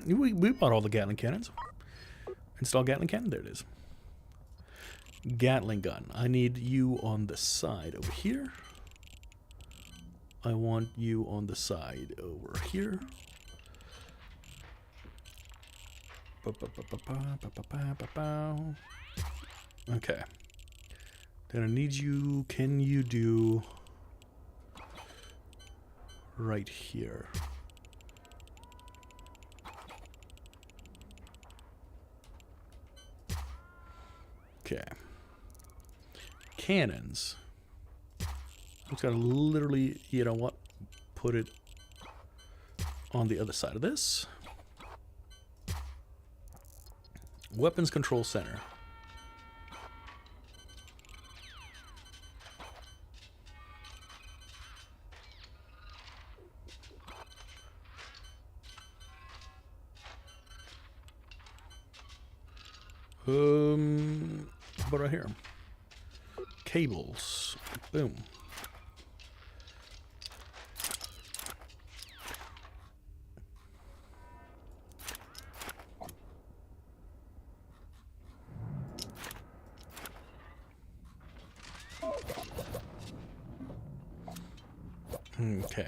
We bought all the Gatling cannons. Install Gatling cannon. There it is. Gatling gun. I need you on the side over here. I want you on the side over here. Okay. Then I need you. Can you do right here? Okay. Cannons. It's got to literally, you know what? Put it on the other side of this. Weapons control center. How about right here? Cables. Boom. Okay.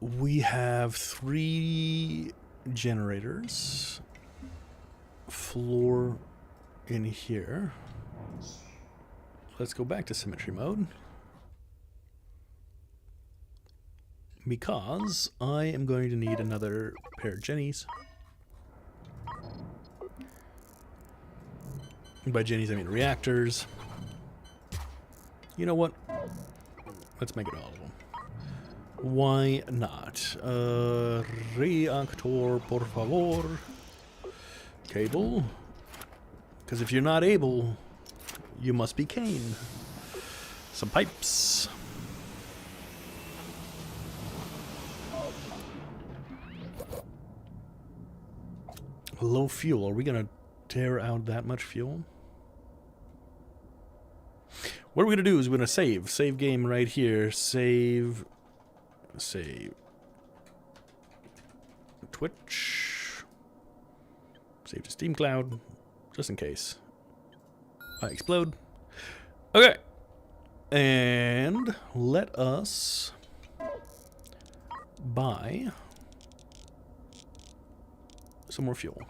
We have 3 generators. Floor in here. Let's go back to symmetry mode. Because I am going to need another pair of jennies. And by jennies I mean reactors. You know what? Let's make it all of them. Why not? Reactor, por favor. Cable. Because if you're not able, you must be Kane. Some pipes. Low fuel. Are we going to tear out that much fuel? What we're going to do is we're going to save. Save game right here. Save. Twitch. Save to Steam Cloud. Just in case I explode. Okay. And let us buy some more fuel.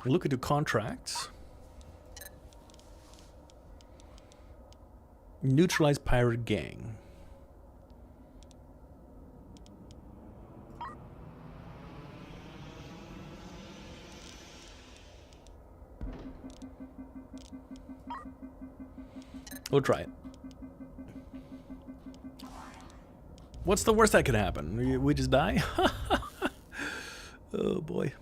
Look into contracts. Neutralize pirate gang. We'll try it. What's the worst that could happen? We just die? Oh boy.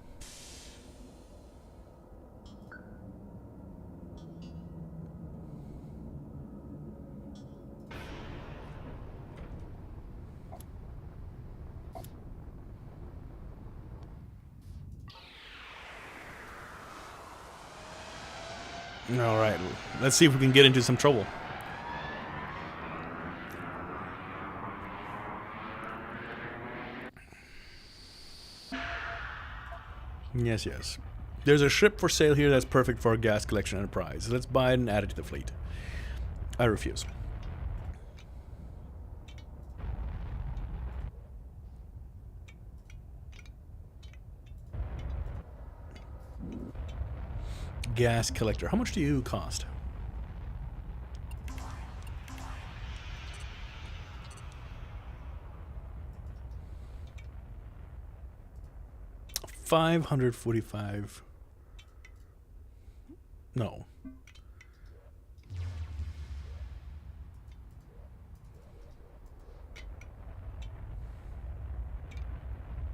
All right, let's see if we can get into some trouble. Yes, yes. There's a ship for sale here that's perfect for a gas collection enterprise. Let's buy it and add it to the fleet. I refuse. Gas collector. How much do you cost? $545. No.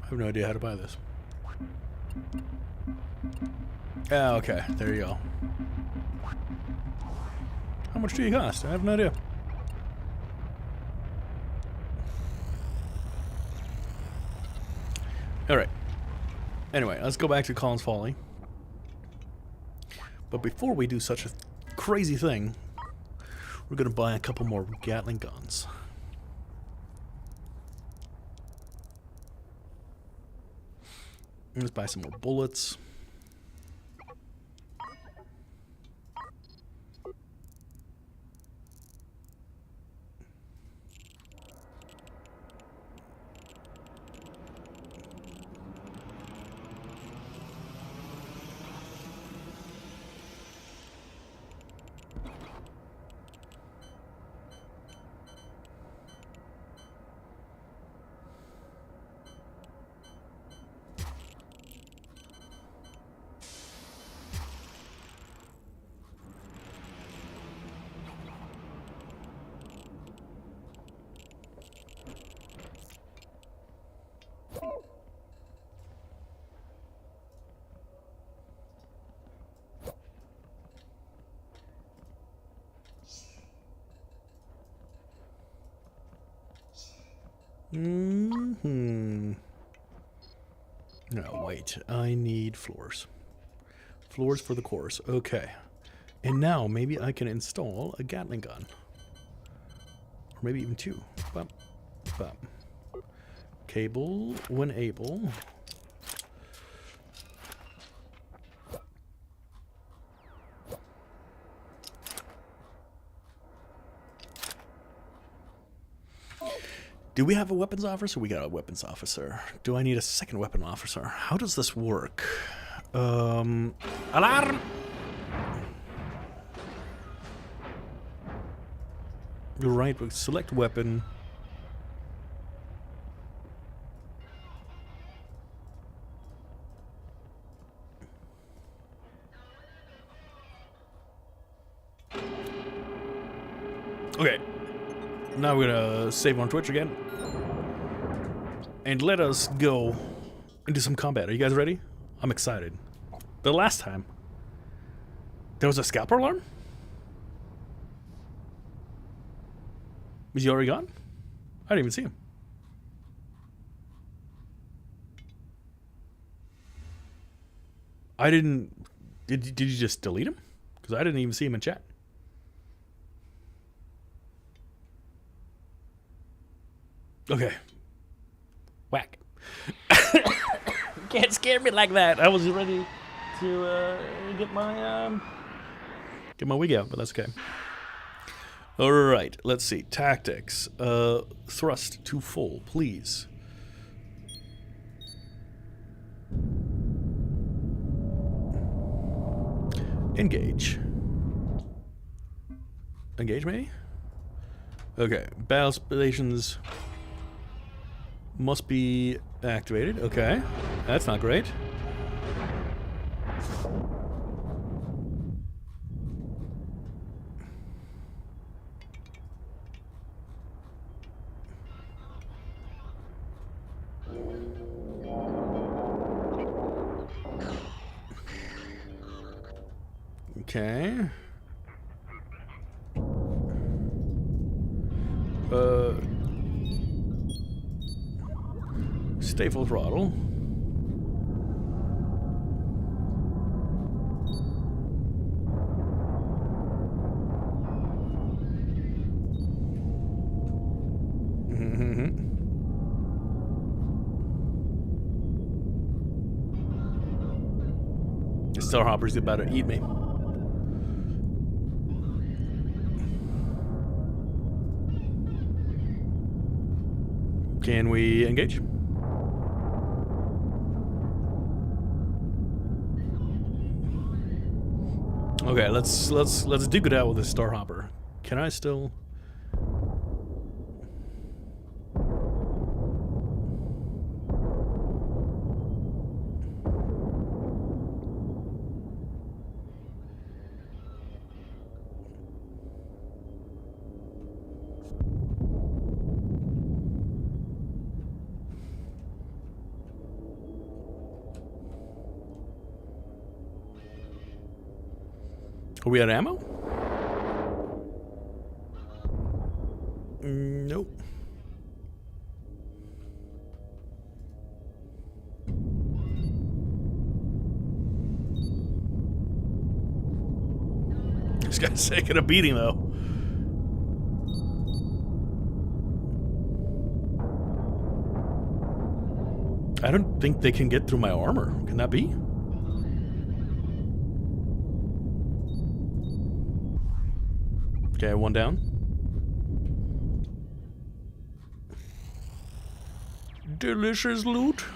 I have no idea how to buy this. Ah, okay. There you go. How much do you cost? I have no idea. Alright. Anyway, let's go back to Colin's Folly. But before we do such a crazy thing, we're going to buy a couple more Gatling guns. Let's buy some more bullets. No, wait. I need floors. Floors for the cores. Okay. And now maybe I can install a Gatling gun. Or maybe even two. Bum, bum. Cable when able. Do we have a weapons officer? We got a weapons officer. Do I need a second weapon officer? How does this work? Alarm! You're right, but select weapon. Okay. Now we're gonna save on Twitch again. And let us go into some combat. Are you guys ready? I'm excited. The last time, there was a scalper alarm? Was he already gone? I didn't even see him. I didn't... Did you just delete him? Because I didn't even see him in chat. Okay. Whack. Can't scare me like that. I was ready to get my Get my wig out, but that's okay. Alright, let's see. Tactics. Thrust to full, please. Engage. Engage me? Okay. Battle stations must be activated. Okay. That's not great. Okay. Stay full throttle. The Starhopper's about to eat me. Can we engage? Okay, let's dig it out with this Starhopper. Can I still? Are we out of ammo? Nope. This guy's taking a beating, though. I don't think they can get through my armor. Can that be? Okay, one down. Delicious loot.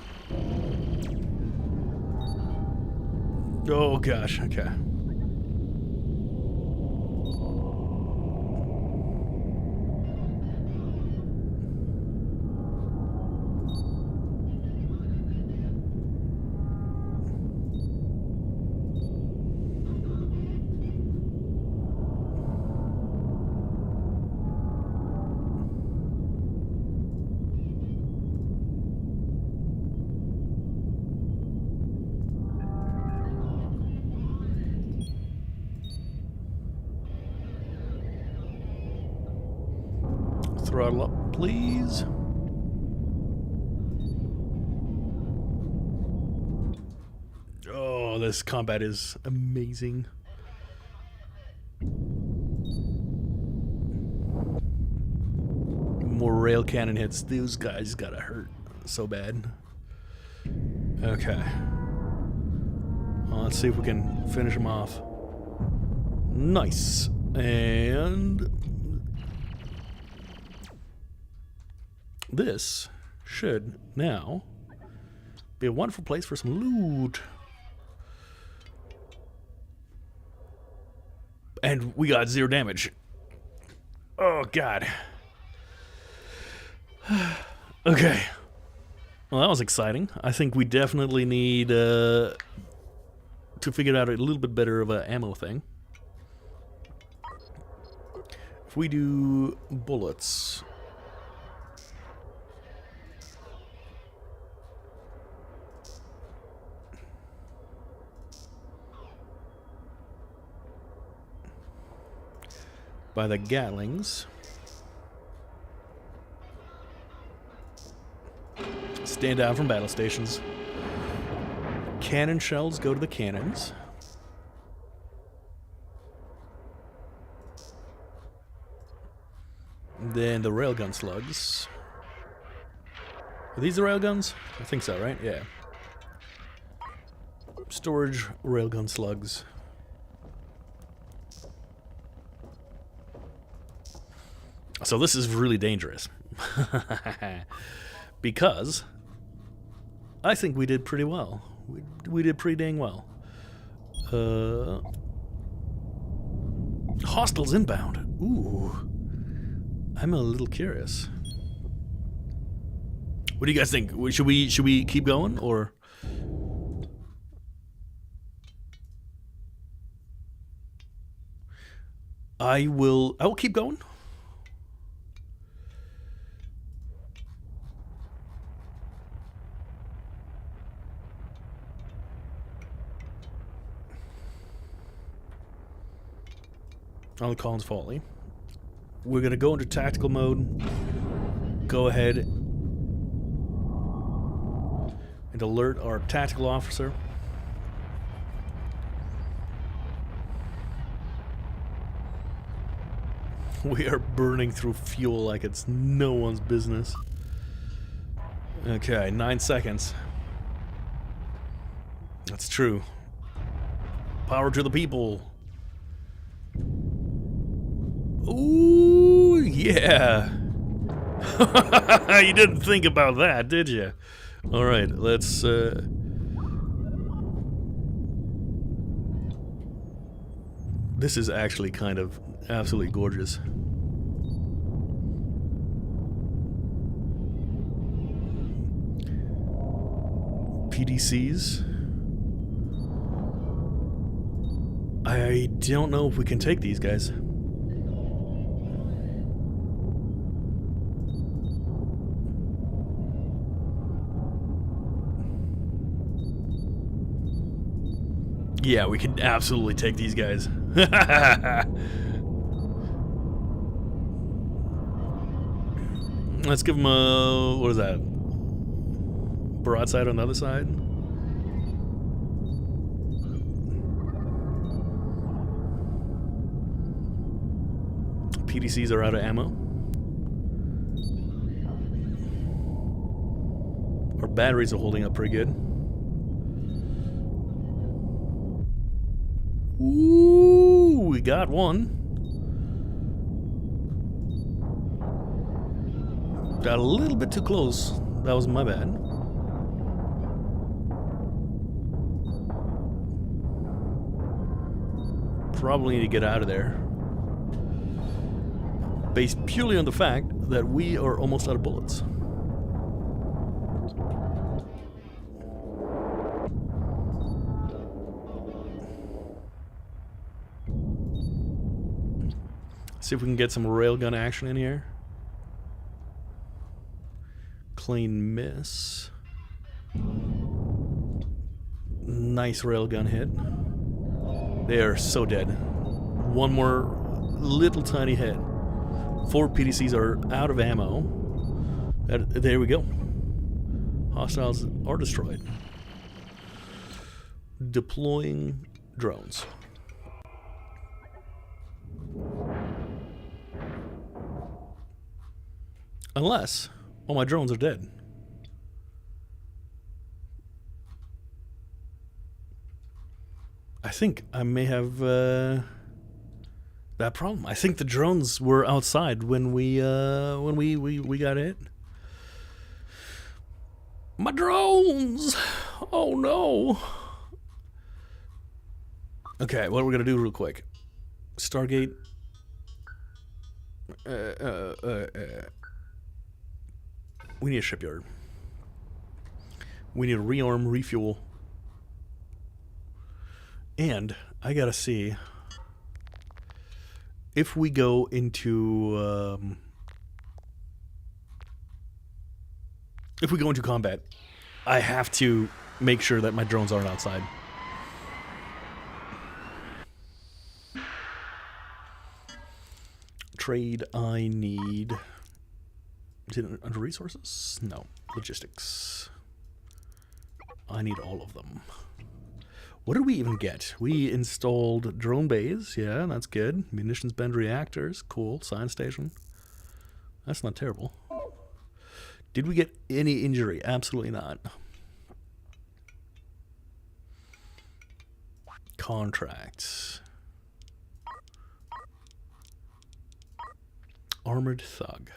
Oh gosh, okay. Throttle up, please. Oh, this combat is amazing. More rail cannon hits. Those guys gotta hurt so bad. Okay. Well, let's see if we can finish them off. Nice. And this should now be a wonderful place for some loot. And we got 0 damage. Oh, God. Okay. Well, that was exciting. I think we definitely need to figure out a little bit better of an ammo thing. If we do bullets... by the Gatlings. Stand down from battle stations. Cannon shells go to the cannons. Then the railgun slugs. Are these the railguns? I think so, right? Yeah. Storage railgun slugs. So this is really dangerous. Because I think we did pretty well. We did pretty dang well. Hostiles inbound. Ooh. I'm a little curious. What do you guys think? Should we keep going, or? I will keep going. On the Collins Folly. We're gonna go into tactical mode. Go ahead and alert our tactical officer. We are burning through fuel like it's no one's business. Okay, 9 seconds. That's true. Power to the people. Ooh, yeah. You didn't think about that, did you? All right, let's this is actually kind of absolutely gorgeous. PDCs. I don't know if we can take these guys. Yeah, we can absolutely take these guys. Let's give them a... what is that? Broadside on the other side? PDCs are out of ammo. Our batteries are holding up pretty good. Ooh, we got one. Got a little bit too close. That was my bad. Probably need to get out of there. Based purely on the fact that we are almost out of bullets. See if we can get some railgun action in here. Clean miss. Nice railgun hit. They are so dead. One more little tiny hit. 4 PDCs are out of ammo. There we go. Hostiles are destroyed. Deploying drones. Unless all my drones are dead. I think I may have that problem. I think the drones were outside when we got hit. My drones! Oh no! Okay, what we're gonna do real quick. Stargate. We need a shipyard. We need to rearm, refuel. And I gotta see if we go into combat, I have to make sure that my drones aren't outside. Trade, I need... Is it under resources? No. Logistics. I need all of them. What did we even get? We installed drone bays. Yeah, that's good. Munitions bend reactors. Cool. Science station. That's not terrible. Did we get any injury? Absolutely not. Contracts. Armored thug.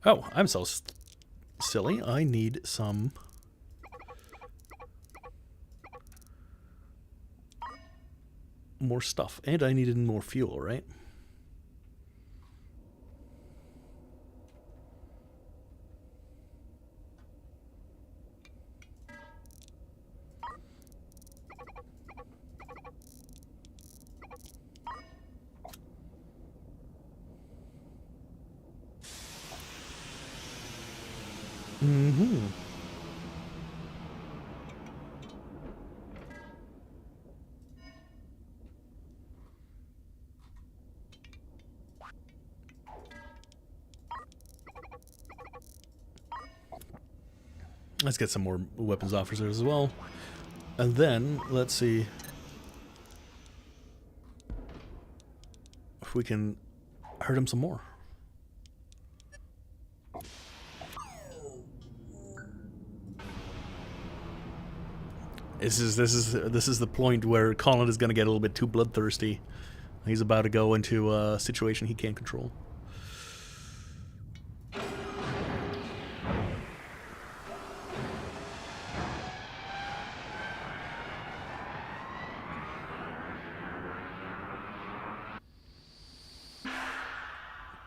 Oh, I'm so silly. I need some... more stuff. And I needed more fuel, right? Mm-hmm. Let's get some more weapons officers as well. And then, let's see if we can hurt him some more. This is the point where Colin is going to get a little bit too bloodthirsty. He's about to go into a situation he can't control.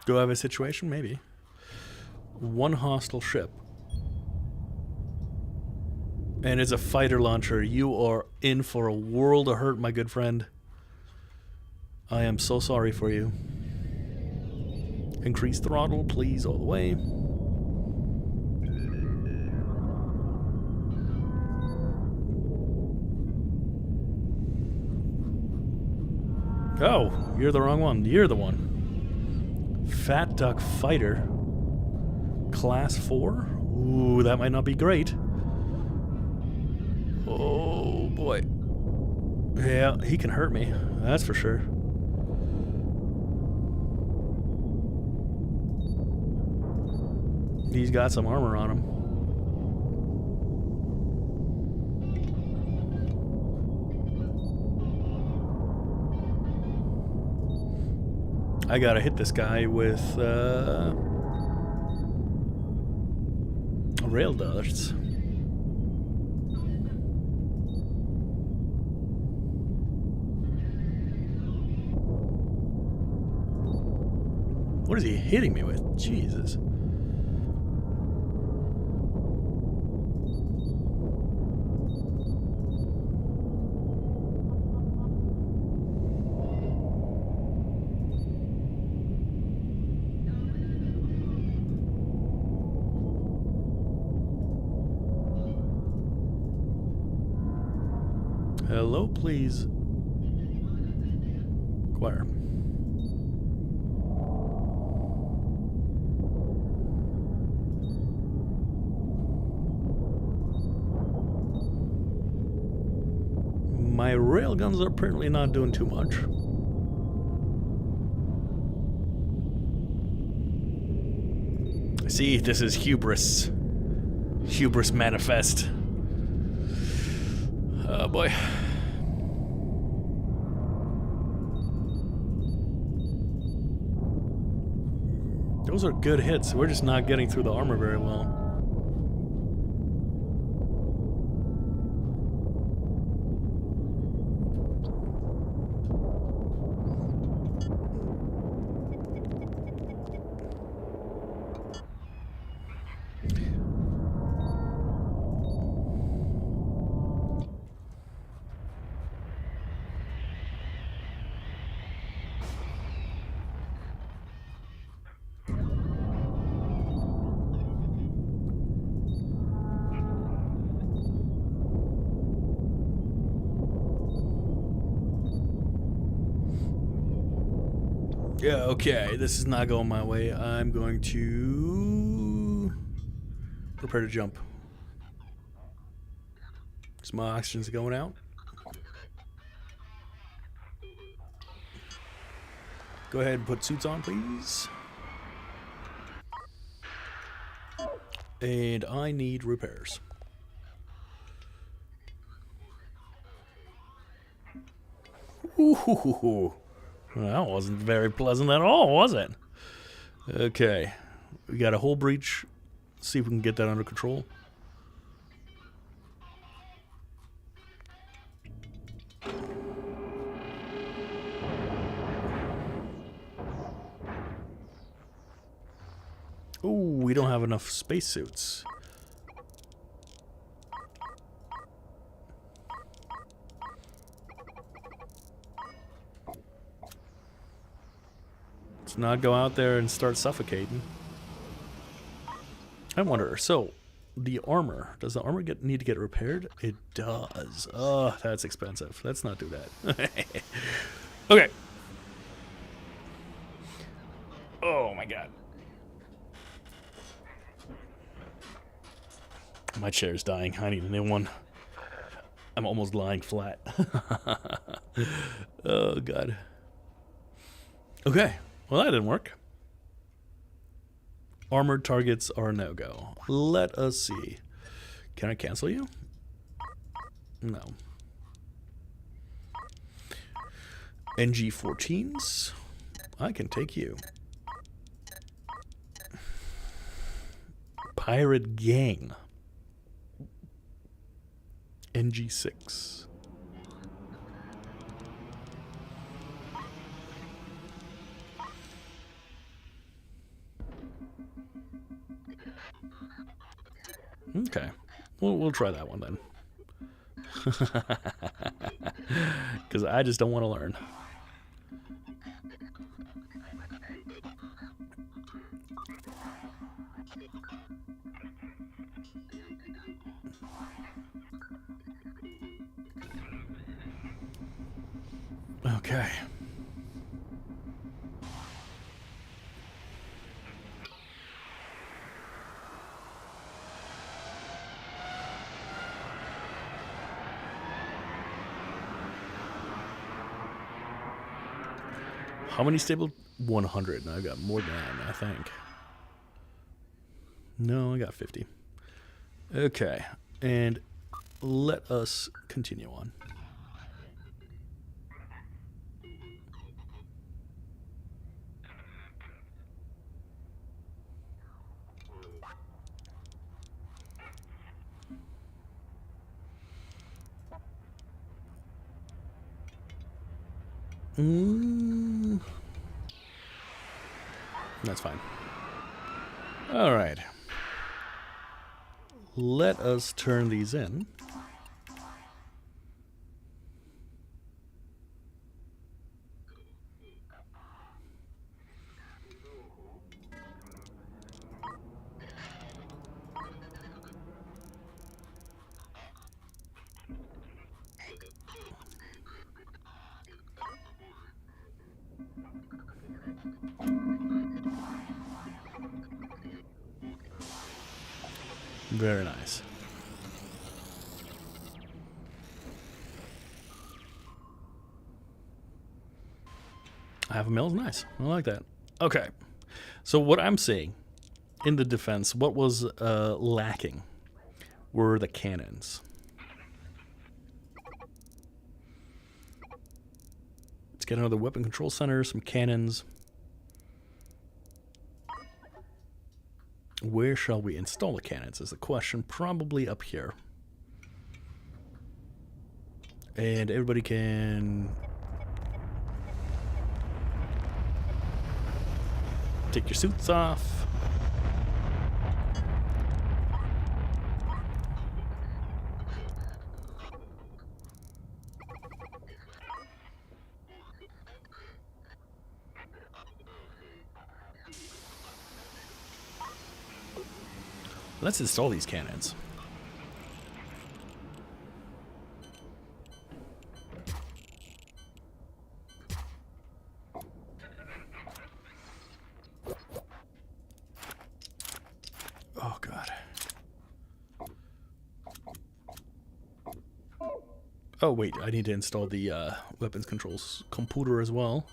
Do I have a situation? Maybe. One hostile ship. And it's a fighter launcher. You are in for a world of hurt, my good friend. I am so sorry for you. Increase throttle, please, all the way. Oh, you're the wrong one. You're the one. Fat Duck Fighter. Class 4? Ooh, that might not be great. Oh, boy. Yeah, he can hurt me. That's for sure. He's got some armor on him. I gotta hit this guy with rail darts. What is he hitting me with? Jesus. Hello, please. Choir. My railguns are apparently not doing too much. See, this is hubris. Hubris manifest. Oh boy. Those are good hits. We're just not getting through the armor very well. Yeah, okay, this is not going my way. I'm going to prepare to jump. So my oxygen's going out. Go ahead and put suits on, please. And I need repairs. Ooh. Well, that wasn't very pleasant at all, was it? Okay. We got a hull breach. See if we can get that under control. Ooh, we don't have enough spacesuits. Let's not go out there and start suffocating. I wonder, so the armor, does the armor need to get repaired? It does. Oh, that's expensive. Let's not do that. Okay. Oh my god. My chair's dying. I need a new one. I'm almost lying flat. Oh god. Okay. Well, that didn't work. Armored targets are a no-go. Let us see. Can I cancel you? No. NG-14s? I can take you. Pirate Gang. NG-6. Okay. We'll try that one then. Because I just don't want to learn. Okay. How many stable? 100. I got more than that, I think. No, I got 50. Okay. And let us continue on. That's fine. All right. Let us turn these in. Very nice. Half a mil is nice. I like that. Okay. So what I'm seeing in the defense, what was lacking were the cannons. Let's get another weapon control center, some cannons. Where shall we install the cannons is the question. Probably up here. And everybody can take your suits off. Let's install these cannons. Oh, God. Oh, wait, I need to install the weapons controls computer as well.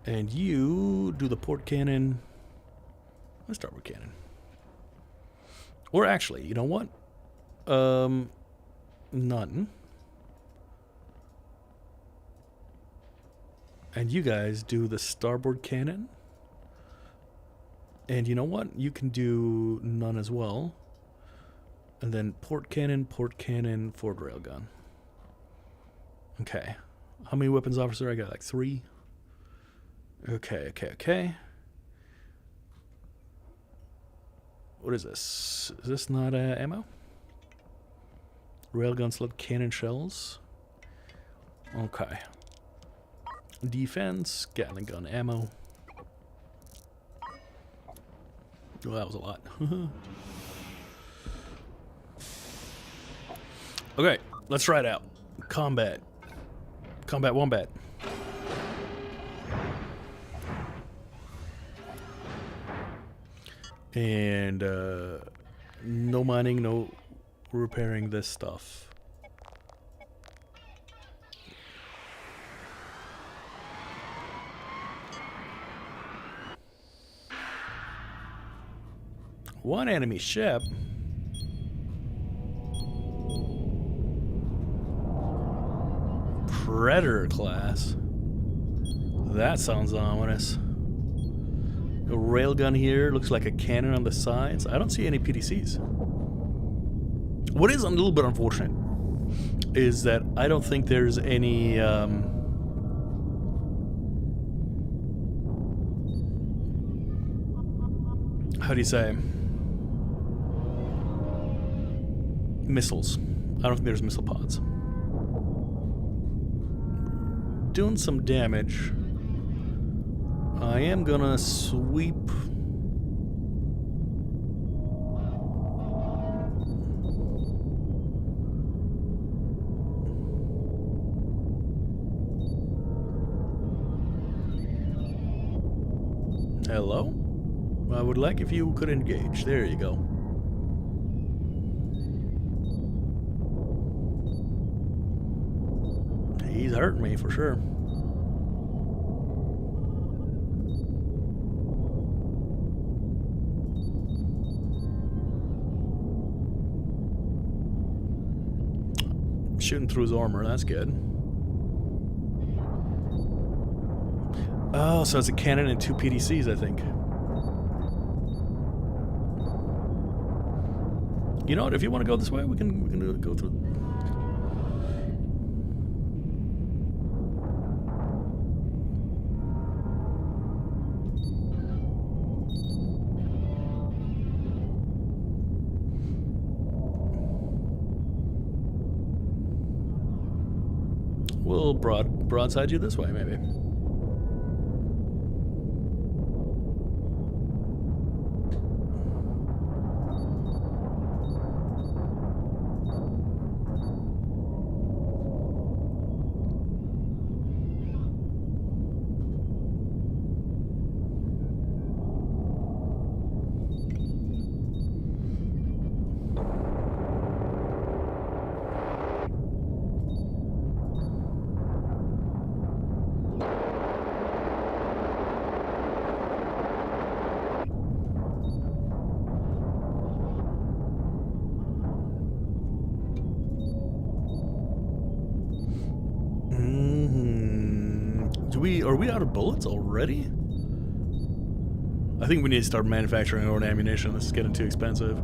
And you do the port cannon. starboard cannon. Or actually, you know what? None. And you guys do the starboard cannon. And you know what? You can do none as well. And then port cannon, forward railgun. Okay. How many weapons officer I got? Like 3? Okay. What is this? Is this not ammo? Railgun slug cannon shells. Okay. Defense, Gatling gun ammo. Oh, that was a lot. Okay, let's try it out. Combat wombat. And no mining, no repairing this stuff. One enemy ship. Predator class. That sounds ominous. A railgun here, looks like a cannon on the sides. I don't see any PDCs. What is a little bit unfortunate is that I don't think there's any how do you say, missiles. I don't think there's missile pods. Doing some damage. I am gonna sweep. Hello? I would like if you could engage. There you go. He's hurting me for sure. Shooting through his armor, that's good. Oh, so it's a cannon and 2 PDCs, I think. You know what? If you want to go this way, we can go through. We'll broadside you this way, maybe. Are we out of bullets already? I think we need to start manufacturing our own ammunition. This is getting too expensive.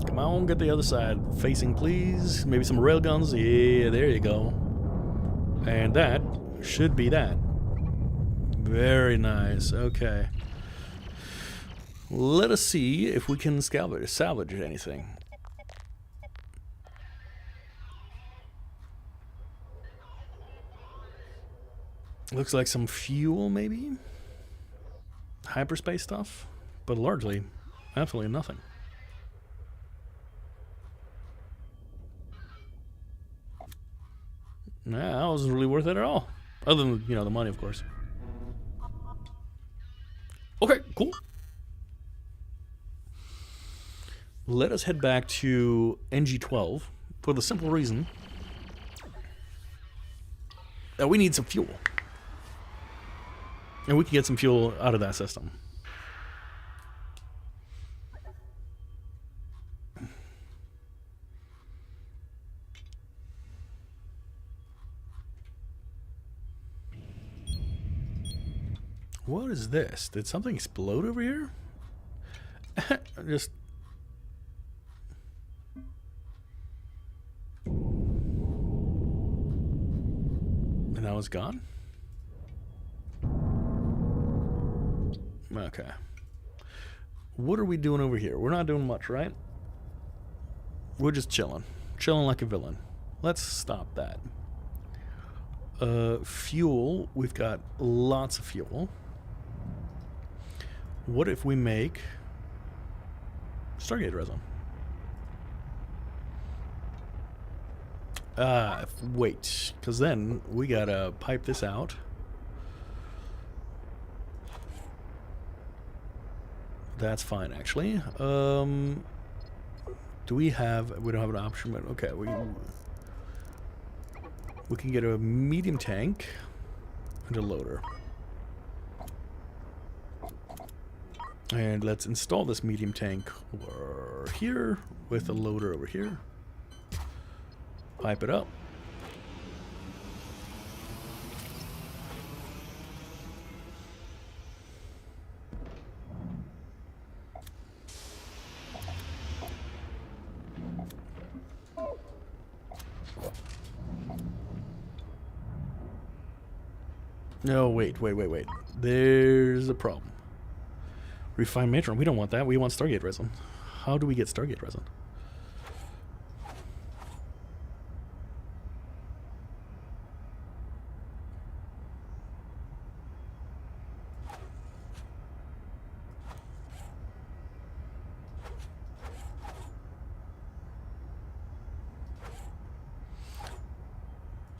Come on, get the other side facing, please. Maybe some railguns. Yeah, there you go. And that should be that. Very nice. Okay. Let us see if we can salvage anything. Looks like some fuel, maybe? hyperspace stuff, but largely, absolutely nothing. Nah, that wasn't really worth it at all. Other than, you know, the money, of course. Okay, cool. Let us head back to NG12 for the simple reason that we need some fuel. And we can get some fuel out of that system. What is this? Did something explode over here? Just... And now it's gone? Okay. What are we doing over here? We're not doing much, right? We're just chilling. Chilling like a villain. Let's stop that. Fuel. We've got lots of fuel. What if we make Stargate resin? Wait, because then we gotta pipe this out. That's fine, actually. Do we have... We don't have an option, but okay. We can get a medium tank and a loader. And let's install this medium tank over here with a loader over here. Pipe it up. No, wait. There's a problem. Refined matron. We don't want that. We want Stargate resin. How do we get Stargate resin?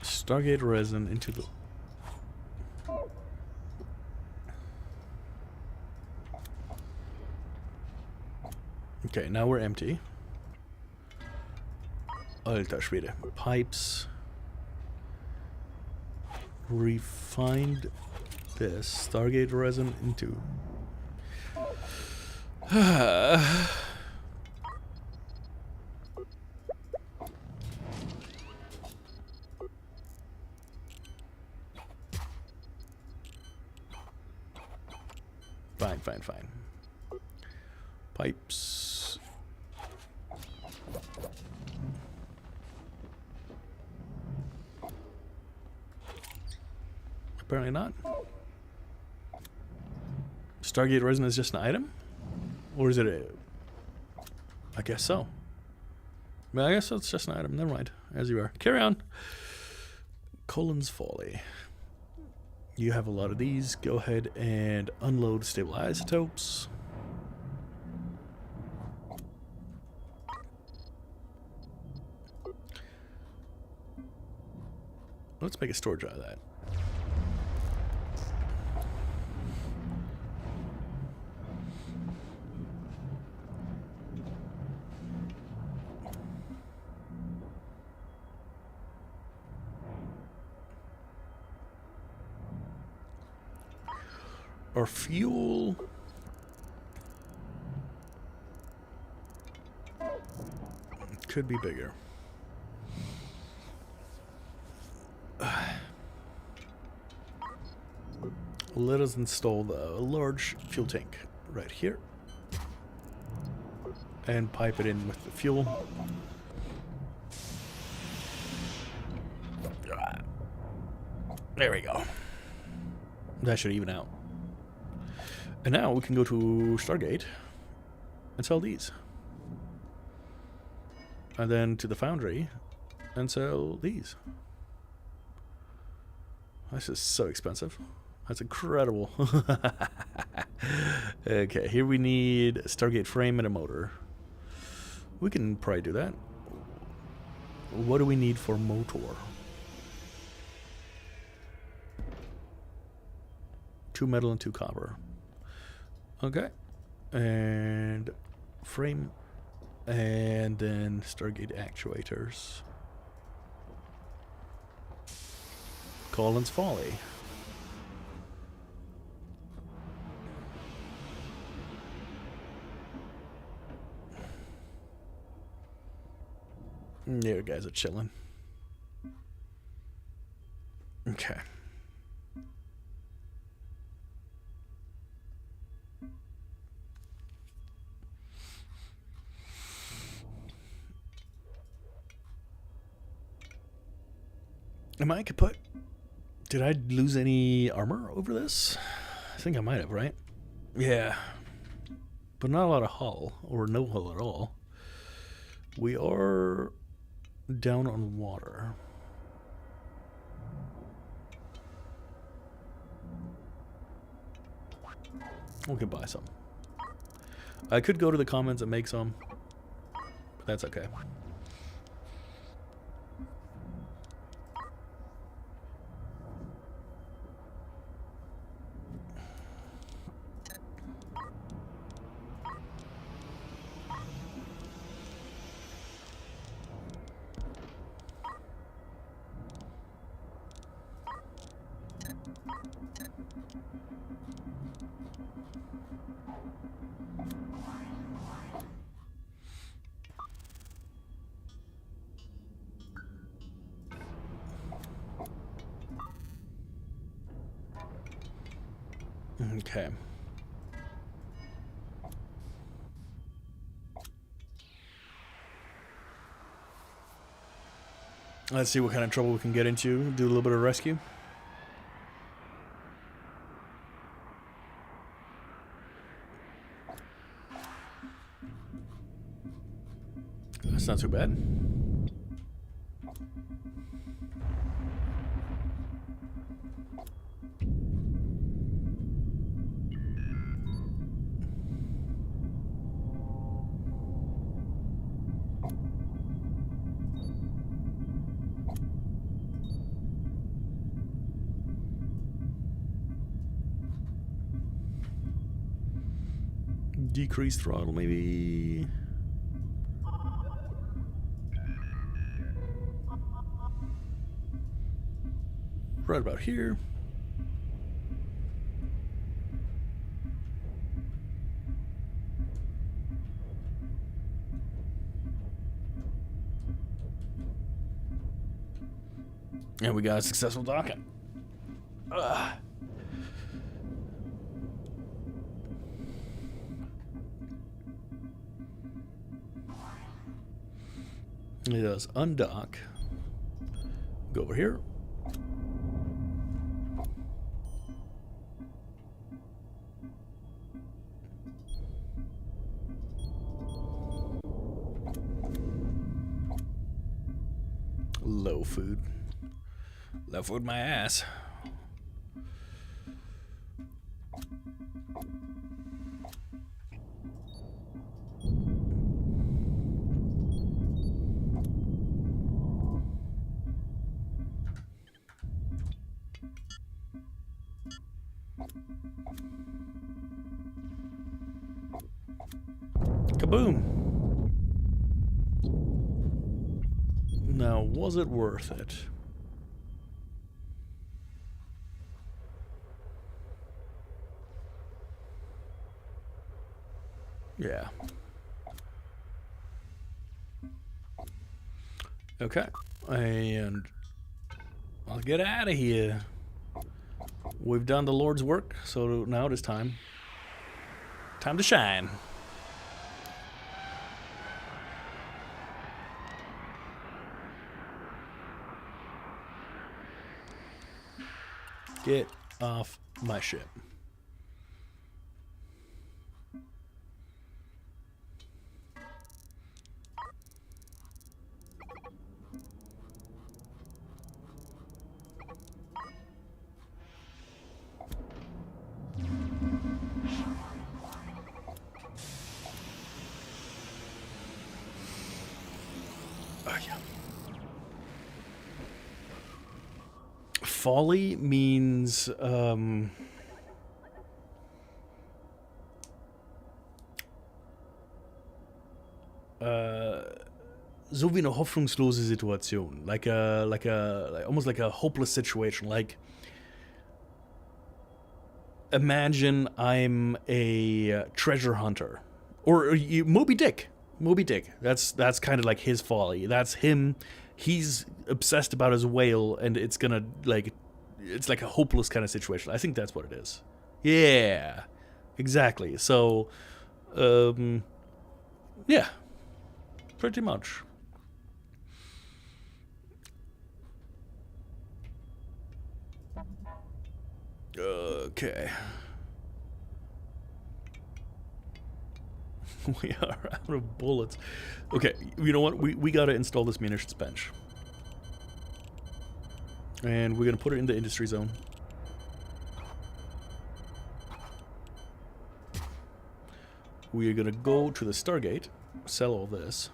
Stargate resin into the... Okay, now we're empty. Alter Schwede. Pipes. Refined this. Stargate resin into... Fine. Pipes. Apparently not. Stargate resin is just an item? Or is it a... I guess so. Well, I guess it's just an item. Never mind. As you are. Carry on. Colin's Folly. You have a lot of these. Go ahead and unload stable isotopes. Let's make a storage out of that. Our fuel... could be bigger. Let us install a large fuel tank right here. And pipe it in with the fuel. There we go. That should even out. And now we can go to Stargate and sell these. And then to the foundry and sell these. This is so expensive. That's incredible. Okay, here we need a Stargate frame and a motor. We can probably do that. What do we need for motor? 2 metal and 2 copper. Okay. And frame. And then Stargate actuators. Colin's Folly. There, guys are chilling. Okay. Am I kaput? Did I lose any armor over this? I think I might have, right? Yeah. But not a lot of hull, or no hull at all. We are down on water. We could buy some. I could go to the comments and make some, but that's okay. Okay. Let's see what kind of trouble we can get into. Do a little bit of rescue. That's not too bad. Decrease throttle, maybe. Right about here. And we got a successful docking. It does undock. Go over here. Low food. Low food my ass. Kaboom! Now, was it worth it? Yeah. Okay. And I'll get out of here. We've done the Lord's work, so now it is time. Time to shine. Get off my ship. Oh, yeah. Folly means so wie eine hoffnungslose Situation, like almost like a hopeless situation. Like, imagine I'm a treasure hunter, or Moby Dick. Moby Dick. That's kind of like his folly. That's him. He's obsessed about his whale, and it's gonna like, it's like a hopeless kind of situation. I think that's what it is. Yeah, exactly. So, yeah, pretty much. Okay. We are out of bullets. Okay, you know what? We gotta install this munitions bench. And we're gonna put it in the industry zone. We are gonna go to the Stargate, sell all this.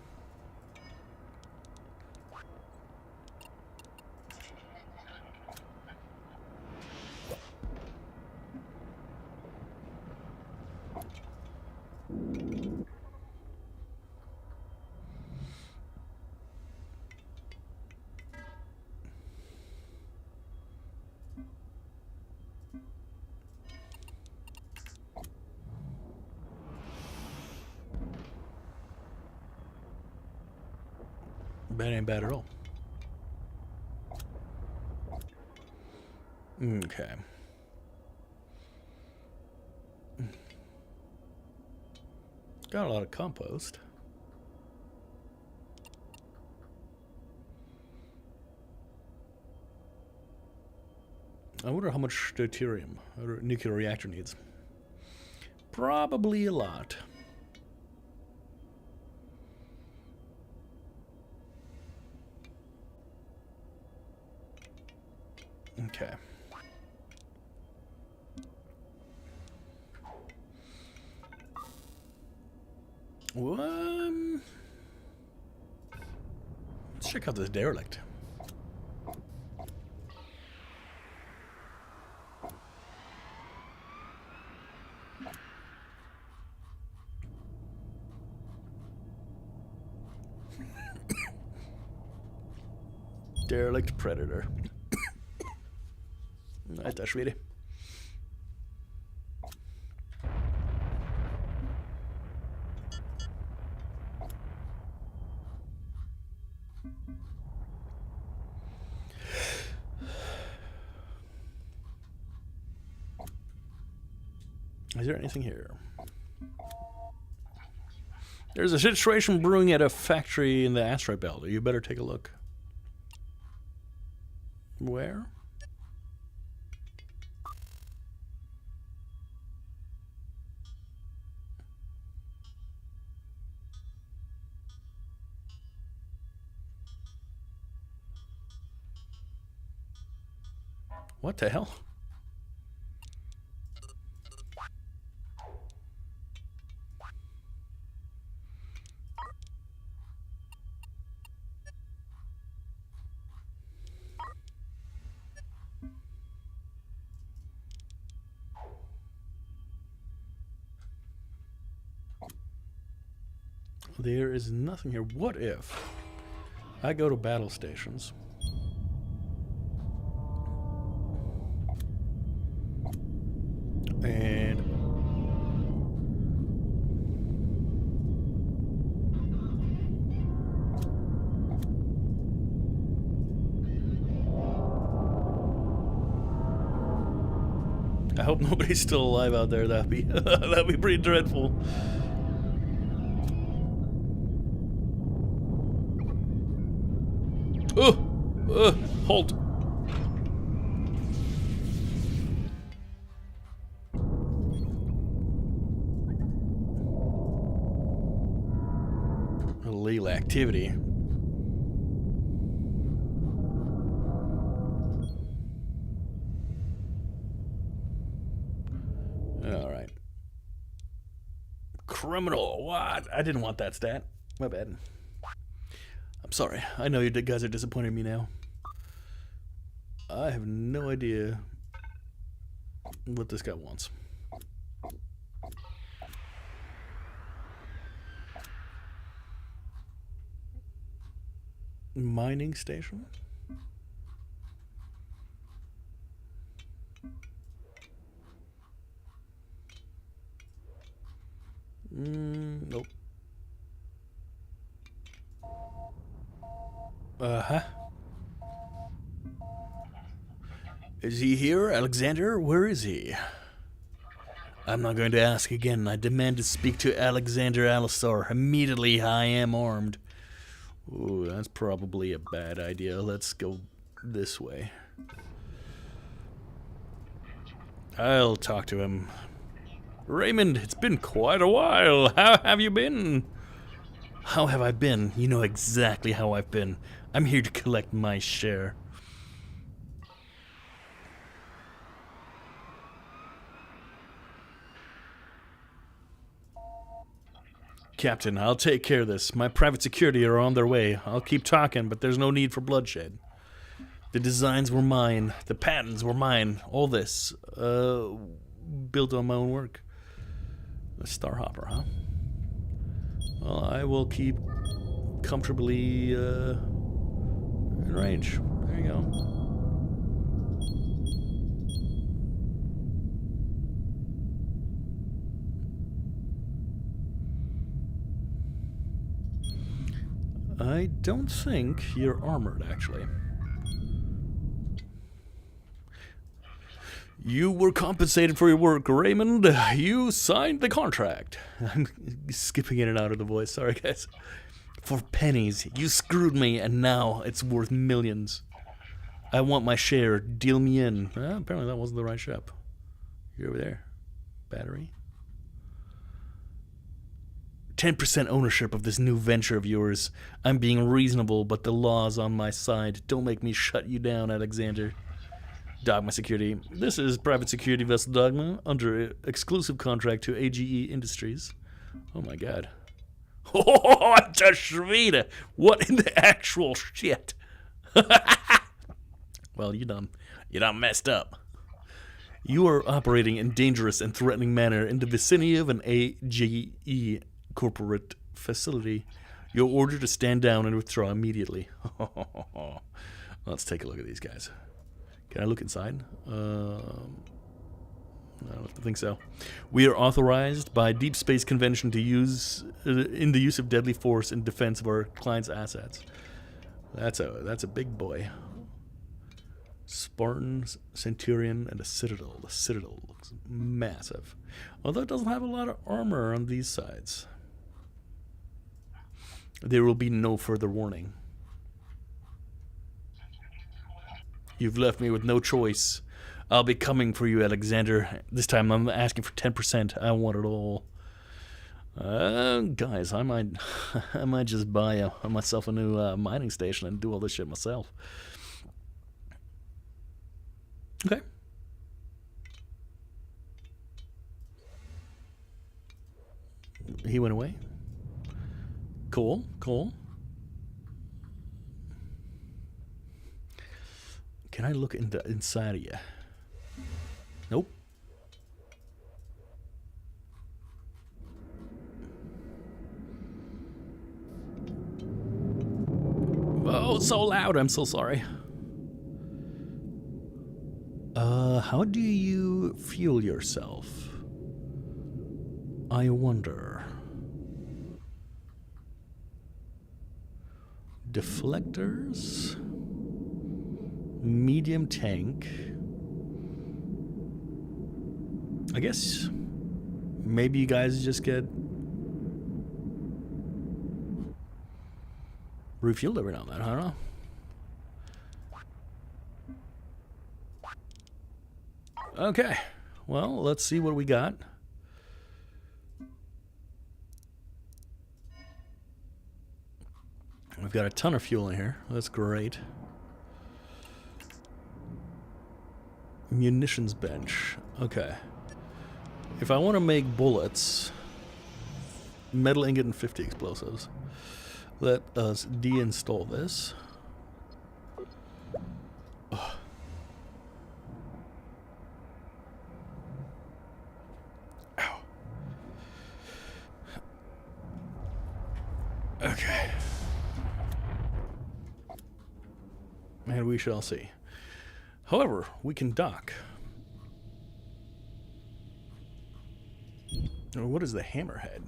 That ain't bad at all. Okay. Got a lot of compost. I wonder how much deuterium a nuclear reactor needs. Probably a lot. Okay. Let's check out this derelict. Derelict predator. Alter Schwede. Is there anything here? There's a situation brewing at a factory in the asteroid belt. You better take a look. Where? What the hell? There is nothing here. What if I go to battle stations? And I hope nobody's still alive out there. That'd be that'd be pretty dreadful. Halt. Illegal activity. All right. Criminal. What? I didn't want that stat. My bad. I'm sorry. I know you guys are disappointing me now. I have no idea what this guy wants. Mining station? Nope. Uh-huh. Is he here, Alexander? Where is he? I'm not going to ask again. I demand to speak to Alexander Alistar. Immediately, I am armed. Ooh, that's probably a bad idea. Let's go this way. I'll talk to him. Raymond, it's been quite a while. How have you been? How have I been? You know exactly how I've been. I'm here to collect my share. Captain, I'll take care of this. My private security are on their way. I'll keep talking, but there's no need for bloodshed. The designs were mine. The patents were mine. All this, built on my own work. A Starhopper, huh? Well, I will keep comfortably in range. There you go. I don't think you're armored, actually. You were compensated for your work, Raymond. You signed the contract. I'm skipping in and out of the voice. Sorry, guys. For pennies. You screwed me, and now it's worth millions. I want my share. Deal me in. Apparently that wasn't the right ship. You're over there. Battery. 10% ownership of this new venture of yours. I'm being reasonable, but the law's on my side. Don't make me shut you down, Alexander. Dogma Security. This is Private Security Vessel Dogma under exclusive contract to AGE Industries. Oh my god. Oh, Tashvita! What in the actual shit? Well, you done messed up. You are operating in dangerous and threatening manner in the vicinity of an AGE corporate facility. You're ordered to stand down and withdraw immediately. Let's take a look at these guys. Can I look inside? I don't think so. We are authorized by Deep Space Convention to use in the use of deadly force in defense of our client's assets. That's a big boy. Spartan, Centurion, and a Citadel. The Citadel looks massive. Although it doesn't have a lot of armor on these sides. There will be no further warning. You've left me with no choice. I'll be coming for you, Alexander. This time I'm asking for 10%. I want it all. Guys, I might just buy myself a new mining station and do all this shit myself. Okay. He went away. Cool, cool. Can I look inside of you? Nope. Oh, so loud. I'm so sorry. How do you fuel yourself? I wonder. Deflectors. Medium tank. I guess maybe you guys just get refueled every now and then. I don't know. Okay, well, let's see what we got. We've got a ton of fuel in here. That's great. Munitions bench. Okay. If I want to make bullets, metal ingot and 50 explosives. Let us deinstall this. Ugh. Ow. Okay. And we shall see. However, we can dock. What is the hammerhead?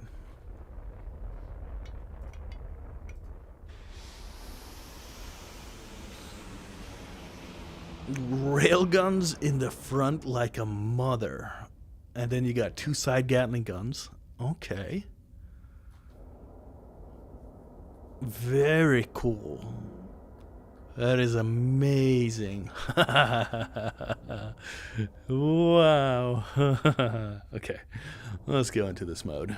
Railguns in the front like a mother. And then you got 2 side Gatling guns. Okay. Very cool. That is amazing. Wow. Okay. Let's go into this mode.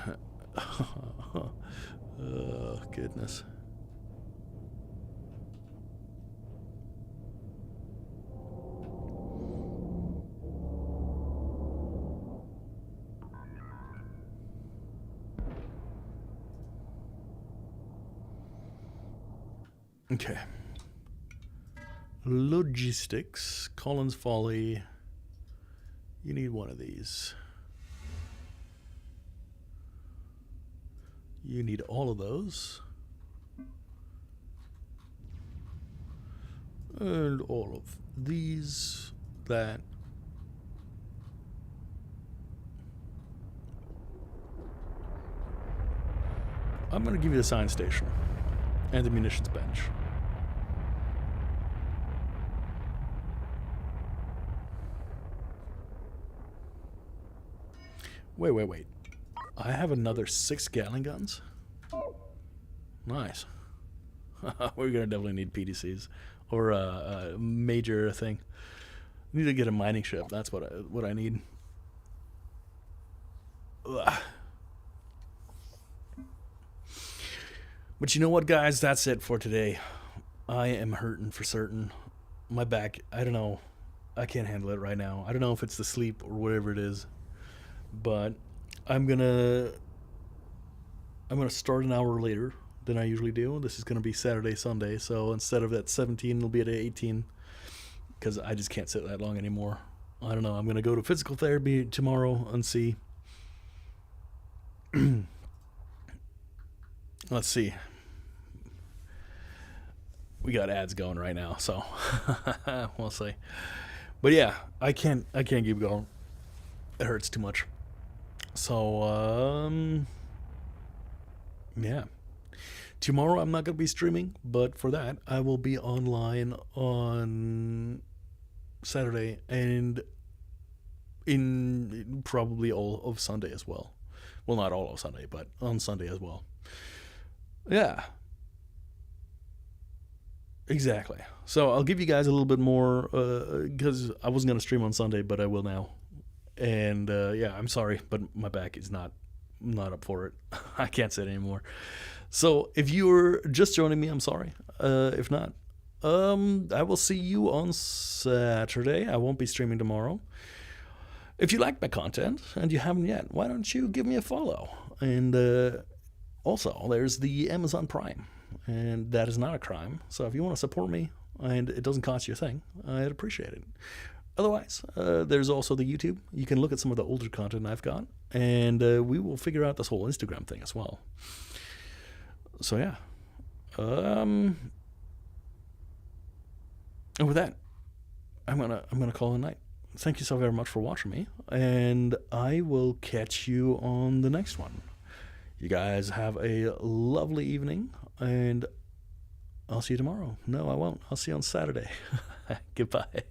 Oh, goodness. Okay. Logistics, Collins Folly. You need one of these. You need all of those. And all of these. That. I'm going to give you the science station. And the munitions bench. Wait. I have another 6 Gatling guns? Nice. We're going to definitely need PDCs. Or a major thing. I need to get a mining ship. That's what I need. Ugh. But you know what, guys? That's it for today. I am hurting for certain. My back, I don't know. I can't handle it right now. I don't know if it's the sleep or whatever it is. But I'm gonna start an hour later than I usually do. This is gonna be Saturday, Sunday, so instead of at 17, it'll be at 18, because I just can't sit that long anymore. I don't know. I'm gonna go to physical therapy tomorrow and see. Let's see. We got ads going right now, so we'll see. But yeah, I can't keep going. It hurts too much. So, yeah. Tomorrow I'm not going to be streaming, but for that, I will be online on Saturday and in probably all of Sunday as well. Well, not all of Sunday, but on Sunday as well. Yeah. Exactly. So I'll give you guys a little bit more, because I wasn't going to stream on Sunday, but I will now. And yeah, I'm sorry, but my back is not up for it. I can't sit anymore. So if you're just joining me, I'm sorry. If not, I will see you on Saturday. I won't be streaming tomorrow. If you like my content and you haven't yet, why don't you give me a follow? And also, there's the Amazon Prime, and that is not a crime. So if you want to support me and it doesn't cost you a thing, I'd appreciate it. Otherwise, there's also the YouTube. You can look at some of the older content I've got, and we will figure out this whole Instagram thing as well. So yeah, and with that, I'm gonna call it a night. Thank you so very much for watching me, and I will catch you on the next one. You guys have a lovely evening, and I'll see you tomorrow. No, I won't. I'll see you on Saturday. Goodbye.